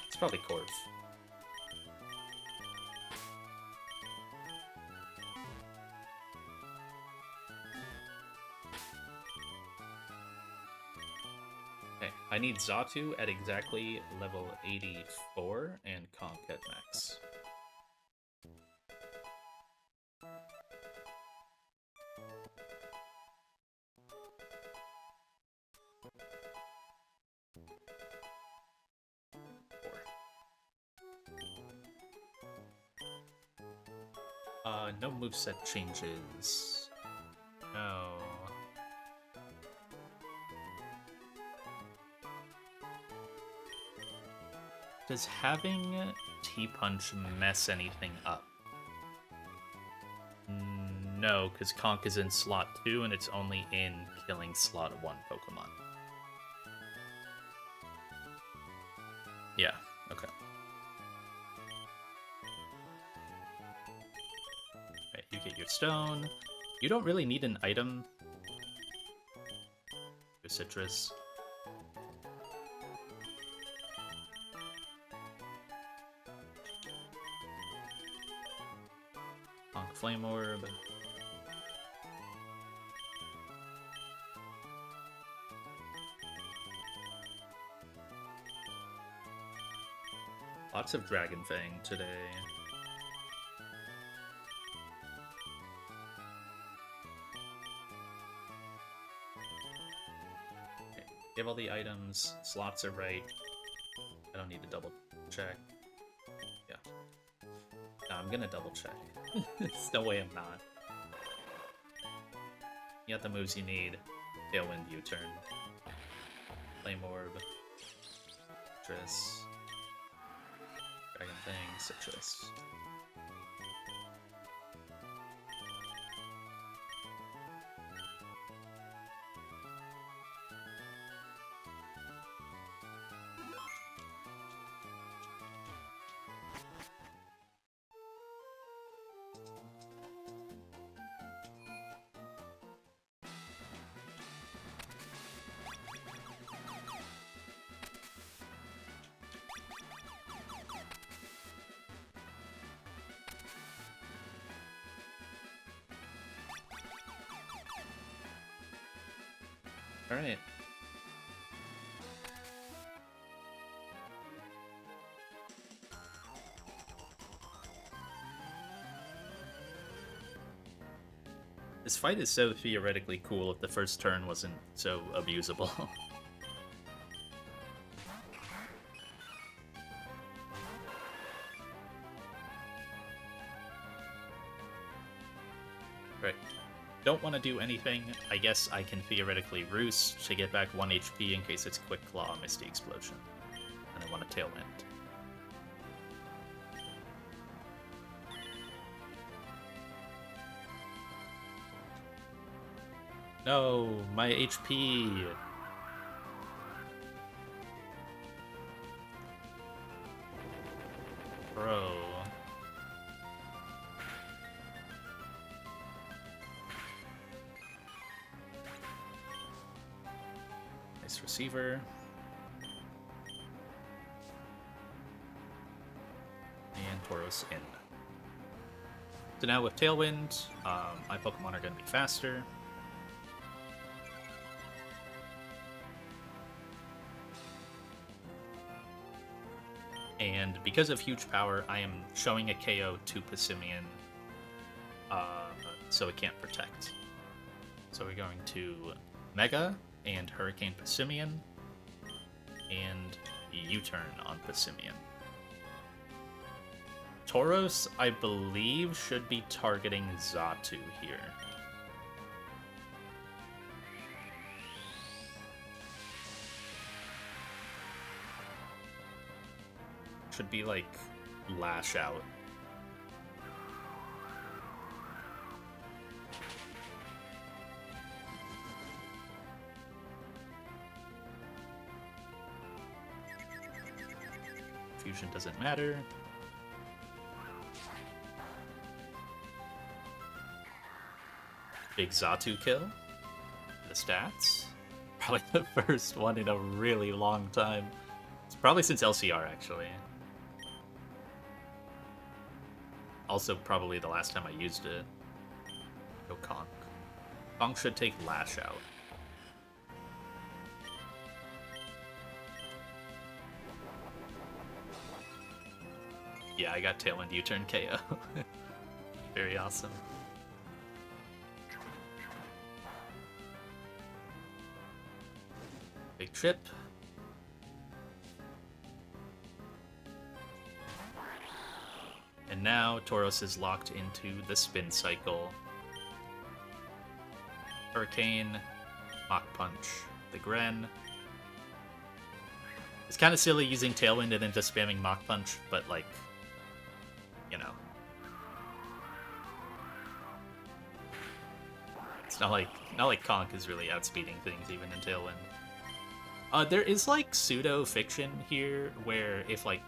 It's probably Corv. Okay, I need Xatu at exactly level 84 and Conk at max. No moveset changes. No. Does having T-Punch mess anything up? No, because Conk is in slot 2 and it's only in killing slot 1 Pokemon. Yeah, okay. Alright, you get your stone. You don't really need an item. Your citrus. Conk Flame Orb. Lots of Dragon Fang today. Okay, give all the items. Slots are right. I don't need to double check. Yeah. No, I'm gonna double check. There's no way I'm not. You got the moves you need. Tailwind U-turn. Flame Orb. Citrus. Dragon Fang, Citrus. Alright. This fight is so theoretically cool if the first turn wasn't so abusable. Right. Don't want to do anything. I guess I can theoretically Roost to get back 1 HP in case it's Quick Claw, Misty Explosion. And I want a Tailwind. No, my HP! Bro. Nice receiver. And Tauros in. So now with Tailwind, my Pokemon are going to be faster. And because of huge power, I am showing a KO to Passimian, so it can't protect. So we're going to Mega and Hurricane Passimian, and U-turn on Passimian. Tauros, I believe, should be targeting Xatu here. Should be like Lash Out. Fusion doesn't matter. Big Xatu kill. The stats. Probably the first one in a really long time. It's probably since LCR, actually. Also, probably the last time I used it. Go Conk. Conk should take Lash Out. Yeah, I got Tailwind U-turn KO. Very awesome. Big Chip. And now Tauros is locked into the spin cycle. Hurricane, Mach Punch, the Gren. It's kind of silly using Tailwind and then just spamming Mach Punch, but like, you know. It's not like Conk is really outspeeding things even in Tailwind. There is like pseudo fiction here where if I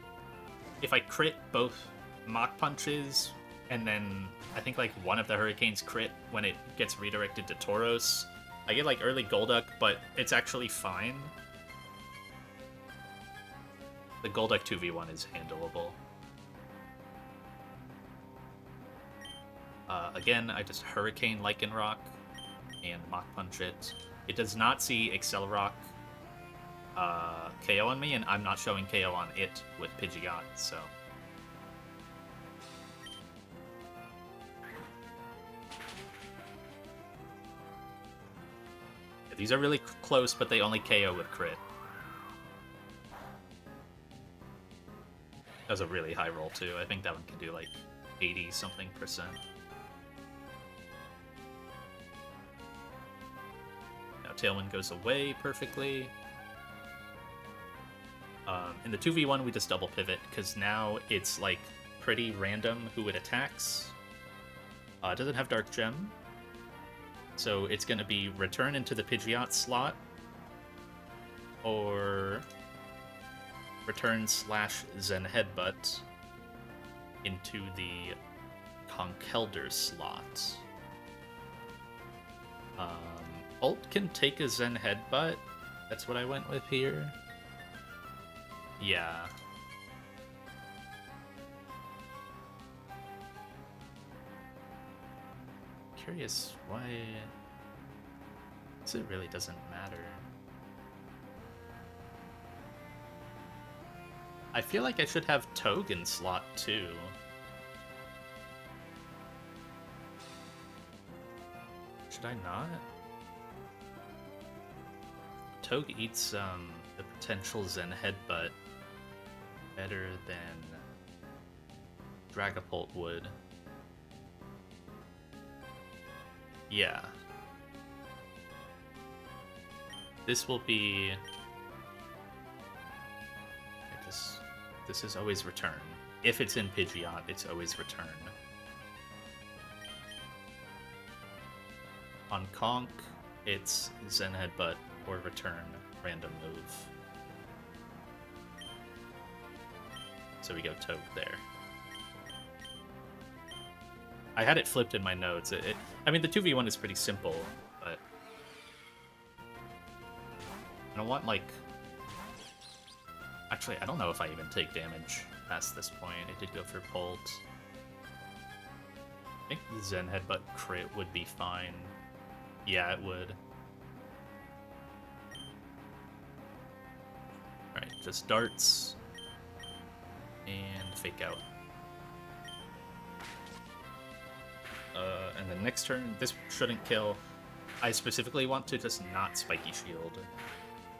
crit both Mach Punches and then I think like one of the Hurricanes crit when it gets redirected to Tauros, I get like early Golduck, but it's actually fine. The Golduck 2v1 is handleable. Again, I just Hurricane Lycanroc and Mach Punch it. It does not see Accelerock KO on me, and I'm not showing KO on it with Pidgeot, so... Yeah, these are really close, but they only KO with crit. That was a really high roll, too. I think that one can do, like, 80-something%. Now Tailwind goes away perfectly. In the 2v1, we just double pivot, because now it's, like, pretty random who it attacks. It doesn't have Dark Gem, so it's going to be return into the Pidgeot slot, or return / Zen Headbutt into the Conkeldurr slot. Ult can take a Zen Headbutt. That's what I went with here. Yeah. Curious why... Because it really doesn't matter. I feel like I should have Togue in slot too. Should I not? Togue eats the potential Zen Headbutt better than Dragapult would. Yeah. This will be... This is always return. If it's in Pidgeot, it's always return. On Conk, it's Zen Headbutt or return random move. So we go Toad there. I had it flipped in my notes. I mean, the 2v1 is pretty simple, but I'm don't want, like... Actually, I don't know if I even take damage past this point. I did go for Bolt. I think the Zen Headbutt crit would be fine. Yeah, it would. Alright, just darts. And fake out. And then next turn, this shouldn't kill. I specifically want to just not Spiky Shield.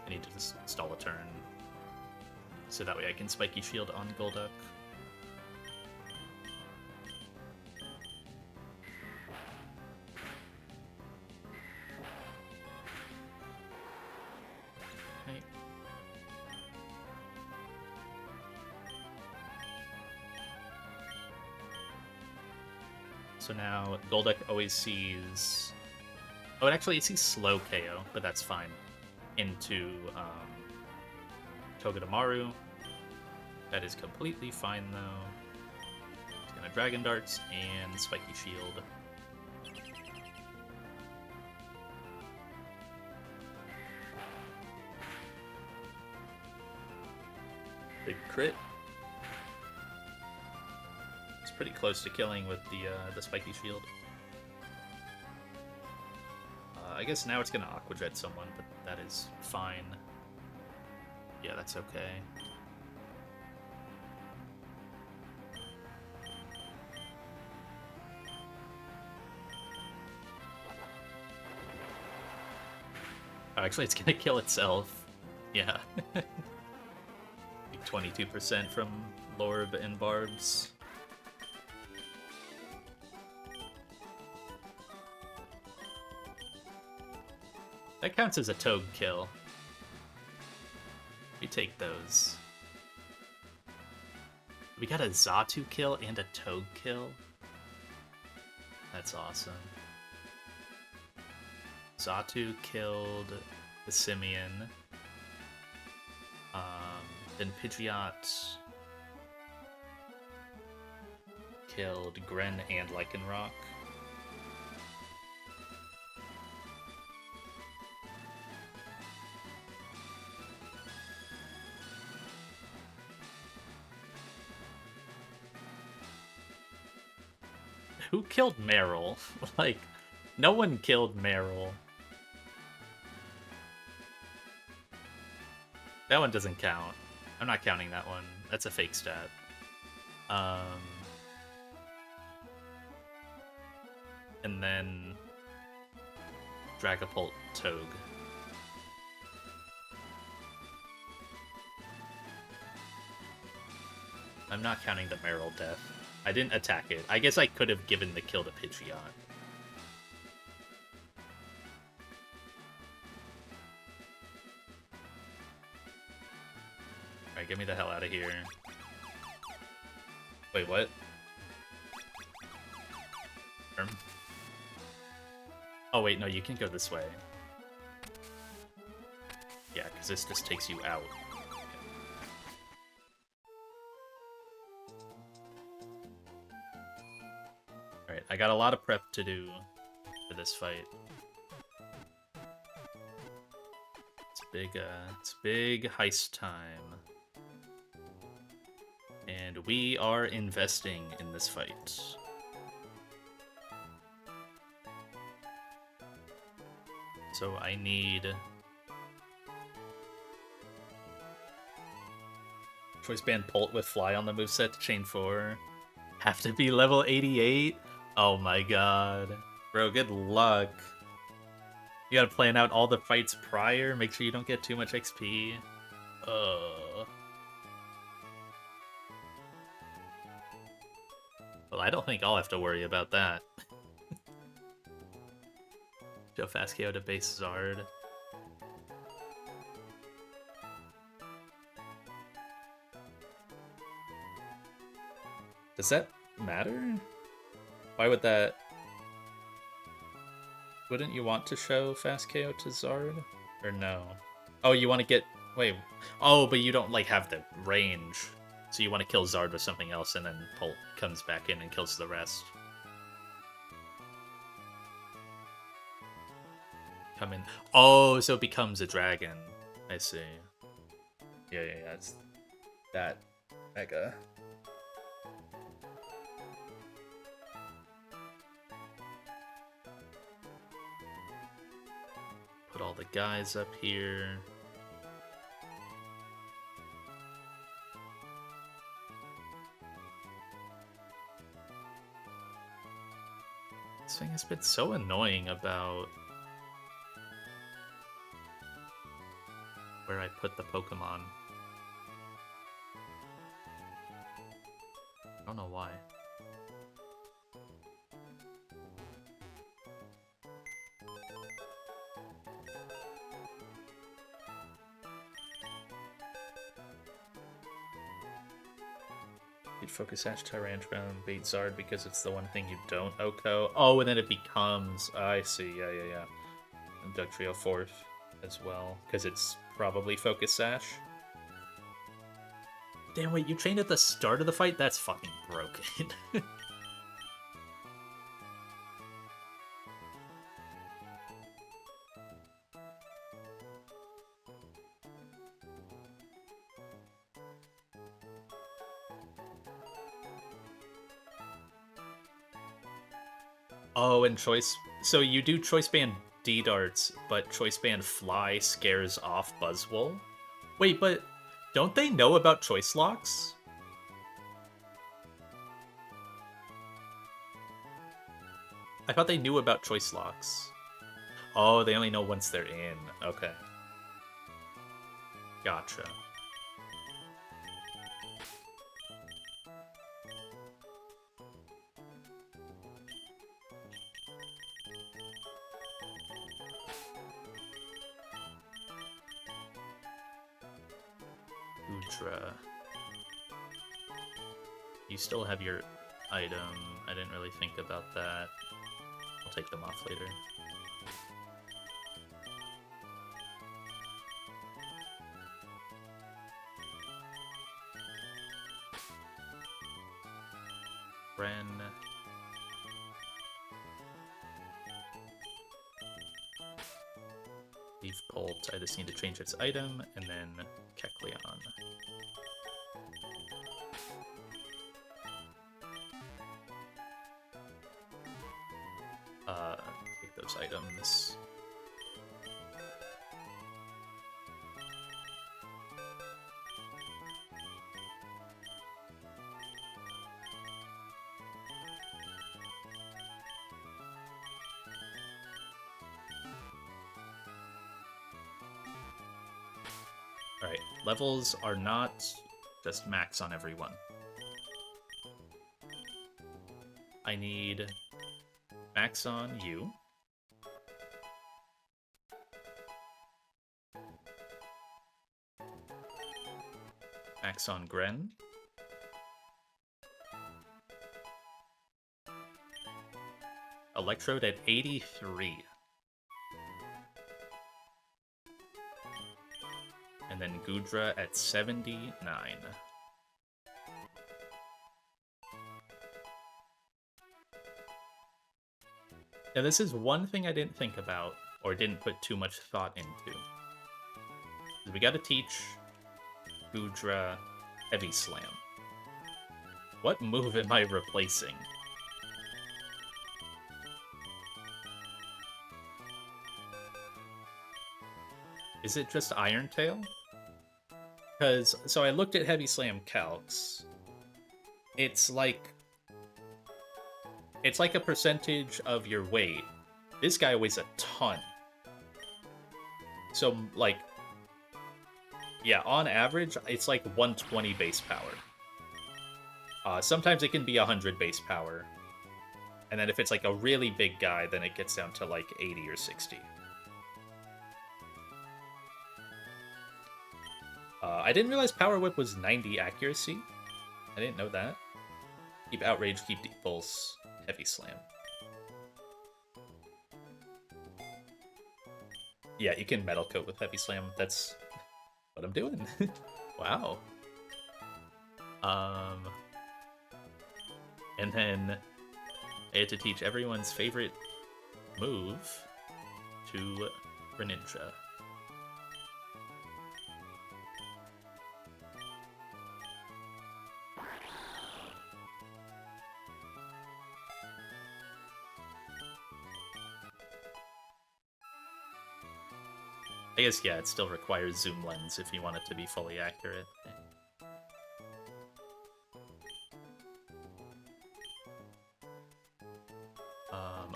I need to just stall a turn. So that way I can Spiky Shield on Golduck. Okay. So now Golduck always sees... Oh, it sees slow KO, but that's fine. Into Togedemaru. That is completely fine, though. It's gonna Dragon Darts and Spiky Shield. Big crit. It's pretty close to killing with the Spiky Shield. I guess now it's gonna Aqua Jet someone, but that is fine. Yeah, that's okay. Oh, actually, it's gonna kill itself. Yeah. 22% from Lorb and Barbs. That counts as a Toad kill. We take those. We got a Xatu kill and a Toad kill. That's awesome. Xatu killed the Simian. Then Pidgeot killed Gren and Lycanroc. Who killed Meryl? Like, no one killed Meryl. That one doesn't count. I'm not counting that one. That's a fake stat. And then Dragapult Togue. I'm not counting the Meryl death. I didn't attack it. I guess I could have given the kill to Pidgeot. Alright, get me the hell out of here. Wait, what? Oh wait, no, you can go this way. Yeah, because this just takes you out. Alright, I got a lot of prep to do for this fight. It's big heist time. And we are investing in this fight. So I need... Choice Band Bolt with Fly on the moveset to chain 4. Have to be level 88? Oh my god. Bro, good luck. You gotta plan out all the fights prior, make sure you don't get too much XP. Well, I don't think I'll have to worry about that. Go fast KO to base Zard. Does that matter? Why would that... Wouldn't you want to show fast KO to Zard? Or no? Oh, you want to get... Wait. Oh, but you don't, like, have the range. So you want to kill Zard with something else, and then Bolt comes back in and kills the rest. Come in. Oh, so it becomes a dragon. I see. Yeah, it's that mega. Put all the guys up here. This thing has been so annoying about where I put the Pokemon. I don't know why. You'd focus Ash Tyrantrum, bait Zard because it's the one thing you don't Oko. Oh, and then it becomes... I see, yeah. And Dugtrio 4th as well, because it's probably Focus Sash. Damn, wait, you trained at the start of the fight? That's fucking broken. Oh, and Choice... So you do Choice Band D-Darts, but Choice Band Fly scares off Buzzwole? Wait, but don't they know about Choice Locks? I thought they knew about Choice Locks. Oh, they only know once they're in. Okay. Gotcha. Udra. You still have your item. I didn't really think about that. I'll take them off later. Ren. Leaf Bolt. I just need to change its item, and then Kecleon. Take those items. Alright, levels are not just max on everyone. I need max on you. Max on Gren. Electrode at 83. And then Gudra at 79. Now this is one thing I didn't think about, or didn't put too much thought into. We gotta teach Gudra Heavy Slam. What move am I replacing? Is it just Iron Tail? Because, so I looked at Heavy Slam calcs. It's like a percentage of your weight. This guy weighs a ton. So, like, yeah, on average, it's like 120 base power. Sometimes it can be 100 base power. And then if it's like a really big guy, then it gets down to like 80 or 60. I didn't realize Power Whip was 90 accuracy. I didn't know that. Keep Outrage, keep Deep Pulse, Heavy Slam. Yeah, you can Metal Coat with Heavy Slam. That's what I'm doing. Wow. And then I had to teach everyone's favorite move to Greninja. I guess, yeah, it still requires zoom lens if you want it to be fully accurate.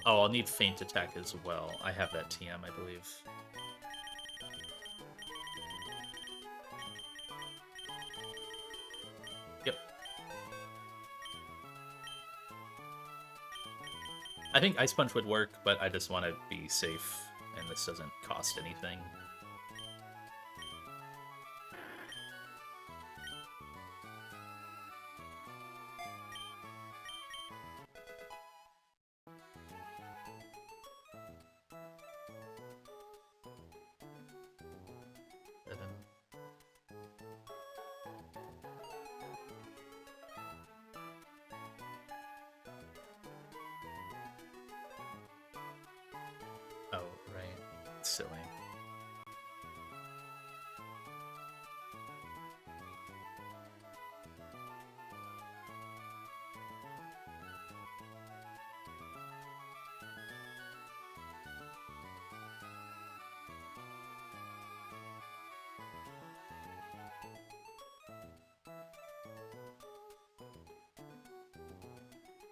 Oh, I'll need feint attack as well. I have that TM, I believe. Yep. I think Ice Punch would work, but I just want to be safe, and this doesn't cost anything. Oh, right. It's silly.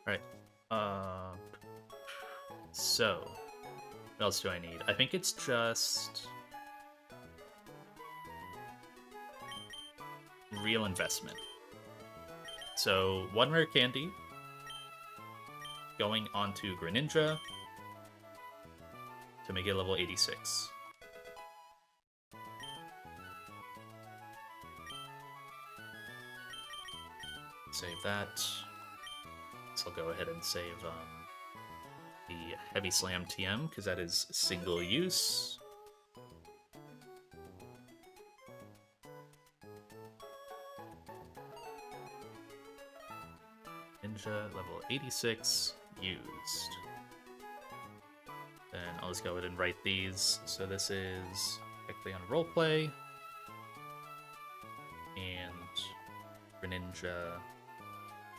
Right. So, what else do I need? I think it's just real investment. So, one rare candy going onto Greninja to make it level 86. Save that. So I'll go ahead and save the Heavy Slam TM, because that is single use. Ninja, level 86, used. Then I'll just go ahead and write these. So this is technically on roleplay. And Greninja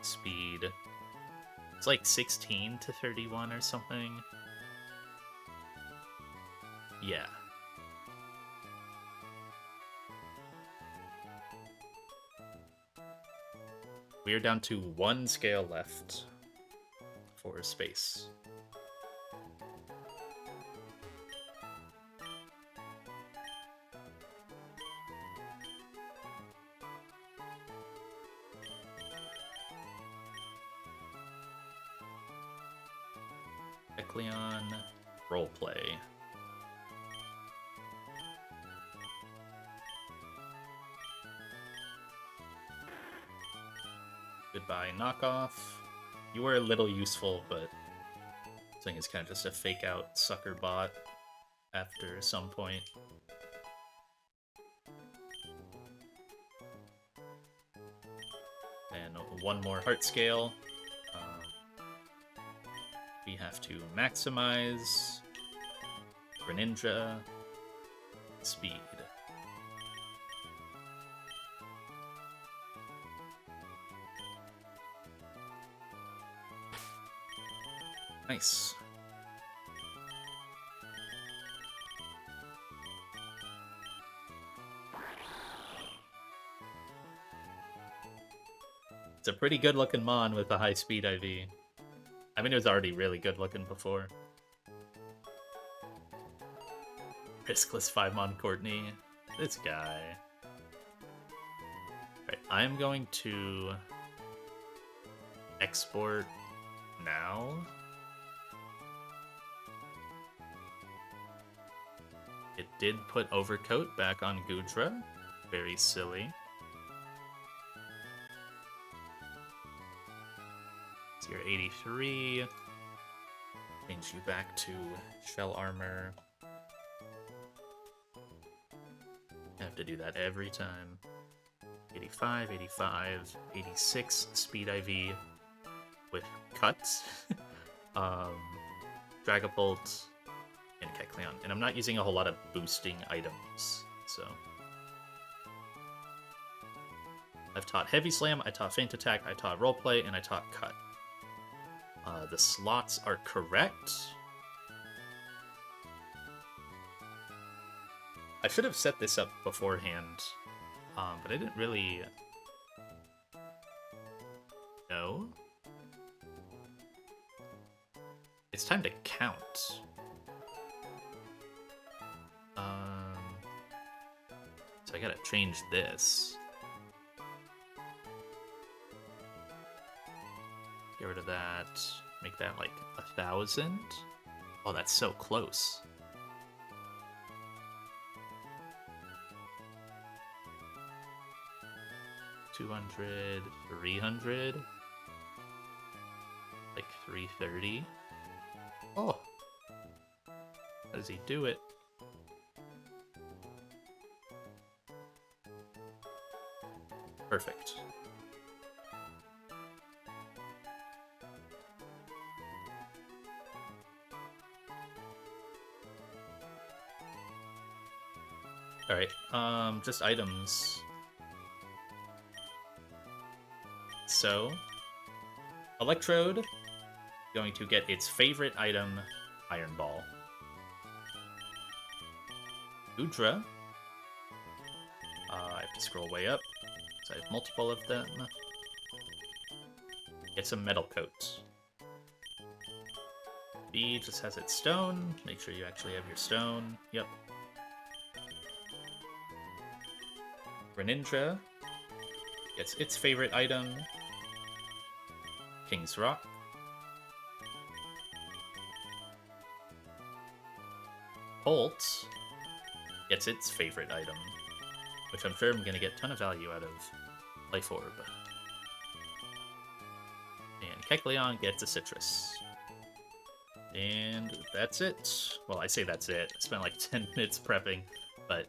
speed. It's like 16 to 31 or something. Yeah. We are down to one scale left for space. Ekleon roleplay. Goodbye, knockoff. You were a little useful, but I think it's kind of just a fake out sucker bot after some point. And one more heart scale. We have to maximize Greninja speed. Nice. It's a pretty good looking Mon with a high speed IV. I mean, it was already really good looking before. Riskless 5-Mon Courtney. This guy. Right, I'm going to export now. It did put Overcoat back on Gudra. Very silly. So you're 83. Change you back to Shell Armor. I have to do that every time. 85, 85, 86 Speed IV with Cuts. Dragapult, and Kecleon. And I'm not using a whole lot of boosting items, so... I've taught Heavy Slam, I taught Feint Attack, I taught Roleplay, and I taught Cut. The slots are correct. I should have set this up beforehand, but I didn't really know. It's time to count. So I gotta change this. Get rid of that. Make that like 1,000. Oh, that's so close. $200, $300, like $330. Oh, how does he do it? Perfect. All right, just items. So, Electrode, going to get its favorite item, Iron Ball. Udra, I have to scroll way up, so I have multiple of them. Get some Metal Coat. B just has its stone. Make sure you actually have your stone. Yep. Greninja gets its favorite item, King's Rock. Holt gets its favorite item, which I'm sure I'm going to get a ton of value out of, Life Orb. And Kecleon gets a Citrus. And that's it. Well, I say that's it. I spent like 10 minutes prepping, but...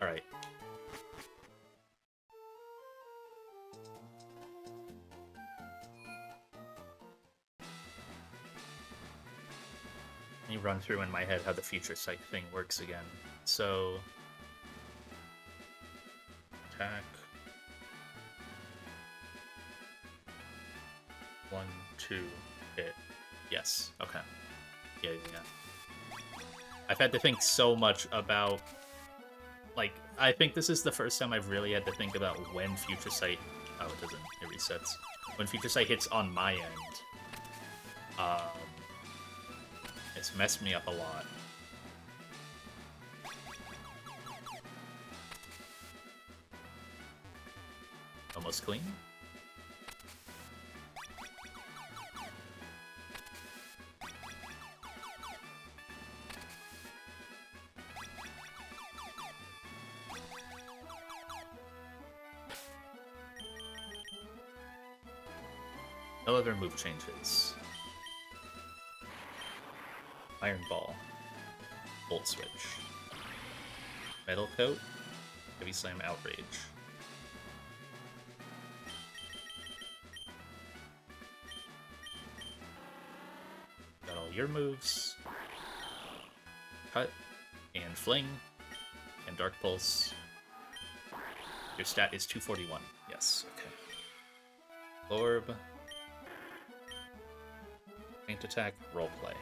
Alright. Let me run through in my head how the future sight thing works again. So... attack. 1, 2, hit. Yes, okay. Yeah. I've had to think so much about... Like, I think this is the first time I've really had to think about when Future Sight... Oh, it doesn't. It resets. When Future Sight hits on my end. It's messed me up a lot. Almost clean. No other move changes. Iron Ball. Volt Switch. Metal Coat. Heavy Slam Outrage. Got all your moves. Cut. And Fling. And Dark Pulse. Your stat is 241. Yes, okay. Orb. Paint Attack. Roleplay.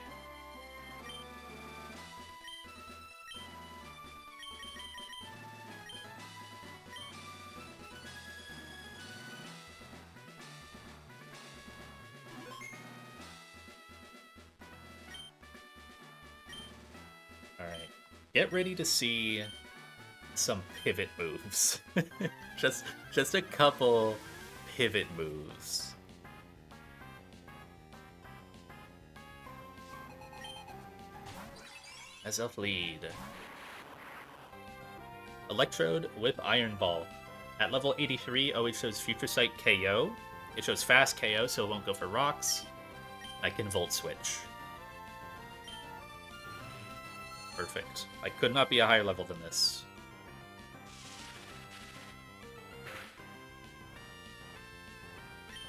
Get ready to see some pivot moves. just a couple pivot moves. As of lead. Electrode with Iron Ball. At level 83, always shows Future Sight KO. It shows fast KO, so it won't go for rocks. I can Volt Switch. Perfect. I could not be a higher level than this.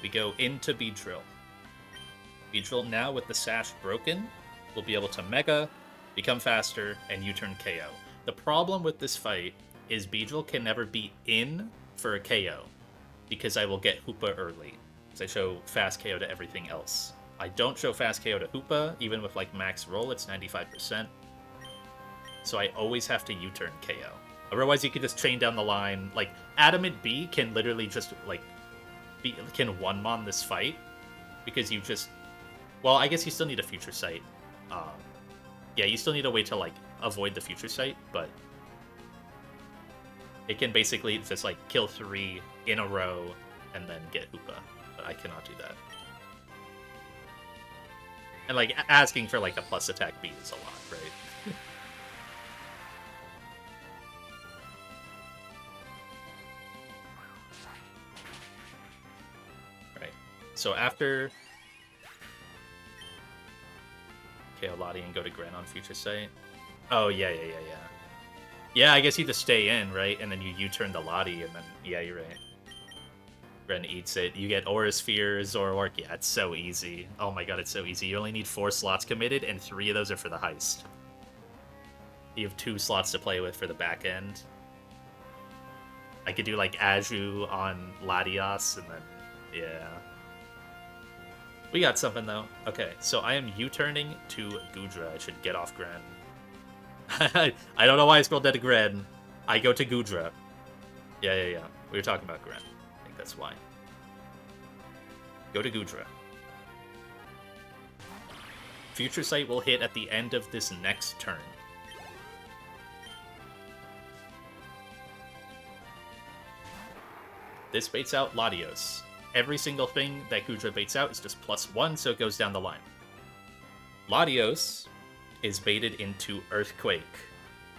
We go into Beedrill. Beedrill now with the Sash broken will be able to Mega, become faster, and U-turn KO. The problem with this fight is Beedrill can never be in for a KO, because I will get Hoopa early. because I show fast KO to everything else. I don't show fast KO to Hoopa, even with like max roll, it's 95%. So I always have to U-turn KO. Otherwise, you could just chain down the line. Like, Adamant B can literally just, like, can one-mon this fight. Because you just... Well, I guess you still need a Future Sight. Yeah, you still need a way to, like, avoid the Future Sight, but... It can basically just, like, kill 3 in a row and then get Hoopa. But I cannot do that. And, like, asking for, like, a plus attack B is a lot, right? So after KO Lottie and go to Gren on Future Sight. Oh, yeah. Yeah, I guess you just stay in, right? And then you U-turn the Lottie, and then, yeah, you're right. Gren eats it. You get Aura Sphere, Zoroark. Yeah, it's so easy. Oh my god, it's so easy. You only need 4 slots committed, and 3 of those are for the heist. You have 2 slots to play with for the back end. I could do, like, Aju on Latios, and then, yeah. We got something, though. Okay, so I am U-turning to Goodra. I should get off Gren. I don't know why I scrolled down to Gren. I go to Goodra. Yeah. We were talking about Gren. I think that's why. Go to Goodra. Future Sight will hit at the end of this next turn. This baits out Latios. Every single thing that Goodra baits out is just +1, so it goes down the line. Latios is baited into Earthquake.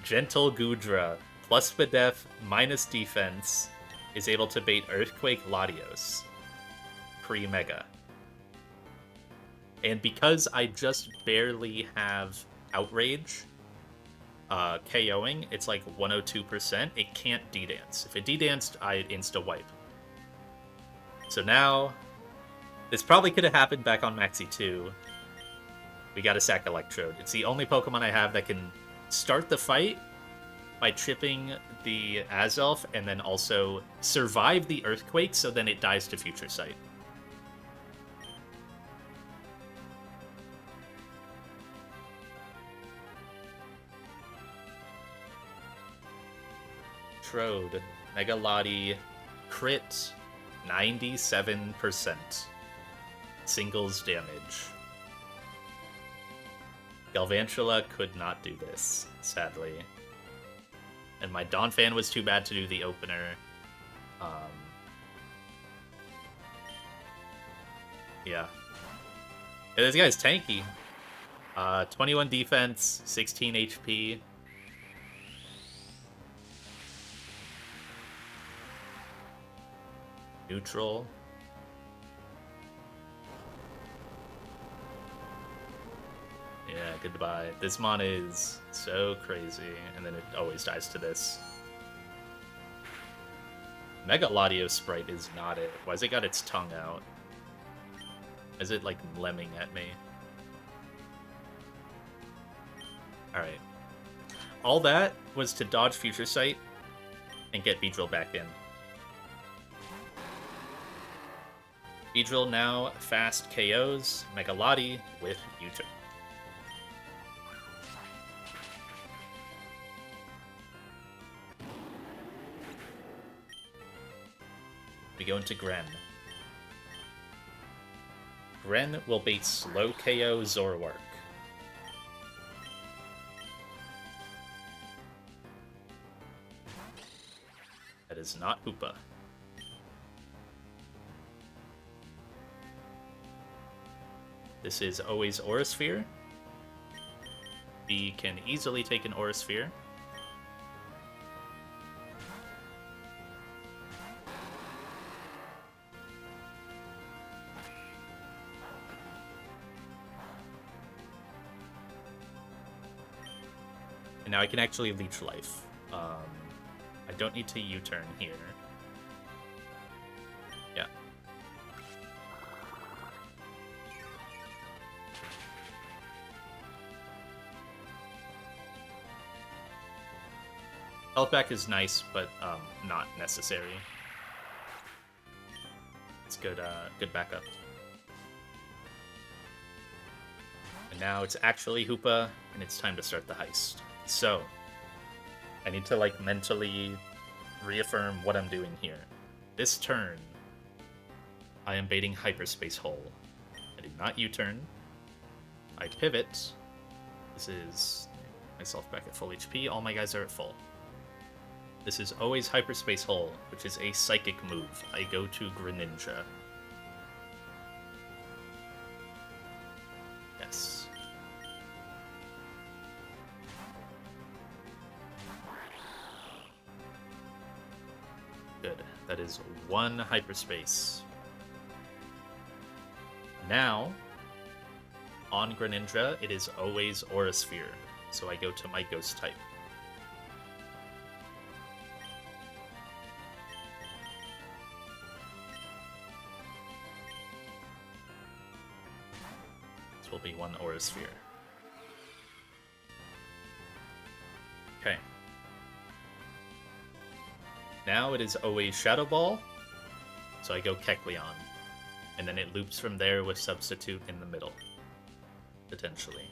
Gentle Goodra, plus Spadef, minus defense, is able to bait Earthquake Latios. Pre-Mega. And because I just barely have Outrage, KOing, it's like 102%, it can't D-Dance. If it D-Danced, I'd insta-wipe. So now, this probably could have happened back on Maxi 2. We gotta sack Electrode. It's the only Pokemon I have that can start the fight by chipping the Azelf and then also survive the Earthquake so then it dies to Future Sight. Trode, Mega Lottie, crit, 97%. Singles damage. Galvantula could not do this, sadly. And my Donphan was too bad to do the opener. Yeah. This guy's tanky. 21 defense, 16 HP. Neutral. Yeah, goodbye. This mon is so crazy, and then it always dies to this. Mega Latios sprite is not it. Why's it got its tongue out? Is it like lemming at me? Alright. All that was to dodge Future Sight and get Beedrill back in. Beedrill now fast KOs Mega Lottie with U-turn. We go into Gren. Gren will bait slow KO Zoroark. That is not Hoopa. This is always Aura Sphere. B can easily take an Aura Sphere. And now I can actually Leech Life. I don't need to U-turn here. Yeah. Health back is nice, but not necessary. It's good, good backup. And now it's actually Hoopa, and it's time to start the heist. So, I need to, like, mentally reaffirm what I'm doing here. This turn, I am baiting Hyperspace Hole. I do not U-turn. I pivot. This is myself back at full HP. All my guys are at full. This is always Hyperspace Hole, which is a psychic move. I go to Greninja. Yes. Good. That is one Hyperspace. Now, on Greninja, it is always Aura Sphere, so I go to my Ghost type. This will be one Aura Sphere. Okay. Now it is always Shadow Ball, so I go Kecleon. And then it loops from there with Substitute in the middle. Potentially.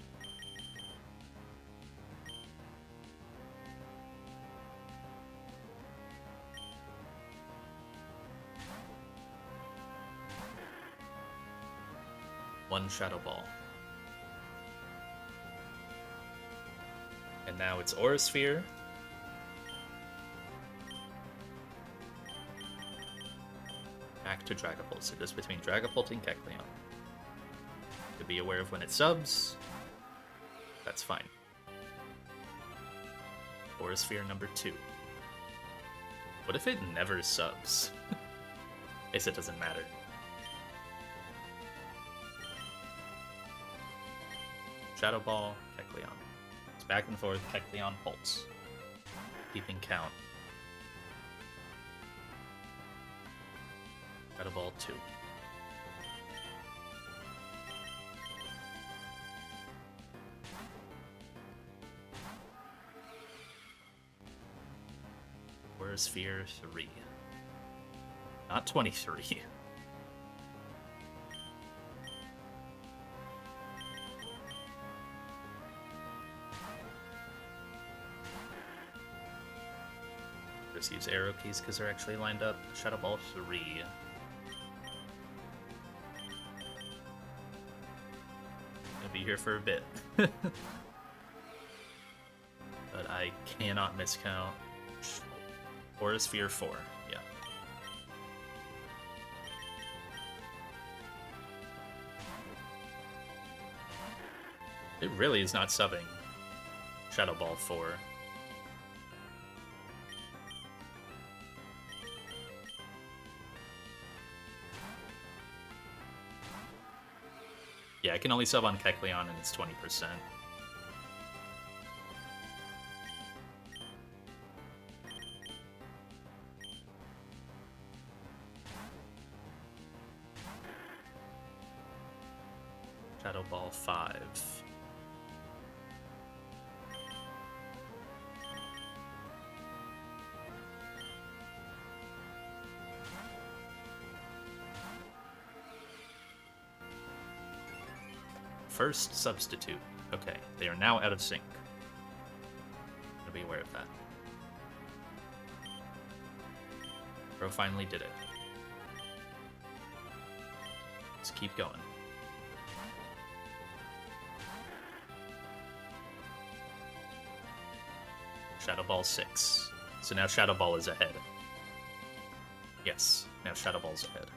One Shadow Ball. And now it's Aura Sphere. Back to Dragapult, so just between Dragapult and Kecleon. To be aware of when it subs. That's fine. Aura Sphere number 2. What if it never subs? I guess it doesn't matter. Shadow Ball, Kecleon. It's back and forth, Kecleon, Pulse. Keeping count. Shadow Ball 2. Aura Sphere 3. Not 23. Just use arrow keys because they're actually lined up. Shadow Ball 3. I'll be here for a bit. But I cannot miscount. Aura Sphere 4, yeah. It really is not subbing. Shadow Ball 4. Yeah, I can only sub on Kecleon and it's 20%. Shadow Ball 5. First substitute. Okay, they are now out of sync. Gotta be aware of that. Bro finally did it. Let's keep going. Shadow Ball 6. So now Shadow Ball is ahead. Yes, now Shadow Ball's ahead.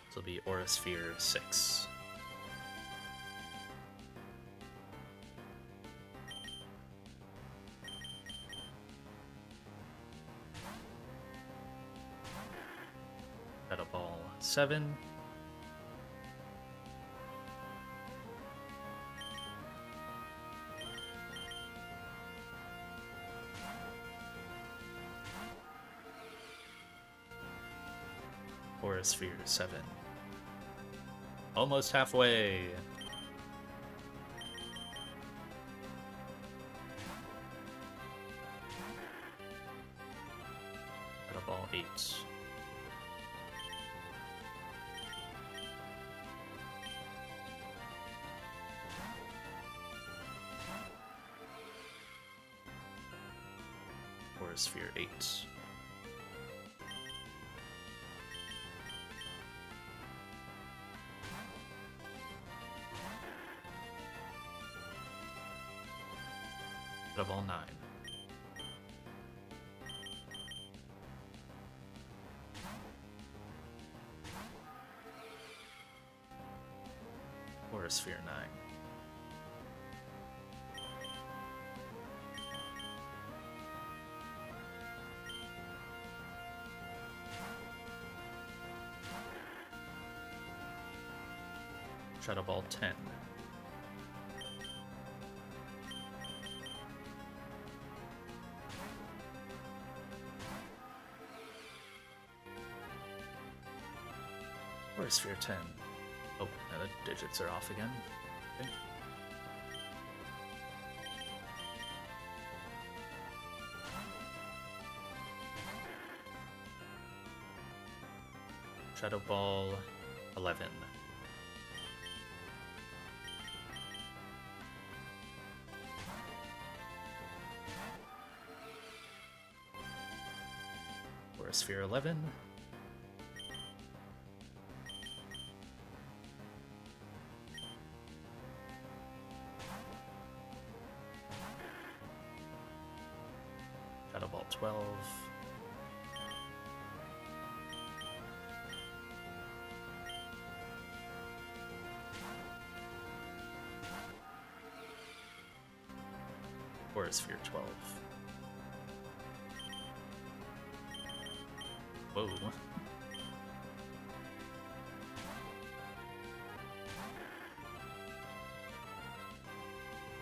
This will be Aura Sphere 6. Shadow Ball 7. Aura Sphere 7. Almost halfway. 8. Sphere 8. Of all 9. Or Sphere 9. Shadow Ball 10. Or Sphere 10. Oh, now the digits are off again. Okay. Shadow Ball 11. Or Sphere 11. Shadow Ball 12. Or Sphere 12. Whoa.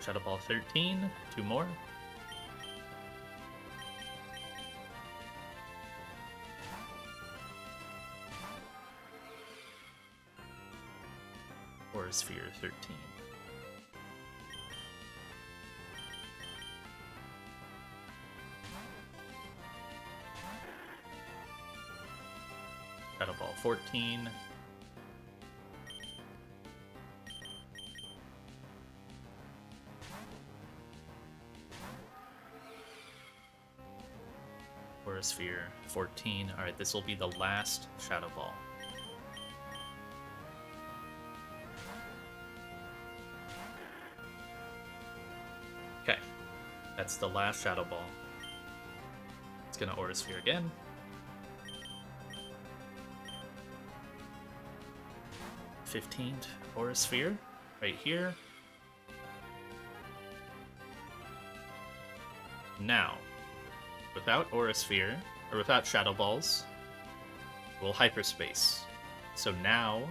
Shadow Ball 13. 2 more. Or Sphere 13. Shadow Ball 14. Or a Sphere 14. Alright, this will be the last Shadow Ball. Okay, that's the last Shadow Ball. It's gonna Aura Sphere again. th Aura Sphere, right here. Now, without Aura Sphere, or without Shadow Balls, we'll Hyperspace. So now,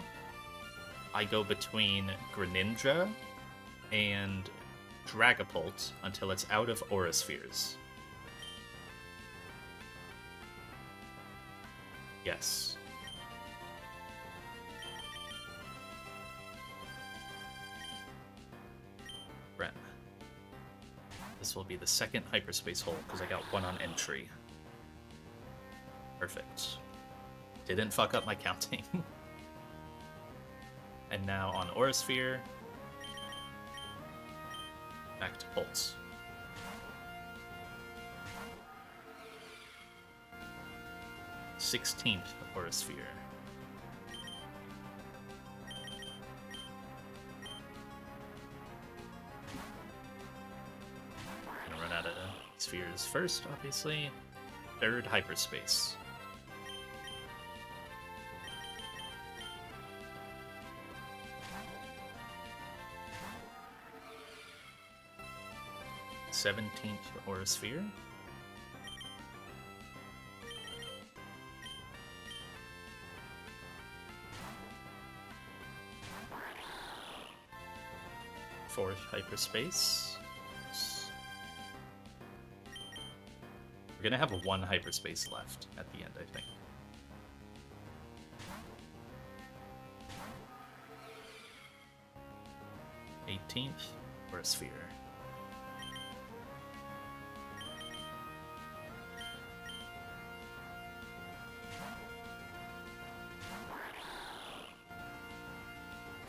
I go between Greninja and Dragapult until it's out of Aura Spheres. Yes. Ren. This will be the second Hyperspace hole, because I got 1 on entry. Perfect. Didn't fuck up my counting. And now on Aura Sphere, back to Pulse. th Aura Sphere. Gonna run out of spheres first, obviously. 3rd Hyperspace. th Aura Sphere. Fourth Hyperspace. We're gonna have 1 Hyperspace left at the end, I think. Aura Sphere.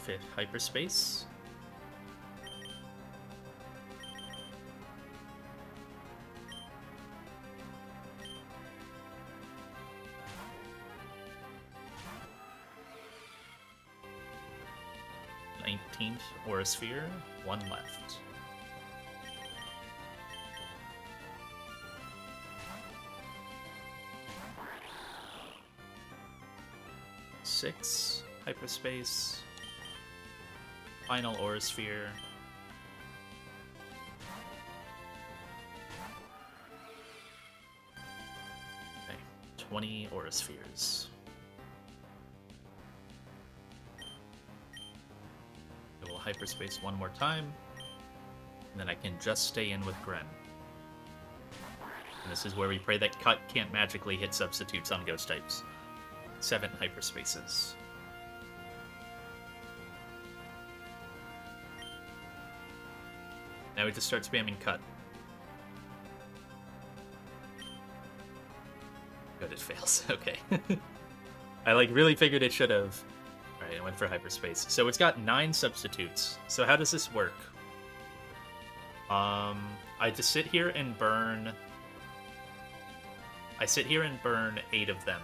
5th hyperspace. Aura Sphere, 1 left. Six hyperspace. Final Aura Sphere. Okay, 20 Aura Spheres. Hyperspace one more time, and then I can just stay in with Gren. And this is where we pray that Cut can't magically hit substitutes on ghost types. 7 hyperspaces. Now we just start spamming Cut. Good, it fails. Okay. I really figured it should have. Alright, I went for hyperspace. So it's got 9 substitutes. So how does this work? I just sit here and burn... I sit here and burn 8 of them.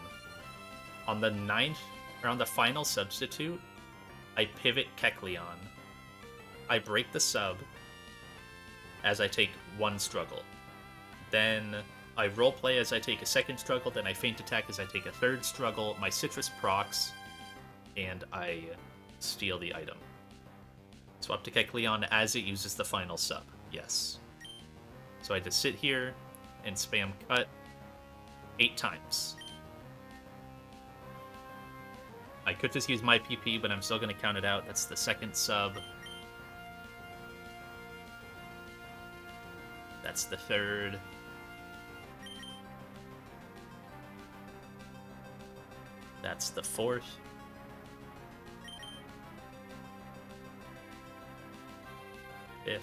On the 9th, or on the final substitute, I pivot Kecleon. I break the sub as I take 1 struggle. Then I roleplay as I take a 2nd struggle, then I feint attack as I take a 3rd struggle, my citrus procs, and I steal the item. Swap to Kecleon as it uses the final sub. Yes. So I just sit here and spam Cut 8 times. I could just use my PP, but I'm still going to count it out. That's the 2nd sub. That's the 3rd. That's the 4th. 5th.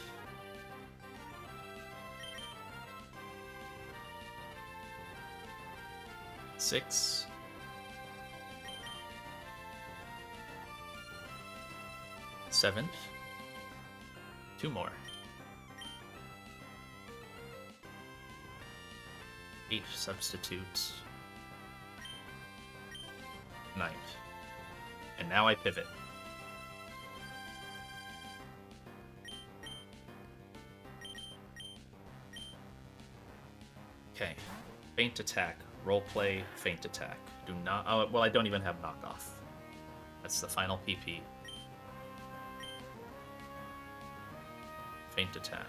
6th. 7th. 2 more. 8 substitutes. 9th. And now I pivot. Okay. Feint attack. Roleplay, feint attack. Do not... Oh, well, I don't even have knockoff. That's the final PP. Feint attack.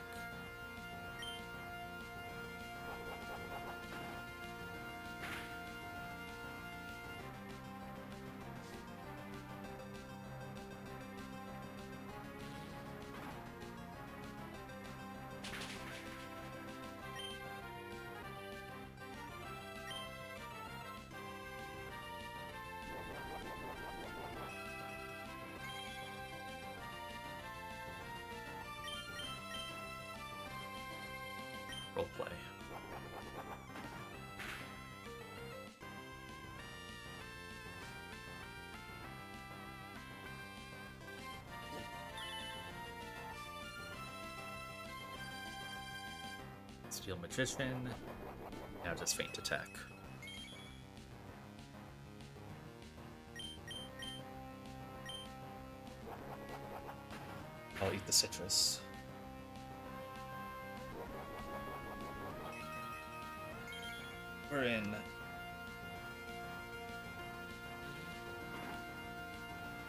Roleplay. Steel Magician. Now just feint attack. I'll eat the citrus. We're in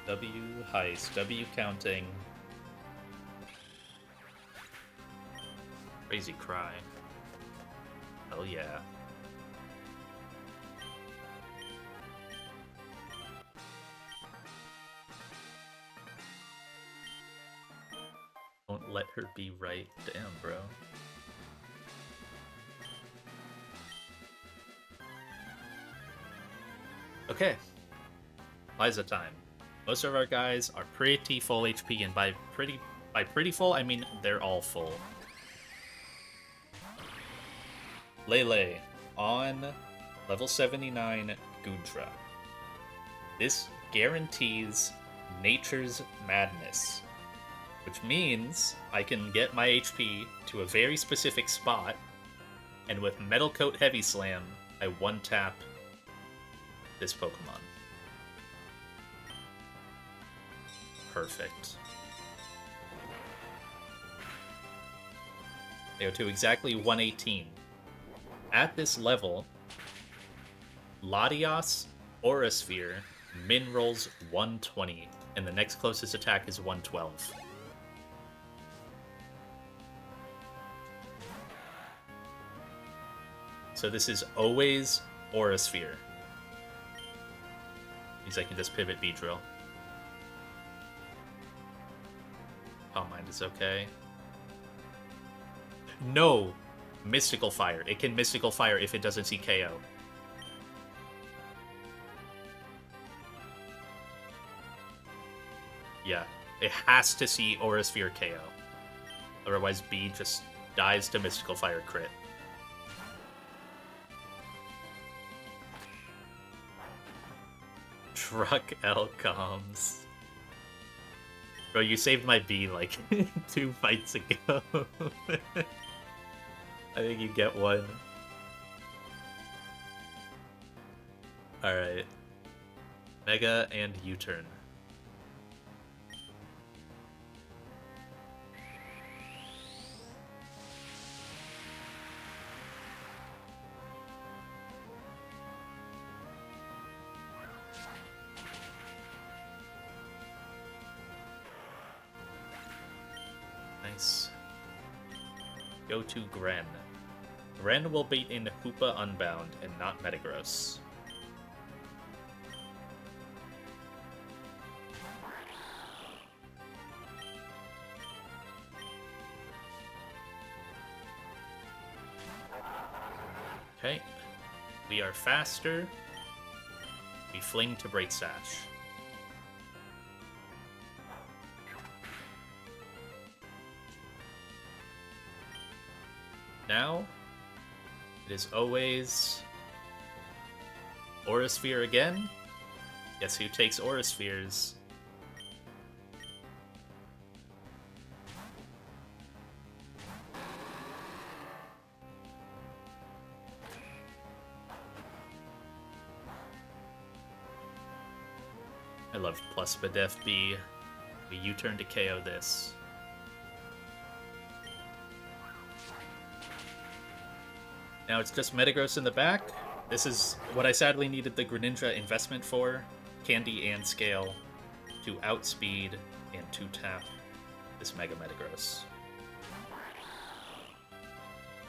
W heist, W counting. Crazy cry. Hell yeah. Don't let her be right. Damn, bro. Okay, Liza time. Most of our guys are pretty full HP, and by pretty full, I mean they're all full. Lele on level 79 Goodra. This guarantees Nature's Madness, which means I can get my HP to a very specific spot, and with Metal Coat Heavy Slam, I one-tap this Pokemon. Perfect. They go to exactly 118. At this level, Latios Aura Sphere min rolls 120, and the next closest attack is 112. So this is always Aura Sphere. Means I can just pivot Beedrill. Calm Mind is okay. No! Mystical Fire. It can Mystical Fire if it doesn't see KO. Yeah. It has to see Aura Sphere KO. Otherwise, B just dies to Mystical Fire crit. Truck L comes. Bro, you saved my B like 2 fights ago. I think you get one. Alright. Mega and U-turn. Nice. Go to Gren. Gren will bait in Hoopa Unbound and not Metagross. Okay. We are faster. We fling to Break Sash. Now, it is always Aura Sphere again. Guess who takes Aura Spheres? I love plus Badef B. We U-turn to KO this. Now it's just Metagross in the back. This is what I sadly needed the Greninja investment for. Candy and Scale to outspeed and 2-tap this Mega Metagross.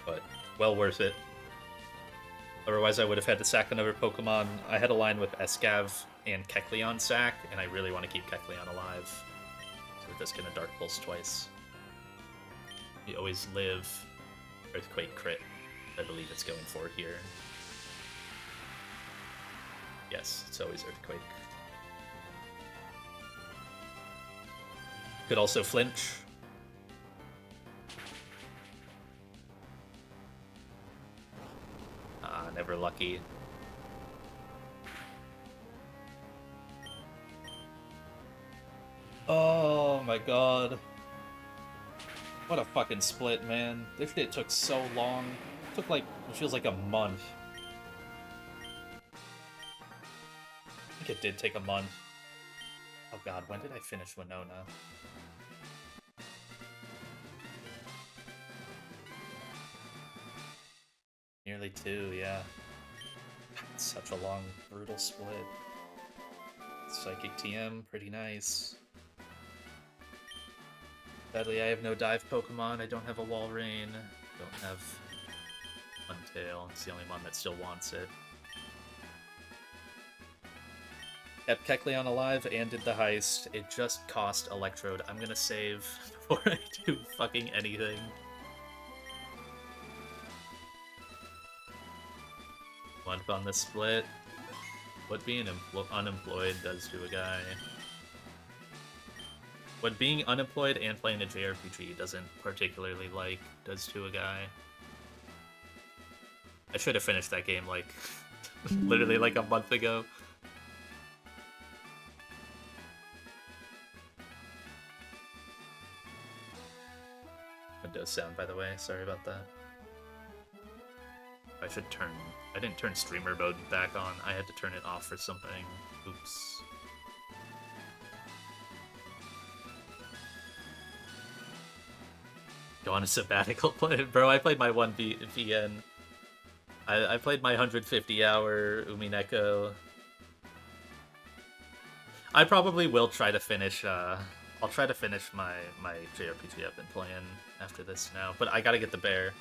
But well worth it. Otherwise I would have had to sack another Pokemon. I had a line with Escav and Kecleon sack, and I really want to keep Kecleon alive. So we're just gonna Dark Pulse twice. We always live Earthquake crit. I believe it's going for here. Yes, it's always Earthquake. Could also flinch. Ah, never lucky. Oh my god. What a fucking split, man. This shit took so long. It took like, it feels like a month. I think it did take a month. Oh god, when did I finish Winona? Nearly 2, yeah. It's such a long, brutal split. Psychic TM, pretty nice. Sadly, I have no dive Pokemon, I don't have a Walrein, don't have Untail, it's the only one that still wants it. Kept Kecleon alive and did the heist, it just cost Electrode. I'm gonna save before I do fucking anything. Month on the split. What being unemployed does to a guy. What being unemployed and playing a JRPG doesn't particularly like does to a guy. I should have finished that game like literally like a month ago. Windows sound, by the way. Sorry about that. I should turn... I didn't turn streamer mode back on. I had to turn it off for something. Oops. Go on a sabbatical play. Bro, I played my 1VN. I played my 150-hour Umineko. I probably will try to finish, I'll try to finish my JRPG I've been playing after this now, but I gotta get the bear.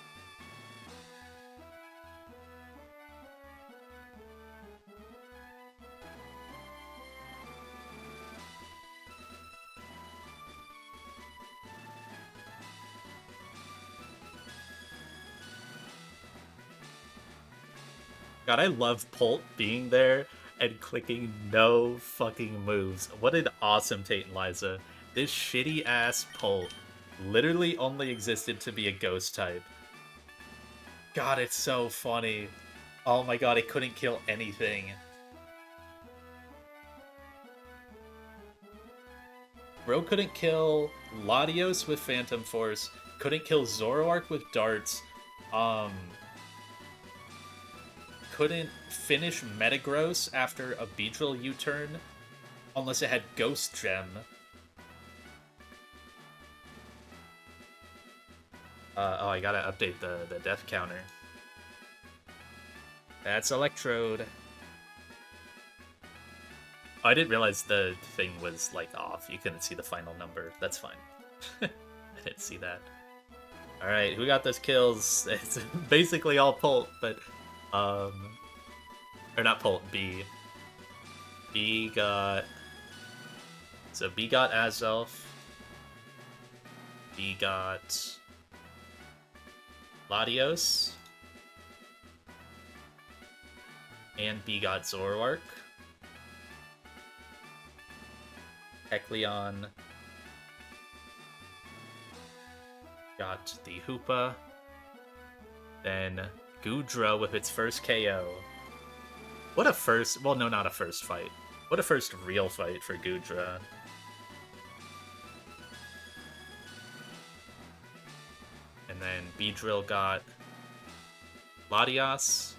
God, I love Pult being there and clicking no fucking moves. What an awesome Tate Liza. This shitty ass Pult literally only existed to be a ghost type. God, it's so funny. Oh my god, it couldn't kill anything. Bro couldn't kill Latios with Phantom Force, couldn't kill Zoroark with darts, couldn't finish Metagross after a Beedrill U-turn unless it had Ghost Gem. Oh, I gotta update the death counter. That's Electrode. Oh, I didn't realize the thing was, like, off. You couldn't see the final number. That's fine. I didn't see that. Alright, who got those kills? It's basically all Pult, but... Or not Pult, B. B got... So B got Azelf. B got... Latios. And B got Zoroark. Hecleon got the Hoopa. Then Goodra with its first KO. What a first... Well, no, not a first fight. What a first real fight for Goodra. And then Beedrill got Latias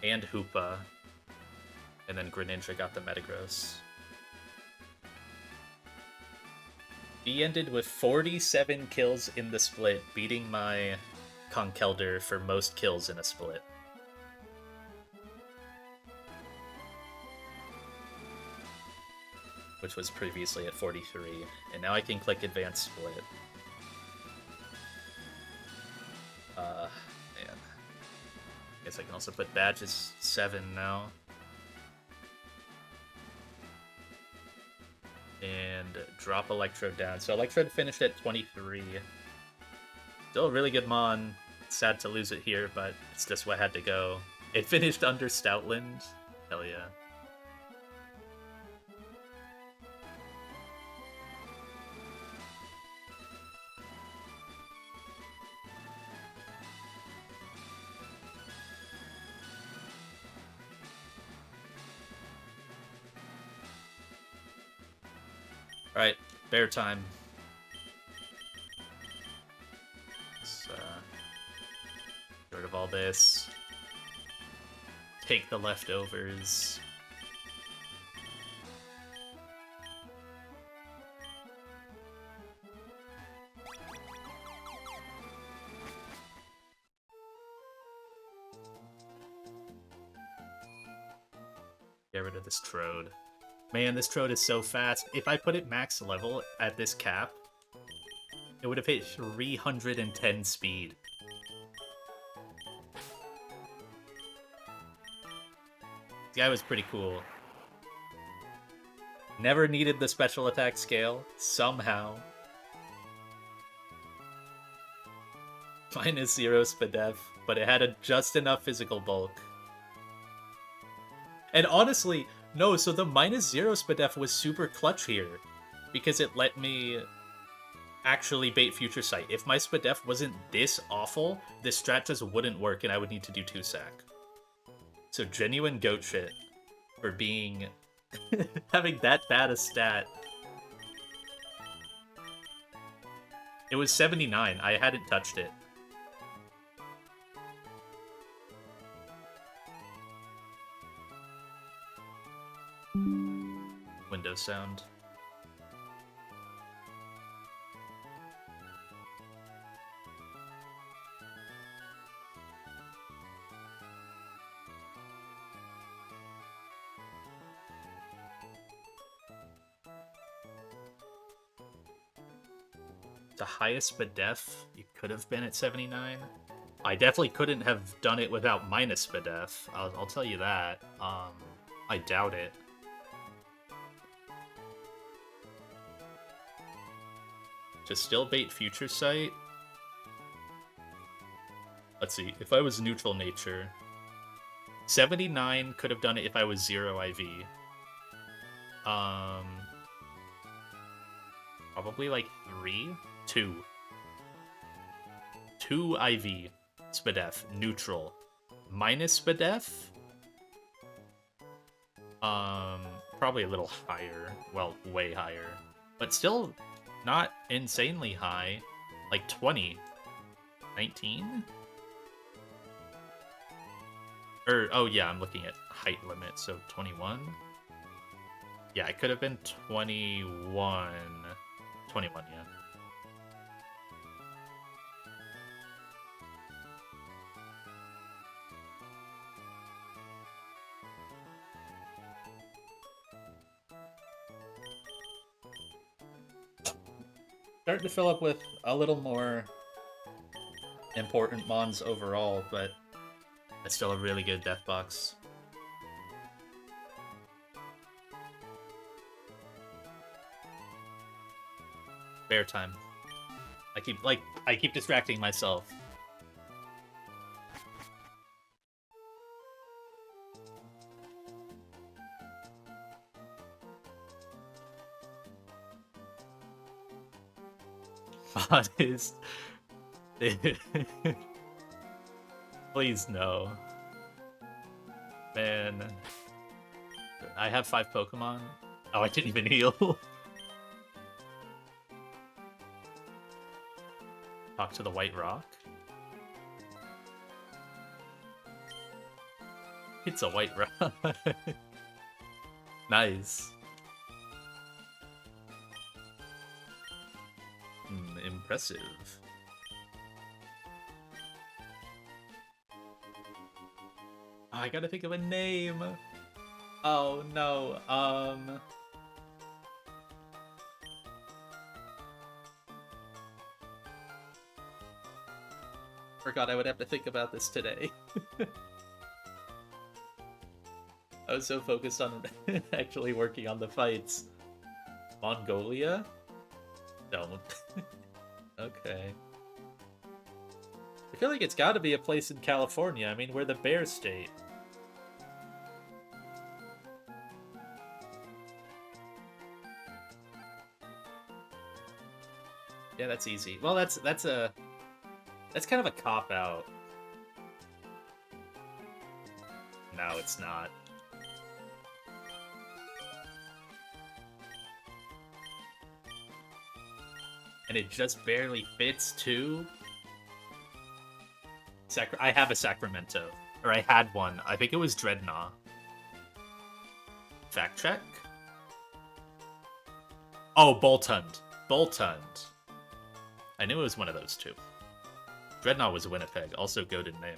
and Hoopa. And then Greninja got the Metagross. He ended with 47 kills in the split, beating my Conkeldurr for most kills in a split. Which was previously at 43, and now I can click Advanced Split. Man. I guess I can also put badges 7 now. And drop Electrode down. So Electrode finished at 23. Still a really good Mon. Sad to lose it here, but it's just what had to go. It finished under Stoutland. Hell yeah. Alright, bear time. Let's get rid of all this. Take the leftovers. Get rid of this Trode. Man, this Trode is so fast. If I put it max level at this cap, it would have hit 310 speed. This guy was pretty cool. Never needed the special attack scale, somehow. -0 Spadef, but it had just enough physical bulk. And honestly, no, so the -0 Spadef was super clutch here, because it let me actually bait Future Sight. If my Spadef wasn't this awful, this strat just wouldn't work and I would need to do 2-sack. So genuine goat shit for being... having that bad a stat. It was 79. I hadn't touched it. Windows sound. The highest BDEF you could have been at 79. I definitely couldn't have done it without minus BDEF. I'll tell you that. I doubt it. To still bait Future Sight? Let's see. If I was neutral nature, 79 could have done it if I was 0 IV. Probably like 2 IV SPDEF neutral minus SPDEF. Probably a little higher. Well, way higher, but still not insanely high. Like 20, 19. Or oh yeah, I'm looking at height limit, so 21. Yeah, it could have been 21. 21, yeah. Starting to fill up with a little more important mons overall, but it's still a really good death box. Bear time. I keep distracting myself. Honest. Please no. Man. I have 5 Pokemon. Oh, I didn't even heal. Talk to the White Rock. It's a White Rock. Nice. Impressive. Oh, I gotta think of a name. Oh no. Forgot I would have to think about this today. I was so focused on actually working on the fights. Mongolia? Don't. Okay. I feel like it's gotta be a place in California. I mean, we're the Bear State. Yeah, that's easy. Well, that's kind of a cop-out. No, it's not. And it just barely fits, too? I have a Sacramento. Or I had one. I think it was Dreadnought. Fact check? Oh, Boltund. Boltund. I knew it was one of those two. Dreadnought was Winnipeg. Also goated name.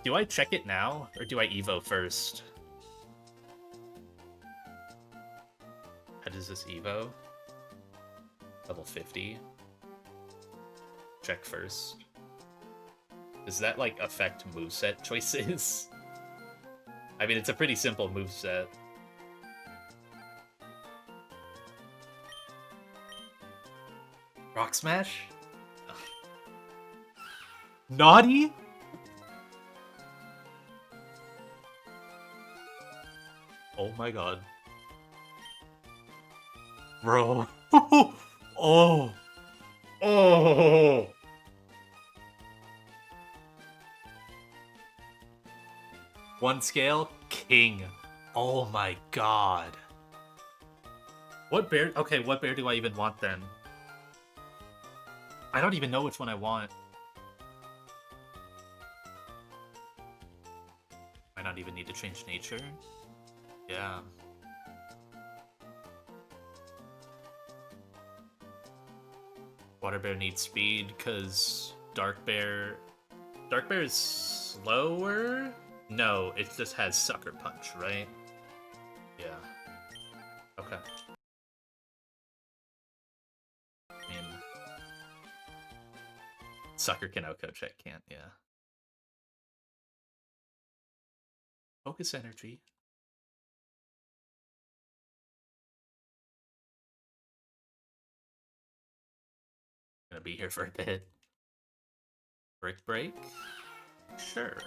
Do I check it now? Or do I Evo first? How does this Evo? Level 50. Check first. Does that, like, affect moveset choices? I mean, it's a pretty simple moveset. Rock Smash? Ugh. Naughty? Oh my god. Bro. Oh. Oh. One scale, king. Oh my god. What bear? Okay, what bear do I even want then? I don't even know which one I want. Might not even need to change nature. Yeah. Water bear needs speed because dark bear is slower? No, it just has sucker punch, right? Yeah. Okay. I mean, sucker can outcoach it, can't, yeah. Focus energy. Gonna be here for a bit. Brick break? Sure.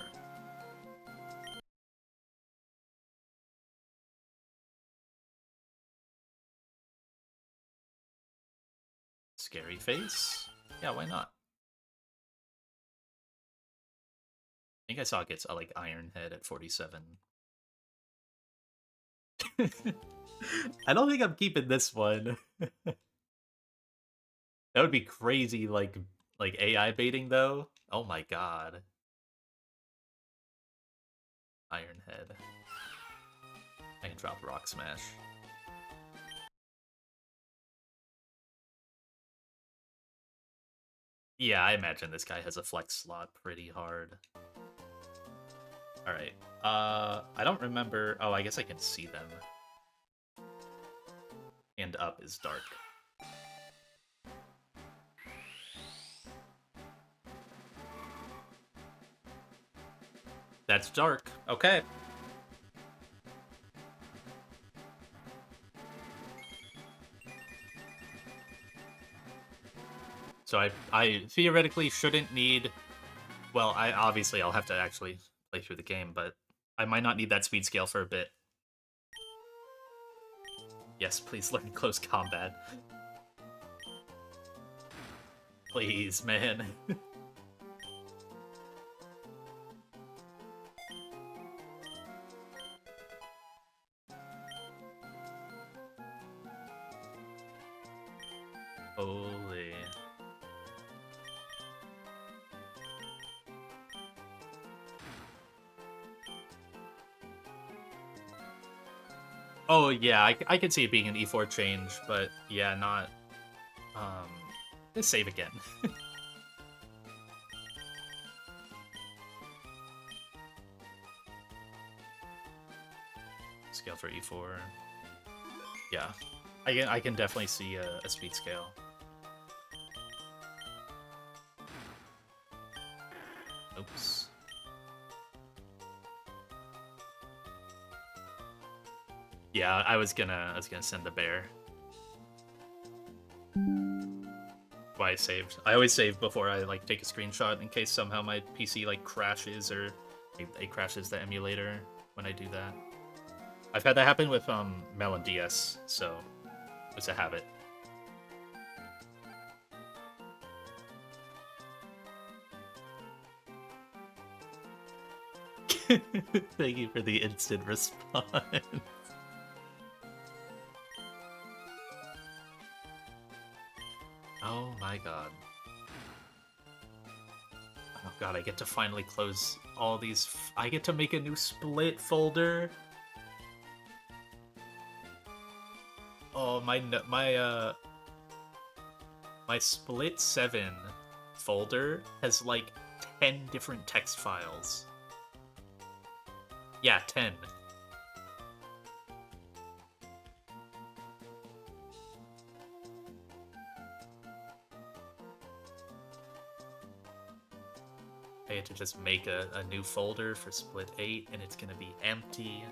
Scary face? Yeah, why not? I think I saw it gets like Iron Head at 47. I don't think I'm keeping this one. That would be crazy, like AI baiting though. Oh my god. Iron Head. I can drop Rock Smash. Yeah, I imagine this guy has a flex slot pretty hard. Alright. I don't remember. Oh, I guess I can see them. And up is dark. That's dark. Okay. So I theoretically shouldn't need... Well, obviously I'll have to actually play through the game, but I might not need that speed scale for a bit. Yes, please learn close combat. Please, man. Holy. Oh, yeah, I could see it being an E4 change, but yeah, not... Let's save again. Scale for E4. Yeah. I can definitely see a speed scale. Oops. Yeah, I was gonna send the bear. Why I saved. I always save before I like take a screenshot in case somehow my PC like crashes or it crashes the emulator when I do that. I've had that happen with Melon DS, so it's a habit. Thank you for the instant response. Oh my god. Oh god, I get to finally close all these... I get to make a new split folder. Oh, my split 7 folder has like 10 different text files. Yeah, 10. I had to just make a new folder for split 8 and it's gonna be empty.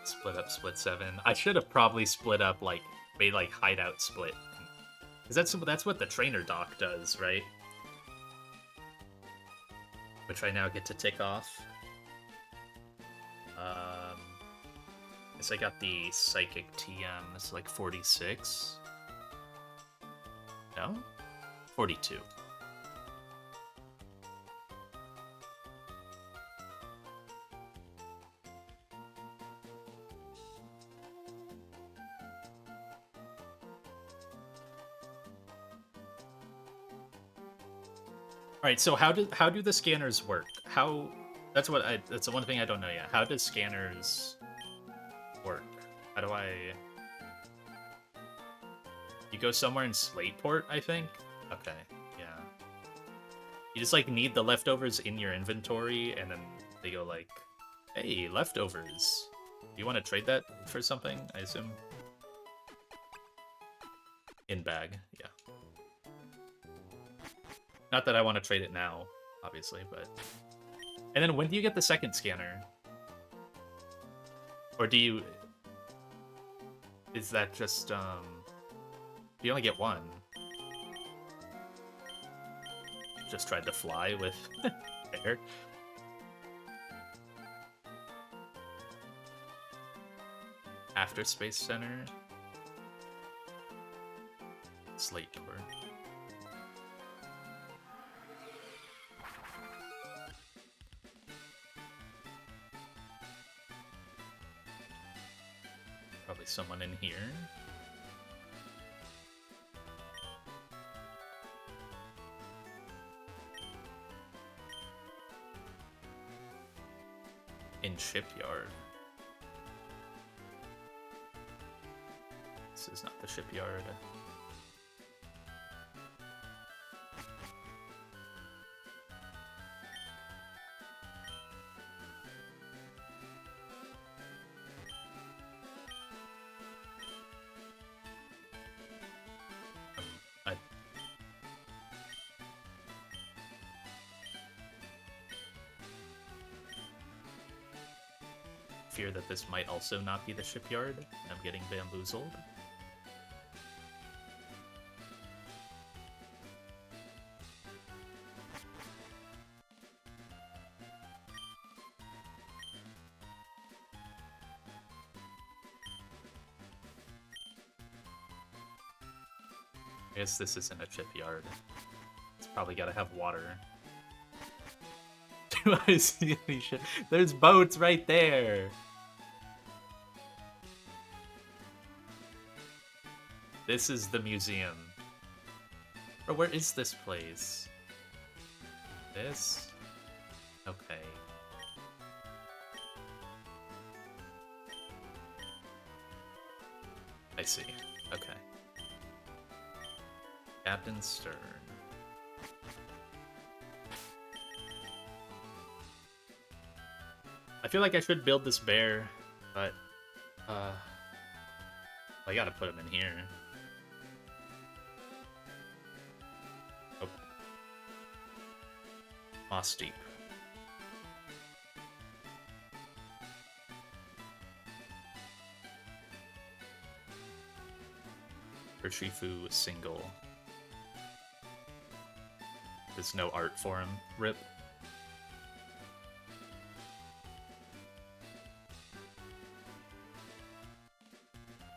Split up split 7. I should have probably split up, like, made, like, hideout split. Because that's what the trainer doc does, right? Which I now get to tick off. Guess I got the Psychic TM. That's like 46. No? 42. All right, so how do the scanners work? That's the one thing I don't know yet. How does scanners work? How do I? You go somewhere in Slateport, I think. Okay, yeah. You just like need the leftovers in your inventory, and then they go like, "Hey, leftovers. Do you want to trade that for something?" I assume. In bag, yeah. Not that I want to trade it now, obviously, but... And then when do you get the second scanner? Or do you... Is that just, You only get one. Just tried to fly with air. After Space Center. Slate door. Probably someone in here. In Shipyard. This is not the Shipyard. I fear that this might also not be the Shipyard, and I'm getting bamboozled. I guess this isn't a shipyard. It's probably gotta have water. Do I see any ship? There's boats right there! This is the museum. Or where is this place? This? Okay. I see. Okay. Captain Stern. I feel like I should build this bear, but I gotta put him in here. Oh. Mossdeep. Urshifu single. There's no art for him. Rip.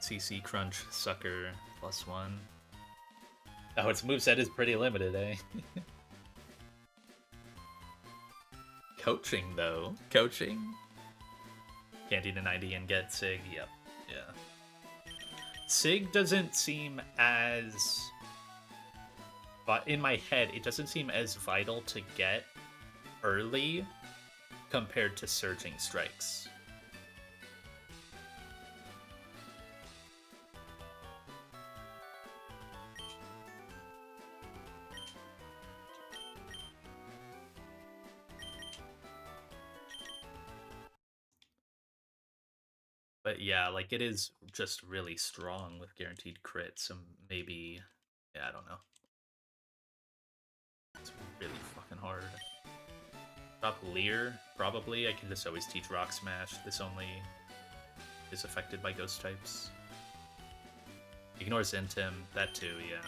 CC Crunch Sucker +1. Oh, its moveset is pretty limited, eh? Coaching, though. Coaching? Can't eat a 90 and get Sig. Yep. Yeah. Sig doesn't seem as... But in my head, it doesn't seem as vital to get early compared to Surging Strikes. But yeah, like, it is just really strong with guaranteed crits, so maybe... Yeah, I don't know. It's really fucking hard. Top Leer, probably. I can just always teach Rock Smash. This only is affected by ghost types. Ignore Zentim, that too, yeah.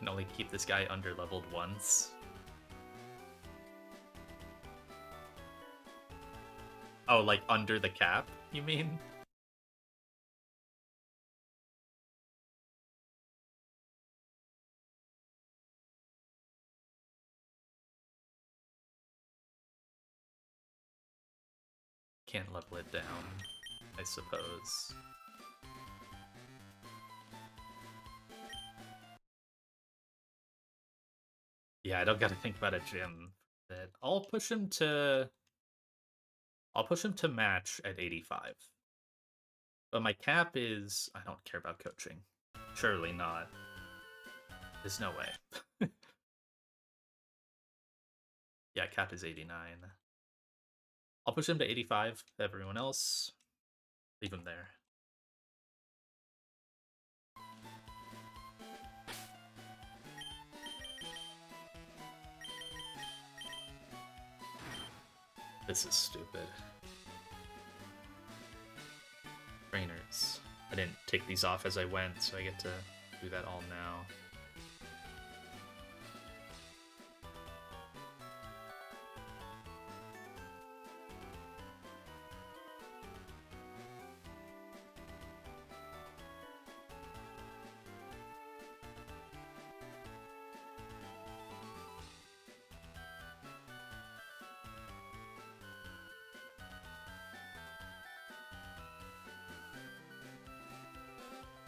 can only keep this guy under-leveled once. Oh, like under the cap, you mean? Can't level it down, I suppose. Yeah, I don't gotta think about a gym. That I'll push him to match at 85. But my cap is I don't care about coaching. Surely not. There's no way. Yeah, cap is 89. I'll push him to 85. Everyone else, leave him there. This is stupid. Trainers. I didn't take these off as I went, so I get to do that all now.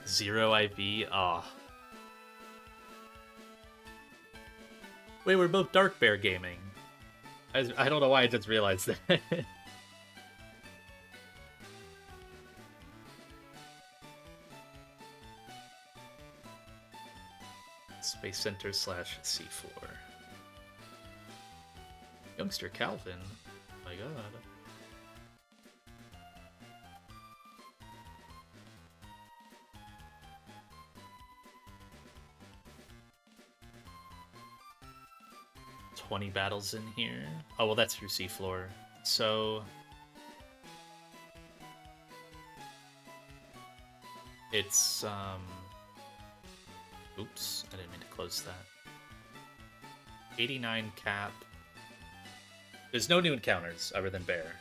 Zero IV? Aw. Oh. Wait, we're both Dark Bear gaming. I don't know why I just realized that. Space Center / C4. Youngster Calvin? Oh my god. $20 battles in here. Oh, well, that's through seafloor. So it's oops, I didn't mean to close that. 89 cap. There's no new encounters other than bear.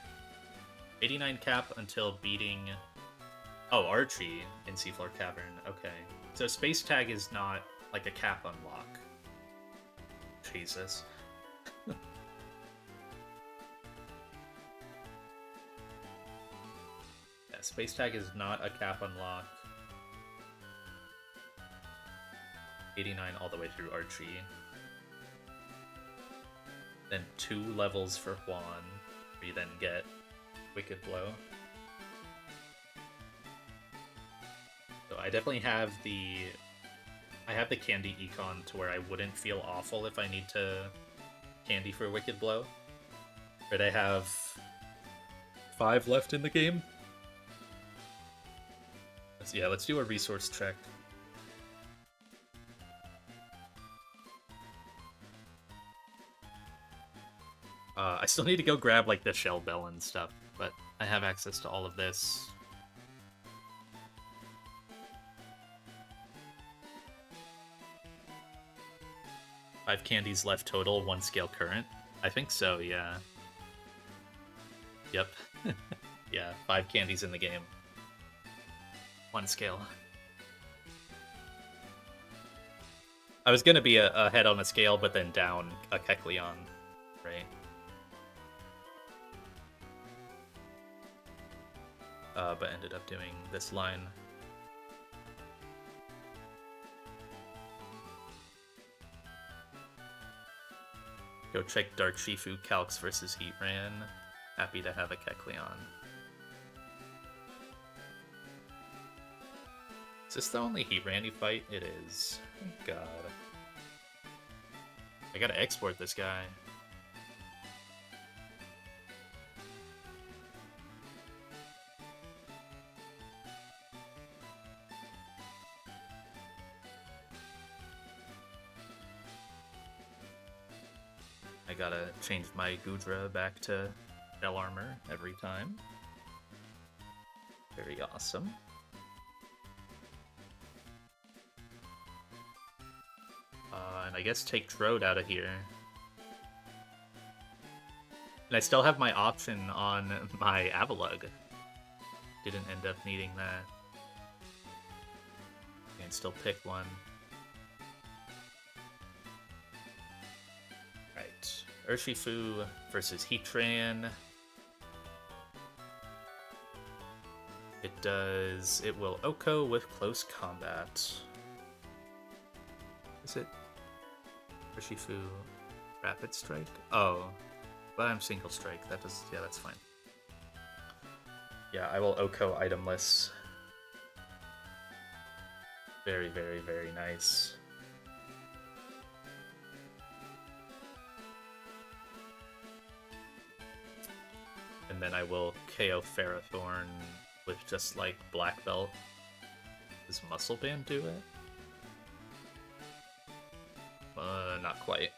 89 cap until beating. Oh, Archie in Seafloor Cavern. Okay. So space tag is not like a cap unlock. Jesus. Yeah, space tag is not a cap unlock. 89 all the way through Archie. Then 2 levels for Juan, where you then get Wicked Blow. So I definitely have the candy econ to where I wouldn't feel awful if I need to candy for Wicked Blow. But I have 5 left in the game. Let's do a resource check. I still need to go grab like the shell bell and stuff, but I have access to all of this. Five candies left total, 1 scale current. I think so, yeah. Yep. Yeah, 5 candies in the game. 1 scale. I was gonna be ahead on a scale, but then down a Kecleon, right? But ended up doing this line. Go check Dark Shifu Calx versus Heatran. Happy to have a Kecleon. Is this the only Heatran you fight? It is. Thank God. I gotta export this guy. I gotta change my Gudra back to Shell Armor every time. Very awesome. And I guess take Drode out of here. And I still have my option on my Avalug. Didn't end up needing that. And still pick one. Right. Urshifu versus Heatran. It will Oko with close combat. Is it Urshifu Rapid Strike? Oh, but I'm Single Strike. That does, yeah, that's fine. Yeah, I will Oko itemless. Very, very, very nice. And then I will KO Ferrothorn with just like Black Belt. Does Muscle Band do it? Not quite.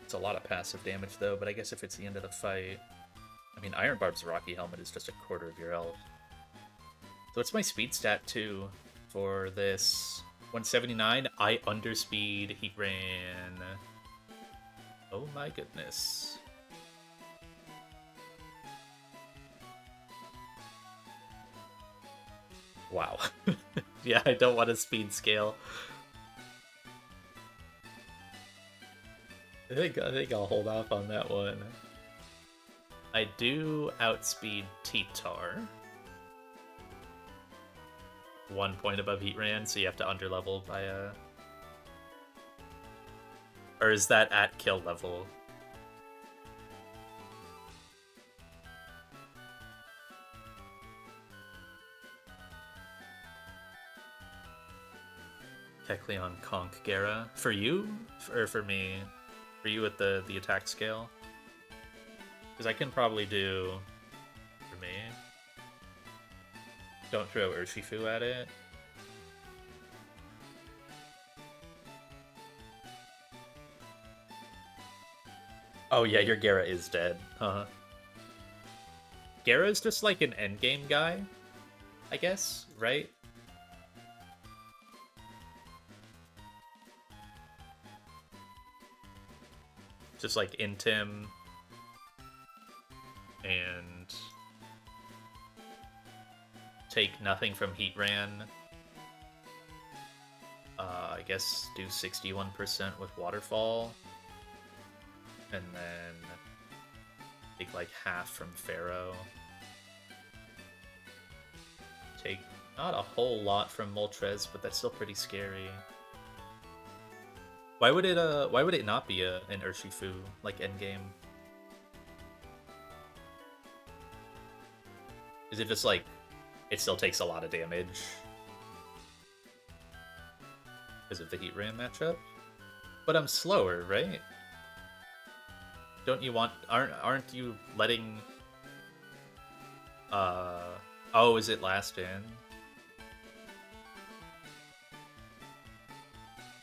It's a lot of passive damage though, but I guess if it's the end of the fight... I mean, Iron Barb's Rocky Helmet is just a quarter of your health. So what's my speed stat too for this? 179, I underspeed Heatran. Oh my goodness. Wow. Yeah, I don't want to speed scale. I think I'll hold off on that one. I do outspeed T-Tar. 1 point above Heatran, so you have to underlevel by a... Or is that at kill level? Kecleon, Conk, Gera. For you? Or for me? For you at the attack scale? Because I can probably do... For me? Don't throw Urshifu at it. Oh yeah, your Gera is dead. Huh. Gera is just like an endgame guy, I guess, right? Just like Intim and take nothing from Heatran. I guess do 61% with Waterfall. And then take like half from Pharaoh. Take not a whole lot from Moltres, but that's still pretty scary. Why would it not be an Urshifu like endgame? Is it just like it still takes a lot of damage because of the Heatran matchup? But I'm slower, right? Don't you want... Aren't you letting... Oh, is it last in?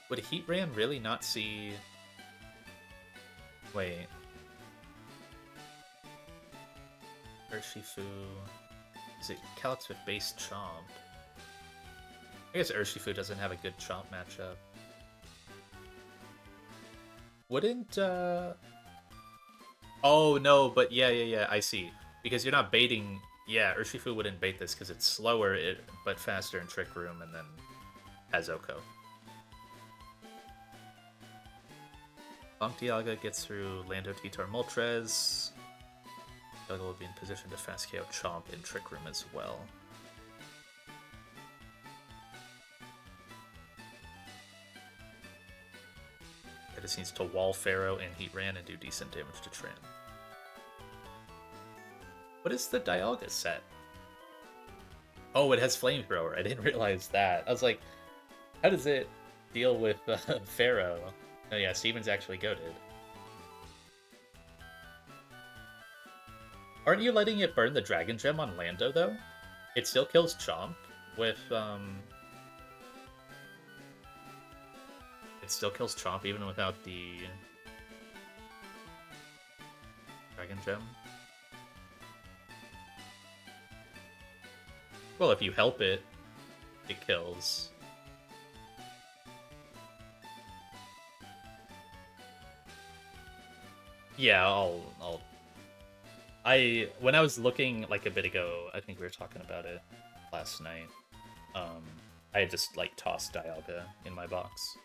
Would Heatran really not see... Wait. Urshifu... Is it Calyx with base Chomp? I guess Urshifu doesn't have a good Chomp matchup. Wouldn't, Oh, no, but yeah, I see. Because you're not baiting... Yeah, Urshifu wouldn't bait this because it's slower, but faster in Trick Room, and then has Oko. Bonk Dialga gets through Lando, T-Tar, Moltres. Dialga will be in position to fast KO Chomp in Trick Room as well. It just needs to wall Pharaoh and Heatran and do decent damage to Tran. What is the Dialga set? Oh, it has Flamethrower. I didn't realize that. I was like, how does it deal with Pharaoh? Oh yeah, Steven's actually goated. Aren't you letting it burn the Dragon Gem on Lando, though? It still kills Chomp with, It still kills Chomp even without the Dragon Gem. Well, if you help it, it kills. Yeah, when I was looking like a bit ago, I think we were talking about it last night. I had just like tossed Dialga in my box.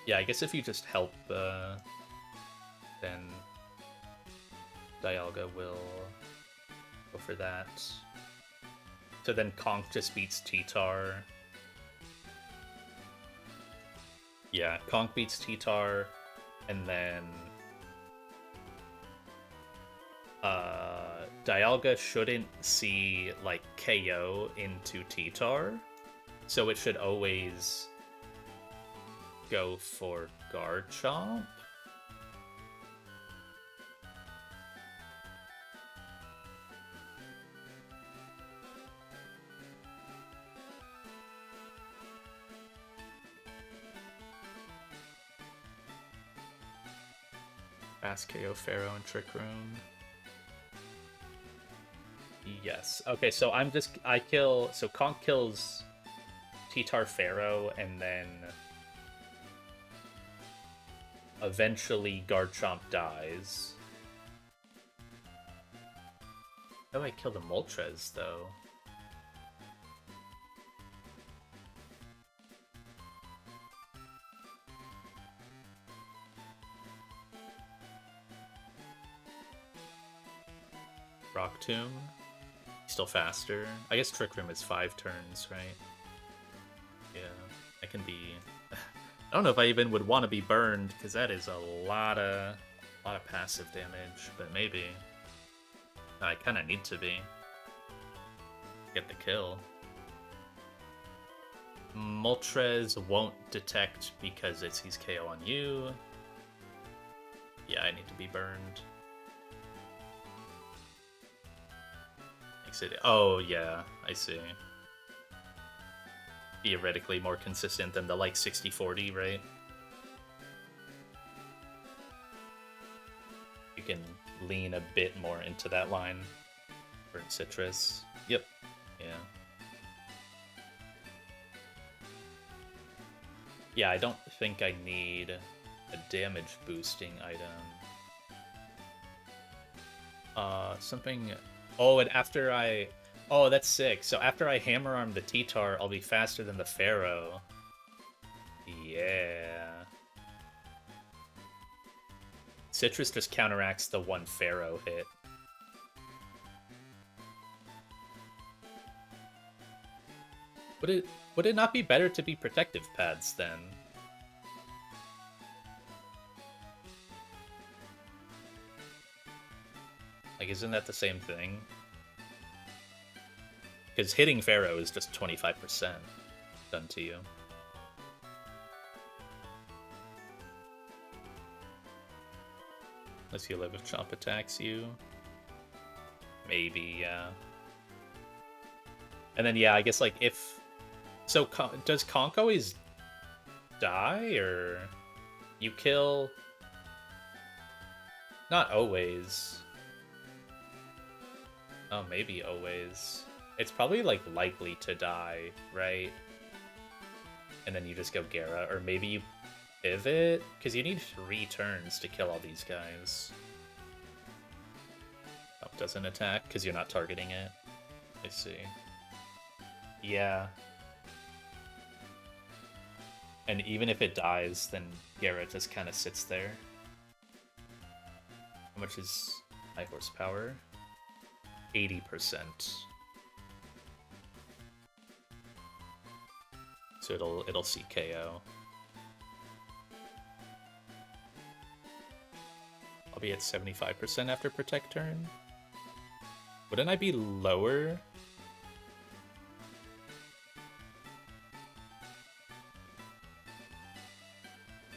Yeah, I guess if you just help, then Dialga will go for that. So then Conk just beats T-Tar. Yeah, Conk beats T-Tar, and then Dialga shouldn't see like KO into T-Tar, so it should always go for Guard Chomp. Fast KO Pharaoh and Trick Room. Yes. Okay, so so Conk kills T-Tar Pharaoh, and then eventually Garchomp dies. How do I kill the Moltres, though? Rock Tomb? Still faster. I guess Trick Room is 5 turns, right? Yeah, I can be... I don't know if I even would want to be burned, because that is a lot of passive damage, but maybe. I kind of need to be. Get the kill. Moltres won't detect because he's KO on you. Yeah, I need to be burned. Oh, yeah, I see. Theoretically more consistent than the, like, 60-40, right? You can lean a bit more into that line for Citrus. Yep. Yeah. Yeah, I don't think I need a damage boosting item. Something... Oh, and after I... Oh, that's sick. So after I Hammer Arm the T-Tar, I'll be faster than the Pharaoh. Yeah. Citrus just counteracts the one Pharaoh hit. Would it not be better to be protective pads then? Like, isn't that the same thing? Because hitting Pharaoh is just 25% done to you. Unless you live if Chomp attacks you. Maybe, yeah. And then, yeah, I guess, like, if... So, does Conk always die, or... You kill... Not always. Oh, maybe always. It's probably, like, likely to die, right? And then you just go Gera, or maybe you pivot? Because you need 3 turns to kill all these guys. Oh, doesn't attack, because you're not targeting it. I see. Yeah. And even if it dies, then Gera just kind of sits there. How much is high horsepower? 80%. So it'll see KO. I'll be at 75% after Protect turn. Wouldn't I be lower?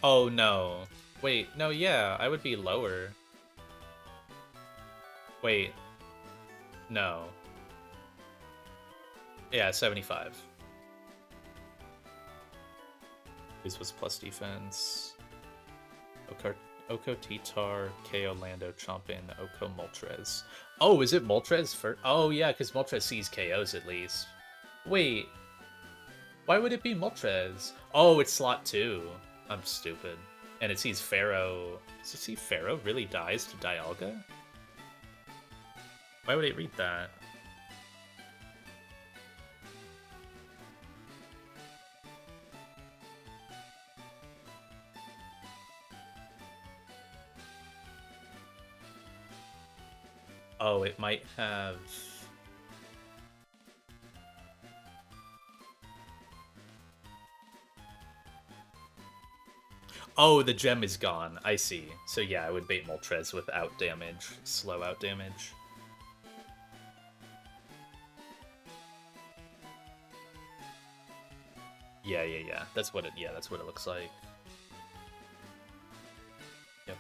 Oh no. Wait, no, yeah, I would be lower. Wait. No. Yeah, 75. This was plus defense. Oko Titar, KO Lando, Chompin, Oko Moltres. Oh, is it Moltres first? Oh, yeah, because Moltres sees KOs at least. Wait. Why would it be Moltres? Oh, it's slot 2. I'm stupid. And it sees Pharaoh. Does it see Pharaoh really dies to Dialga? Why would it read that? Oh, it might have... Oh, the gem is gone. I see. So yeah, I would bait Moltres without damage. Slow out damage. Yeah. That's what it looks like. Yep.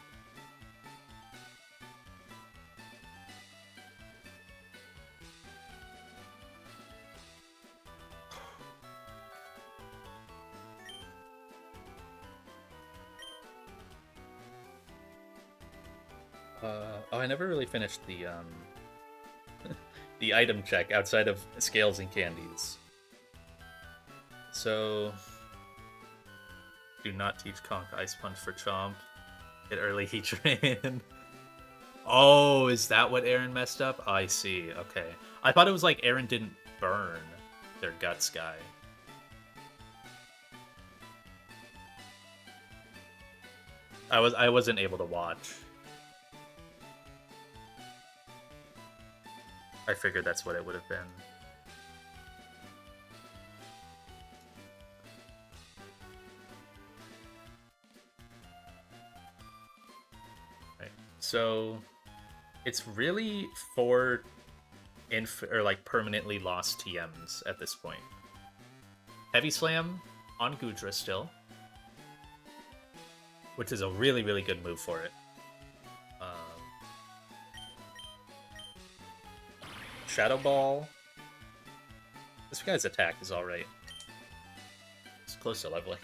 Oh, I never really finished the the item check outside of scales and candies. So, do not teach Conk Ice Punch for Chomp. Get early Heatran. Oh, is that what Aaron messed up? I see. Okay, I thought it was like Aaron didn't burn their Guts guy. I wasn't able to watch. I figured that's what it would have been. Right. So it's really 4 permanently lost TMs at this point. Heavy Slam on Goodra still, which is a really, really good move for it. Shadow Ball. This guy's attack is alright. It's close to leveling.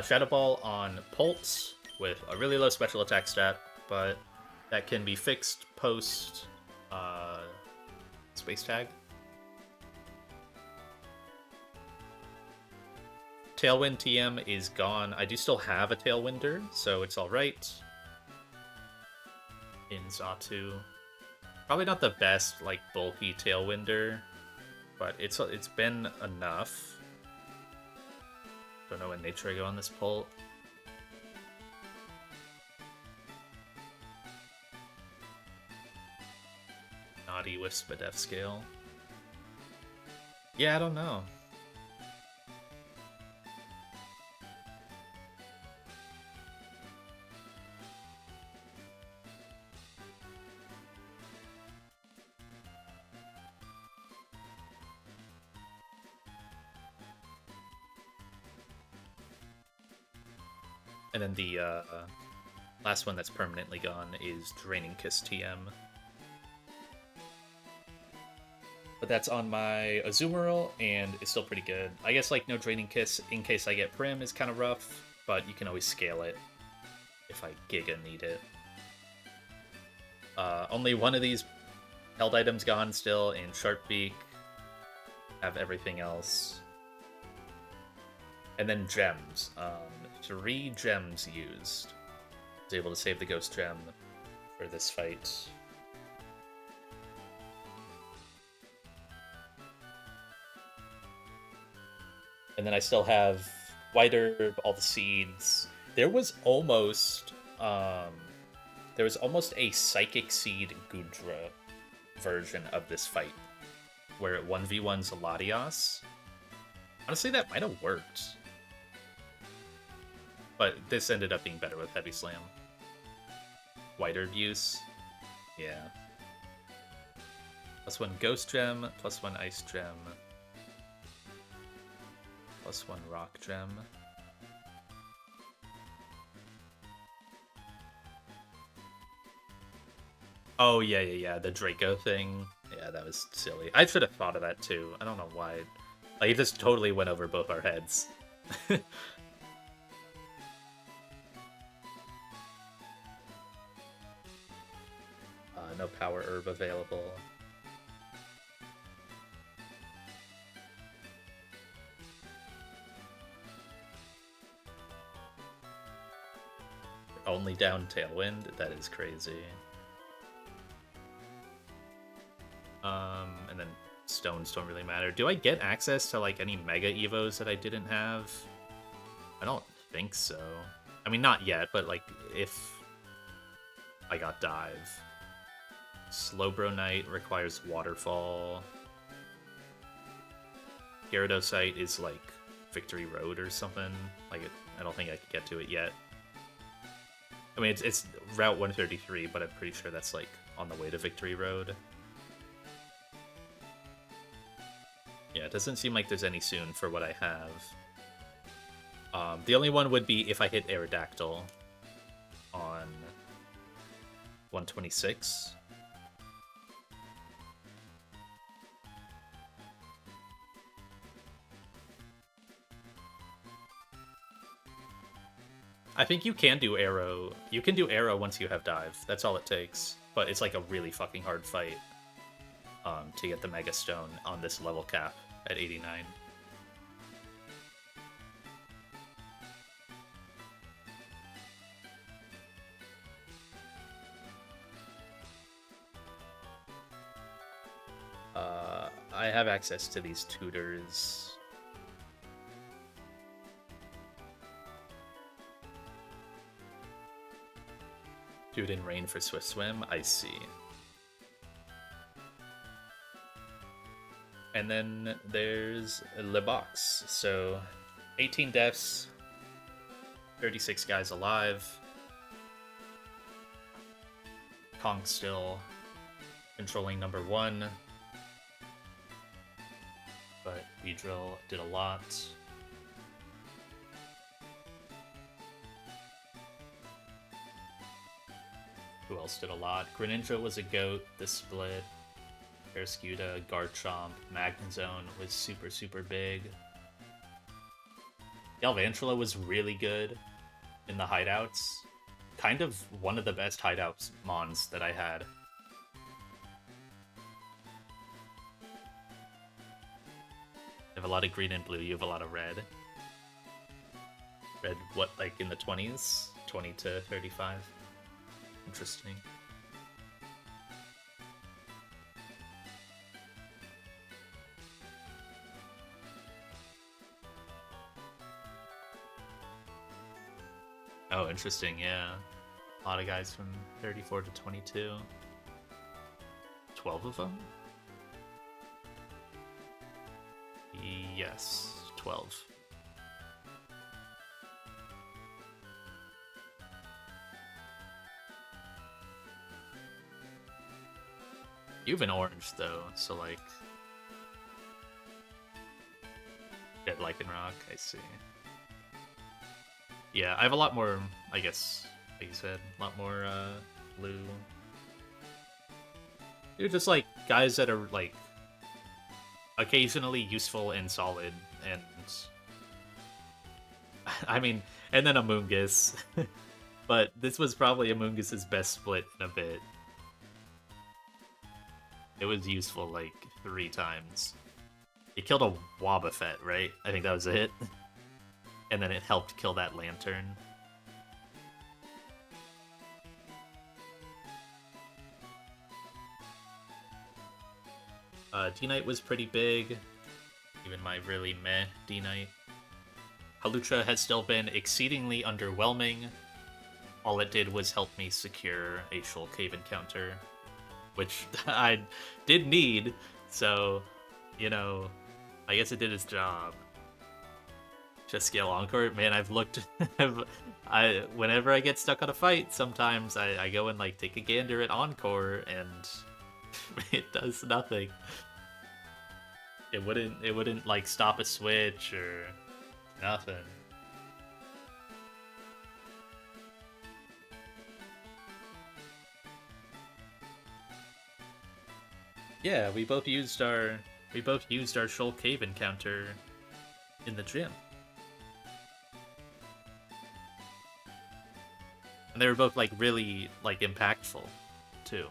Shadow Ball on Pulse with a really low special attack stat, but that can be fixed post Space Tag. Tailwind TM is gone. I do still have a Tailwinder, so it's alright. In Xatu. Probably not the best, like, bulky Tailwinder, but it's been enough. Don't know when nature I go on this pull. Naughty with Spadef scale. Yeah, I don't know. And then the last one that's permanently gone is Draining Kiss TM. But that's on my Azumarill, and it's still pretty good. I guess, like, no Draining Kiss in case I get Prim is kind of rough, but you can always scale it if I giga need it. Only one of these held items gone still, and Sharpbeak. Have everything else. And then gems. 3 gems used. I was able to save the Ghost Gem for this fight. And then I still have White Herb, all the seeds. There was almost a Psychic Seed Goodra version of this fight, where it 1v1s Latias. Honestly, that might have worked. But this ended up being better with Heavy Slam. White Herb use. Yeah. +1 Ghost Gem, +1 Ice Gem, +1 Rock Gem. Oh, yeah, the Draco thing. Yeah, that was silly. I should have thought of that too. I don't know why. Like, it just totally went over both our heads. no power herb available. Only down Tailwind? That is crazy. And then stones don't really matter. Do I get access to like any Mega Evos that I didn't have? I don't think so. I mean, not yet, but like if I got Dive. Slowbro Knight requires Waterfall. Gyarados is like Victory Road or something. Like I don't think I could get to it yet. I mean, it's Route 133, but I'm pretty sure that's like on the way to Victory Road. Yeah, it doesn't seem like there's any soon for what I have. The only one would be if I hit Aerodactyl on 126. I think you can do Arrow. You can do Arrow once you have Dive. That's all it takes. But it's like a really fucking hard fight to get the Mega Stone on this level cap at 89. I have access to these tutors. Dude in Rain for Swift Swim, I see. And then there's Le Box. So 18 deaths, 36 guys alive. Kong still controlling number 1. But Beedrill did a lot. Who else did a lot? Greninja was a goat, the split. Parascuda, Garchomp, Magnezone was super, super big. Galvantula was really good in the hideouts. Kind of one of the best hideouts mons that I had. You have a lot of green and blue, you have a lot of red. Red, what, like in the 20s? 20 to 35? Interesting. Oh, interesting, yeah. A lot of guys from 34 to 22. 12 of them? Yes, 12. You have an orange, though, so, like... Dead Lycanroc, I see. Yeah, I have a lot more, I guess, like you said, a lot more, blue. They're just, like, guys that are, like, occasionally useful and solid, and... I mean, and then Amoonguss. But this was probably Amoongus's best split in a bit. It was useful, like, 3 times. It killed a Wobbuffet, right? I think that was it. And then it helped kill that Lantern. D-Knight was pretty big. Even my really meh D-Knight. Halucha has still been exceedingly underwhelming. All it did was help me secure a Shoal Cave encounter, which I did need, so, you know, I guess it did its job. Just scale Encore? Man, I've looked... whenever I get stuck on a fight, sometimes I go and, like, take a gander at Encore, and it does nothing. It wouldn't, like, stop a switch, or nothing. Yeah, we both used our Shoal Cave encounter in the gym. And they were both, like, really, like, impactful, too.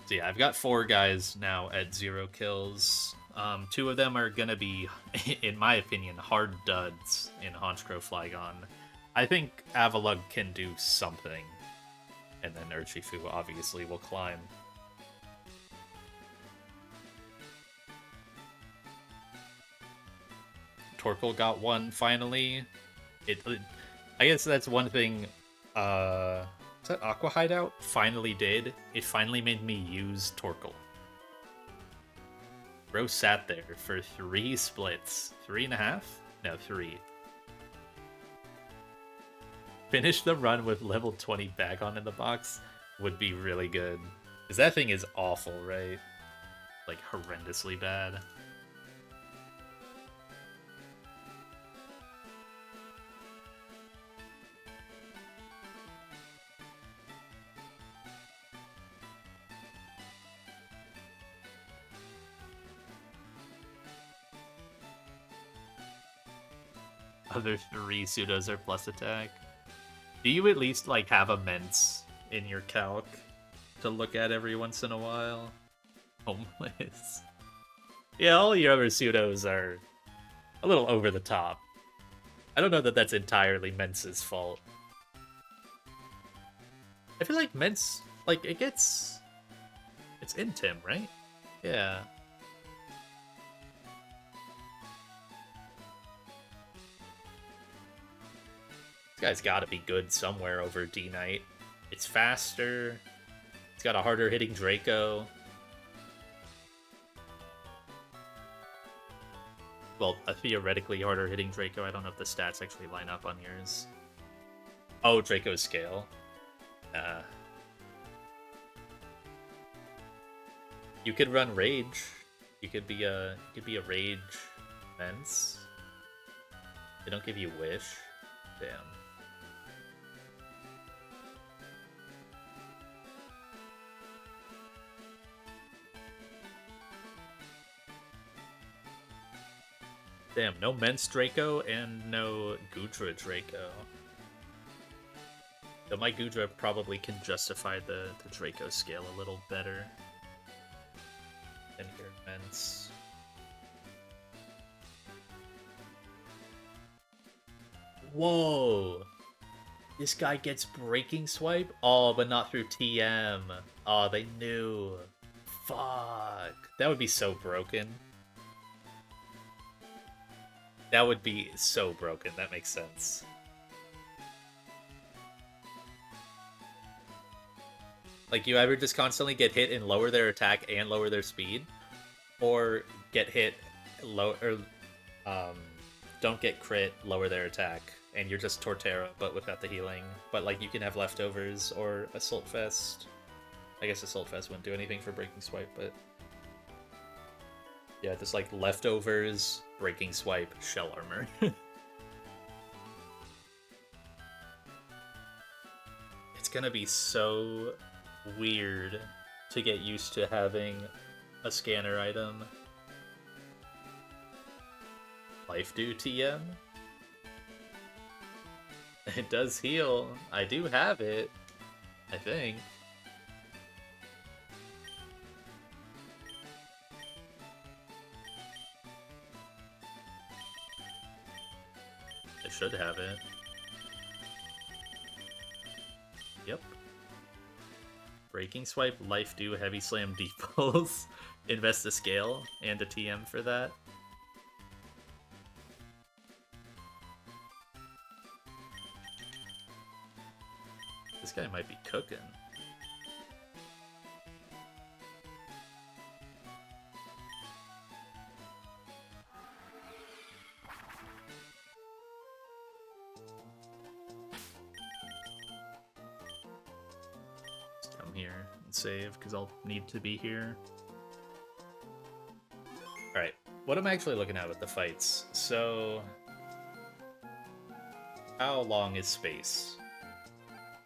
So yeah, I've got 4 guys now at 0 kills. 2 of them are gonna be, in my opinion, hard duds in Honchkrow Flygon. I think Avalugg can do something, and then Urshifu obviously will climb. Torkoal got one finally. I guess that's one thing. Is that Aqua Hideout finally did? It finally made me use Torkoal. Bro sat there for 3 splits. 3.5? No, 3. Finish the run with level 20 back on in the box would be really good. Because that thing is awful, right? Like, horrendously bad. Other 3 pseudos are plus attack. Do you at least, like, have immense in your calc to look at every once in a while? Homeless. Yeah, all your other pseudos are a little over the top. I don't know that that's entirely Mence's fault. I feel like Mence, like, it gets... It's in Tim, right? Yeah. This guy's gotta be good somewhere over D-Knight. It's faster. It's got a harder hitting Draco. Well, a theoretically harder hitting Draco. I don't know if the stats actually line up on yours. Oh, Draco's scale. You could run Rage. You could be a Rage Mence. They don't give you Wish. Damn. Damn, no Mence Draco and no Goodra Draco. Though my Goodra probably can justify the Draco scale a little better than your Mence. Whoa! This guy gets Breaking Swipe? Oh, but not through TM. Oh, they knew. Fuck. That would be so broken. That would be so broken. That makes sense. Like, you either just constantly get hit and lower their attack and lower their speed, or get hit, don't get crit, lower their attack, and you're just Torterra, but without the healing. But, like, you can have Leftovers or Assault Fest. I guess Assault Fest wouldn't do anything for Breaking Swipe, but... yeah, just, like, Leftovers, Breaking Swipe, Shell Armor. It's gonna be so weird to get used to having a scanner item. Life Dew TM? It does heal. I do have it, I think. I should have it. Yep. Breaking Swipe, Life Dew, Heavy Slam, Deep Pulse. Invest a scale and a TM for that. This guy might be cooking. Just come here and save, because I'll need to be here. Alright, what am I actually looking at with the fights? So... how long is space?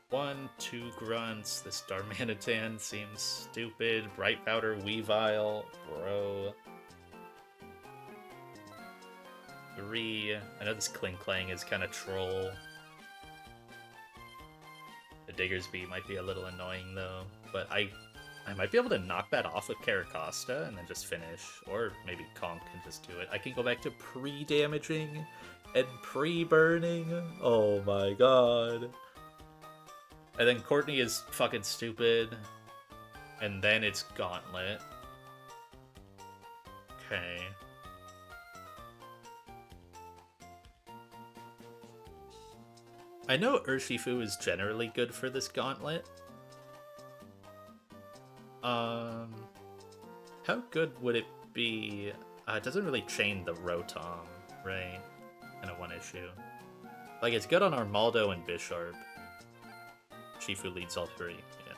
1, 2 grunts, this Darmanitan seems stupid, Bright Powder, Weavile, bro. 3, I know this Kling Klang is kind of troll. The Diggersby might be a little annoying though, but I I might be able to knock that off with Caracosta and then just finish. Or maybe Conk can just do it. I can go back to pre-damaging and pre-burning. Oh my god. And then Courtney is fucking stupid. And then it's Gauntlet. Okay. I know Urshifu is generally good for this Gauntlet. How good would it be? It doesn't really chain the Rotom, right? In a one issue. Like, it's good on Armaldo and Bisharp. Shifu leads all three, yeah.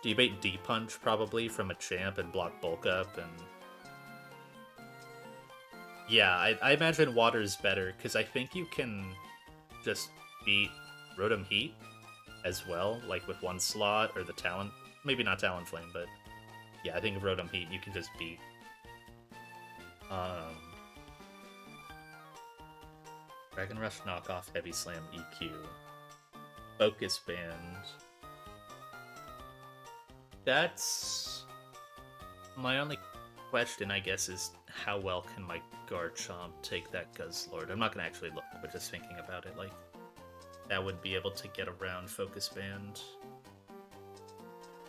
Do you bait D-Punch, probably, from a champ and block Bulk Up, and... Yeah, I imagine Water's better, because I think you can just beat Rotom Heat as well, like with one slot, or the Talon... Maybe not Talonflame, but... Yeah, I think of Rotom Heat, you can just beat. Dragon Rush knockoff, Heavy Slam, EQ. Focus Band. That's... My only question, I guess, is how well can my Garchomp take that Guzzlord? I'm not going to actually look, but just thinking about it, like, that would be able to get around Focus Band.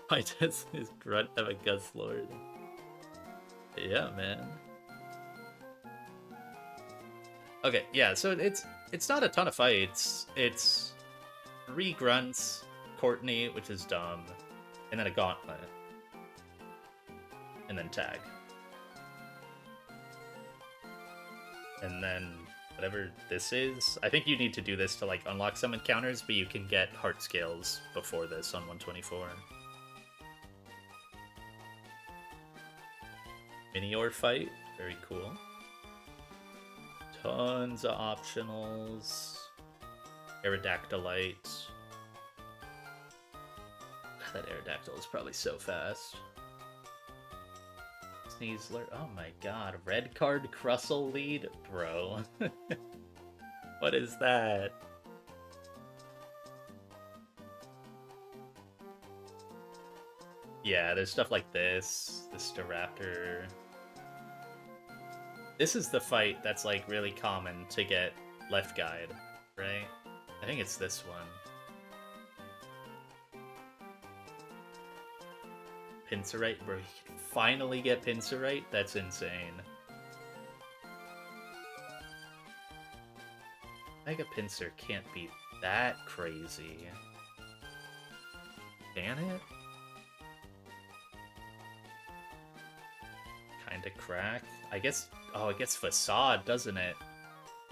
Why does his grunt have a Guzzlord? Yeah, man. Okay, yeah, so it's not a ton of fights. It's 3 grunts, Courtney, which is dumb, and then a Gauntlet. And then Tag. And then whatever this is, I think you need to do this to like unlock some encounters, but you can get Heart Scales before this on 124. Minior fight, very cool. Tons of optionals. Aerodactylite. That Aerodactyl is probably so fast. Sneasler. Oh my god. Red card Crustle lead? Bro. What is that? Yeah, there's stuff like this. The Staraptor. This is the fight that's, like, really common to get left guide, right? I think it's this one. Pinsirite? Bro, you can finally get Pinsirite? That's insane. Mega Pinsir can't be that crazy. Can it? Kinda crack? I guess... Oh, it gets Facade, doesn't it?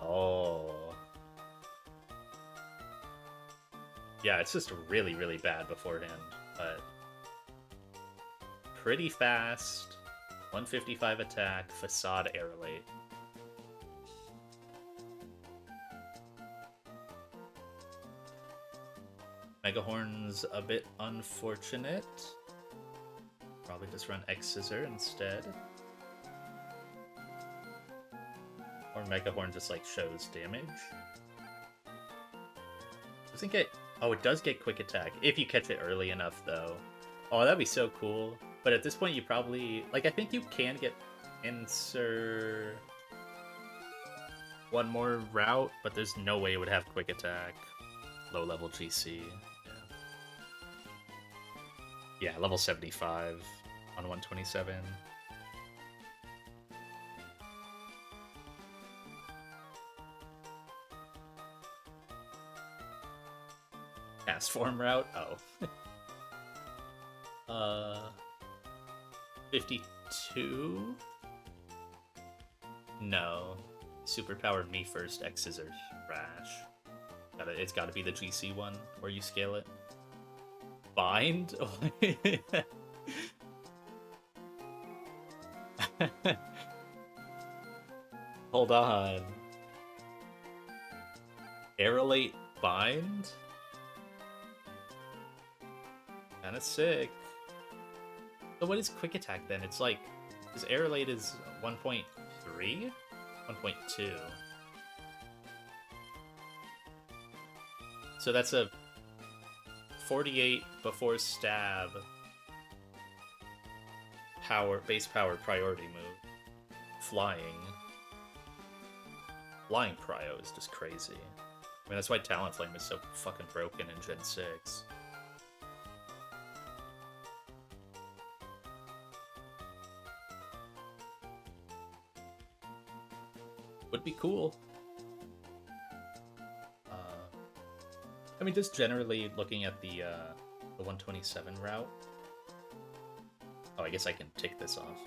Oh. Yeah, it's just really, really bad beforehand, but... Pretty fast. 155 attack, Facade Aerolate. Megahorn's a bit unfortunate. Probably just run X-Scissor instead. Or Megahorn just, like, shows damage. Doesn't get... Oh, it does get Quick Attack. If you catch it early enough, though. Oh, that'd be so cool. But at this point, you probably... Like, I think you can get Pinsir one more route, but there's no way it would have Quick Attack. Low-level GC. Yeah, level 75 on 127. Cast form route? Oh. 52? No. Superpower me first, X Scissors Thrash. It's gotta be the GC one, where you scale it. Bind? Hold on. Aerolate Bind? Kinda sick. So what is Quick Attack then? It's like... His Aerolate is 1.3? 1.2. So that's a 48 before stab. Base power priority move. Flying. Flying prio is just crazy. I mean, that's why Talonflame is so fucking broken in Gen 6. Would be cool. I mean, just generally looking at the 127 route. Oh, I guess I can tick this off.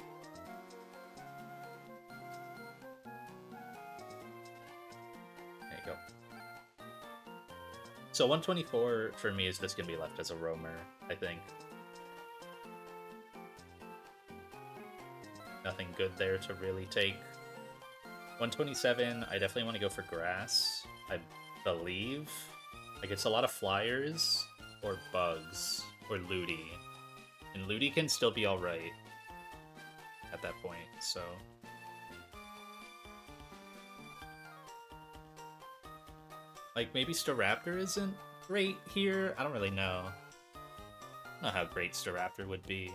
There you go. So 124 for me is just going to be left as a roamer, I think. Nothing good there to really take. 127, I definitely want to go for grass, I believe. Like, it's a lot of flyers, or bugs, or Ludi. And Ludi can still be alright at that point, so... Like, maybe Staraptor isn't great here? I don't really know. I don't know how great Staraptor would be.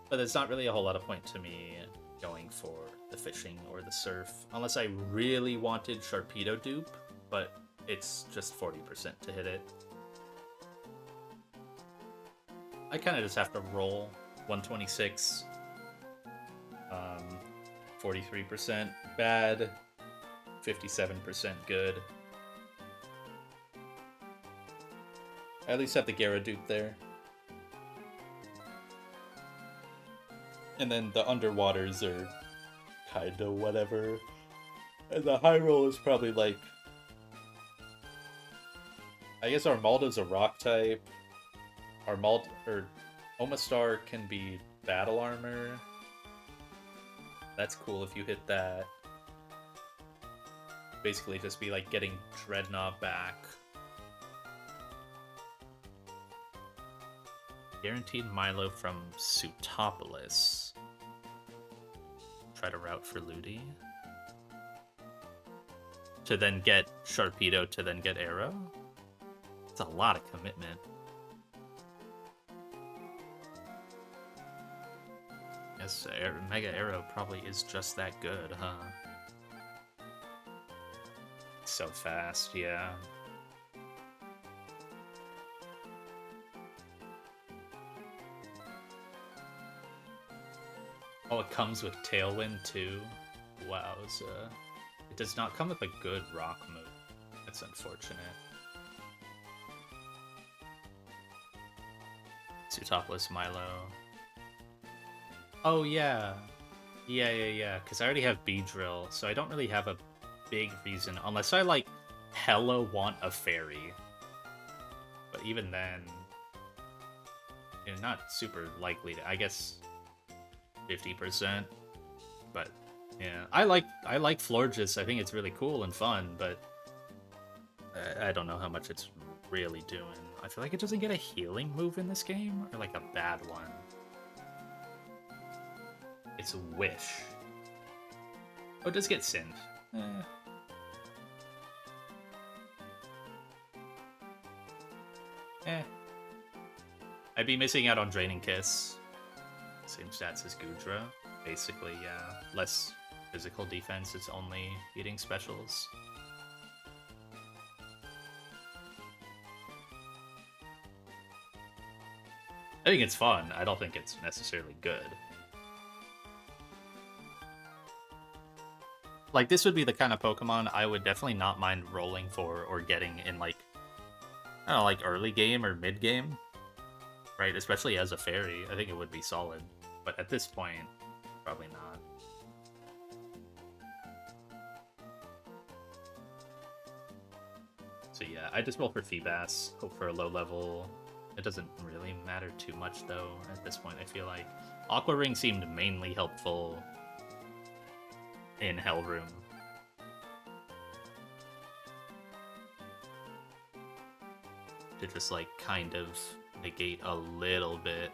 But there's not really a whole lot of point to me going for the fishing or the surf, unless I really wanted Sharpedo dupe, but it's just 40% to hit it. I kind of just have to roll 126, 43% bad, 57% good. I at least have the Gyaradupe there. And then the underwaters are kinda whatever. And the high roll is probably like... I guess Armaldo's a rock type. Omastar can be battle armor. That's cool if you hit that. Basically just be like getting Dreadnought back. Guaranteed Milo from Sutopolis. Try to route for Ludi. To then get Sharpedo, to then get Arrow? It's a lot of commitment. Yes, Mega Arrow probably is just that good, huh? So fast, yeah. Oh, it comes with Tailwind too? Wow, it does not come with a good rock move. That's unfortunate. Sutopolis Milo. Oh yeah. Yeah, because I already have Beedrill, so I don't really have a big reason, unless I like hella want a fairy. But even then, you're not super likely to, I guess 50%. But yeah, I like Florges. I think it's really cool and fun, but I don't know how much it's really doing. I feel like it doesn't get a healing move in this game, or like a bad one. It's a Wish. Oh, it does get Synth. I'd be missing out on Draining Kiss. Same stats as Goodra. Basically, yeah. Less physical defense, it's only eating specials. I think it's fun. I don't think it's necessarily good. Like, this would be the kind of Pokemon I would definitely not mind rolling for or getting in, like, I don't know, like early game or mid game. Right? Especially as a fairy. I think it would be solid. But at this point, probably not. So yeah, I just roll for Feebas, hope for a low level. It doesn't really matter too much though at this point, I feel like. Aqua Ring seemed mainly helpful in Hellroom. To just like kind of negate a little bit.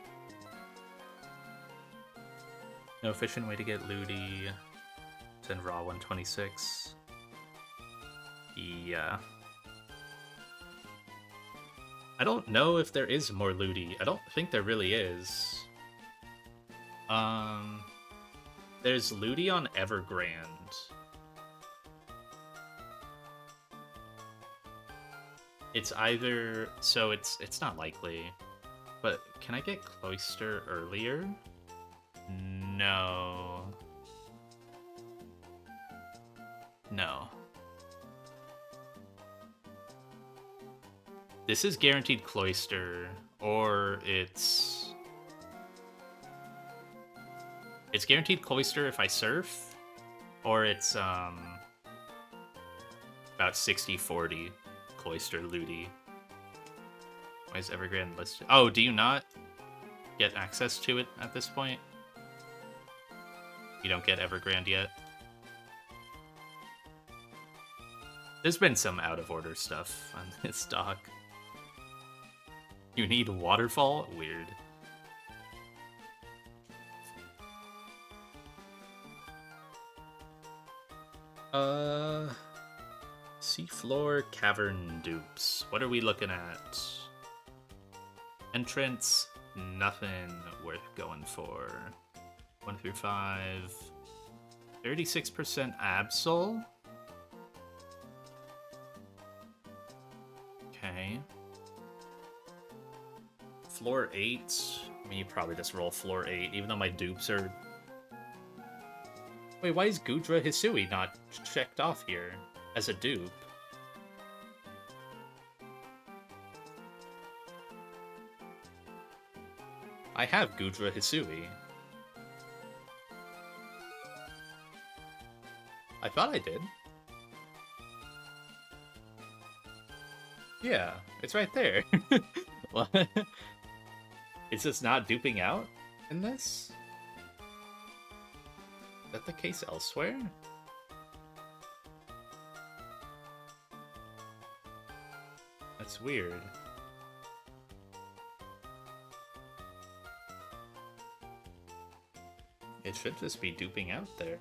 No efficient way to get Ludi. Send Raw 126. Yeah. I don't know if there is more Ludi. I don't think there really is. There's Ludi on Evergrande. It's either... So it's not likely. But can I get Cloister earlier? No. No. This is guaranteed Cloister, or it's... It's guaranteed Cloister if I surf, or it's about 60-40 Cloister Ludi. Why is Evergrande listed? Oh, do you not get access to it at this point? You don't get Evergrande yet? There's been some out-of-order stuff on this dock. You need Waterfall? Weird. Seafloor Cavern dupes. What are we looking at? Entrance, nothing worth going for. 1 through 5. 36% Absol. Okay. Floor 8. I mean, you probably just roll floor 8, even though my dupes are... Wait, why is Gudra Hisui not checked off here as a dupe? I have Gudra Hisui. I thought I did. Yeah, it's right there. What? It's just not duping out in this? Is that the case elsewhere? That's weird. It should just be duping out there.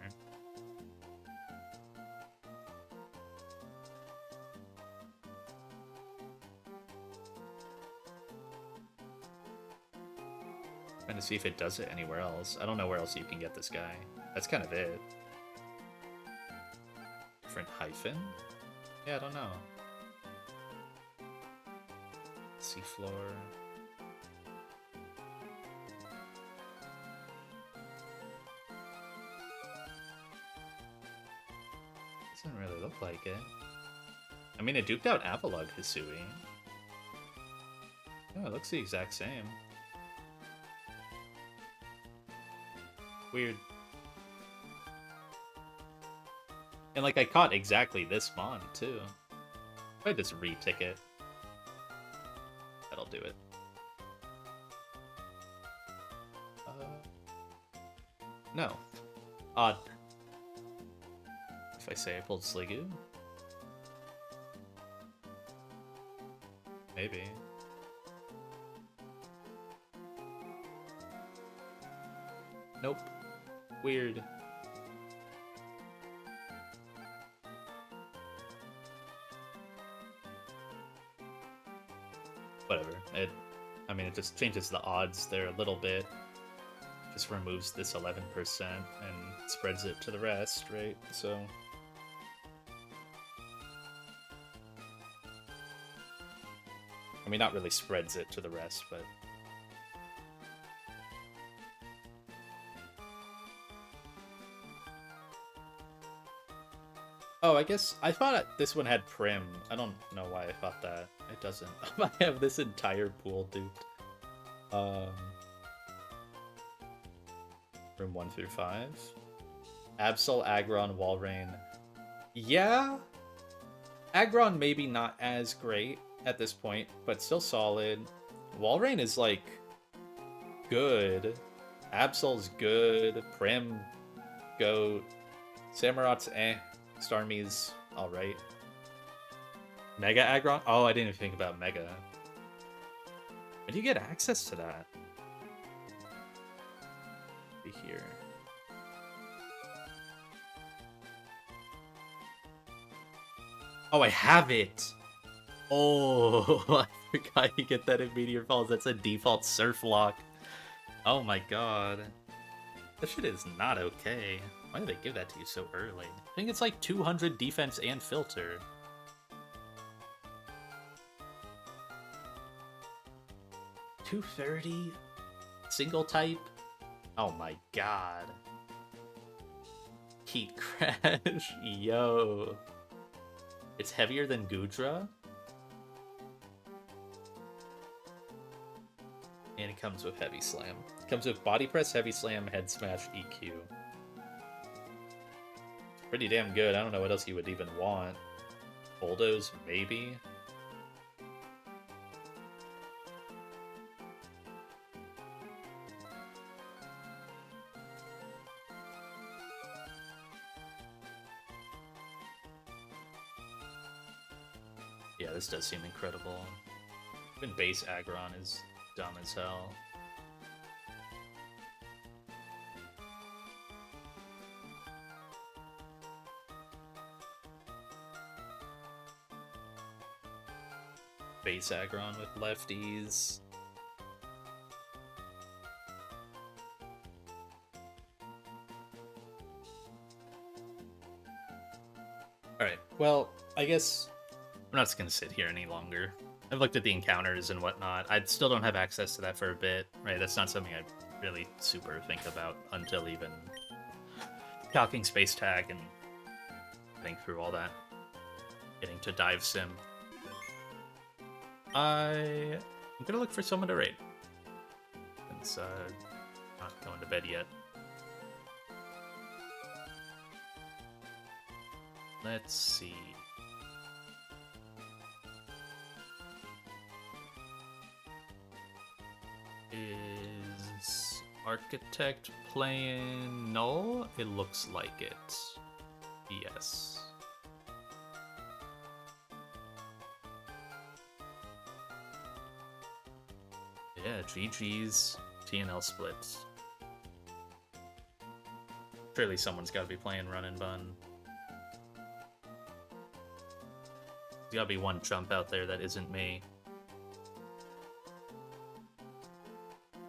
Trying to see if it does it anywhere else. I don't know where else you can get this guy. That's kind of it. Different hyphen? Yeah, I don't know. Seafloor. Doesn't really look like it. I mean, it duped out Avalugg Hisui. Oh, it looks the exact same. Weird. And, like, I caught exactly this mon, too. If I just re-tick it, that'll do it. No. Odd. If I say I pulled Sliggoo? Maybe. Nope. Weird. Whatever. I mean, it just changes the odds there a little bit. Just removes this 11% and spreads it to the rest, right? So... I mean, not really spreads it to the rest, but... Oh, I guess I thought this one had Prim. I don't know why I thought that. It doesn't. I have this entire pool duped. From 1 through 5. Absol, Aggron, Walrein. Yeah? Aggron maybe not as great at this point, but still solid. Walrein is, like, good. Absol's good. Prim, goat. Samurot's eh. Starmie's alright. Mega Aggron? Oh, I didn't even think about Mega. How do you get access to that? Be here. Oh, I have it! Oh, I Forgot you get that in Meteor Falls. That's a default surf lock. Oh my god. This shit is not okay. Why did they give that to you so early? I think it's like 200 defense and filter. $230? Single type? Oh my god. Heat Crash? Yo. It's heavier than Gudra? And it comes with Heavy Slam. It comes with Body Press, Heavy Slam, Head Smash, EQ. It's pretty damn good. I don't know what else you would even want. Bulldoze, maybe? Yeah, this does seem incredible. Even base Aggron is dumb as hell. Base Aggron with lefties. Alright, well, I guess I'm not just gonna sit here any longer. I've looked at the encounters and whatnot. I still don't have access to that for a bit, right? That's not something I really super think about until even calcing space tag and getting through all that. Getting to dive sim. I'm gonna look for someone to raid. Since not going to bed yet. Let's see. Is Architect playing null? It looks like it. Yes. Yeah, GG's TNL splits. Surely someone's gotta be playing Run and Bun. There's gotta be one chump out there that isn't me.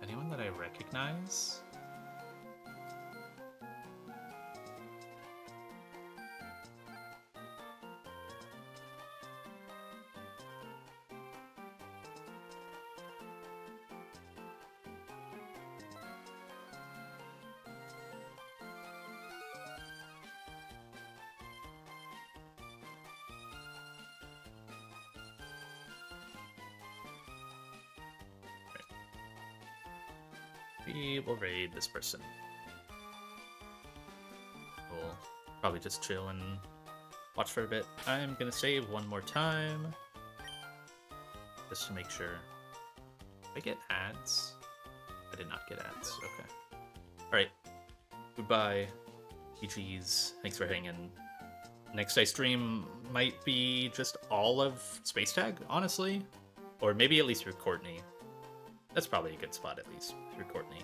Anyone that I recognize? We will raid this person. We'll probably just chill and watch for a bit. I'm gonna save one more time. Just to make sure. Did I get ads? I did not get ads. Okay. Alright. Goodbye. GG's. Thanks for hanging. Next I stream might be just all of Space Tag, honestly. Or maybe at least through Courtney. That's probably a good spot, at least, through Courtney.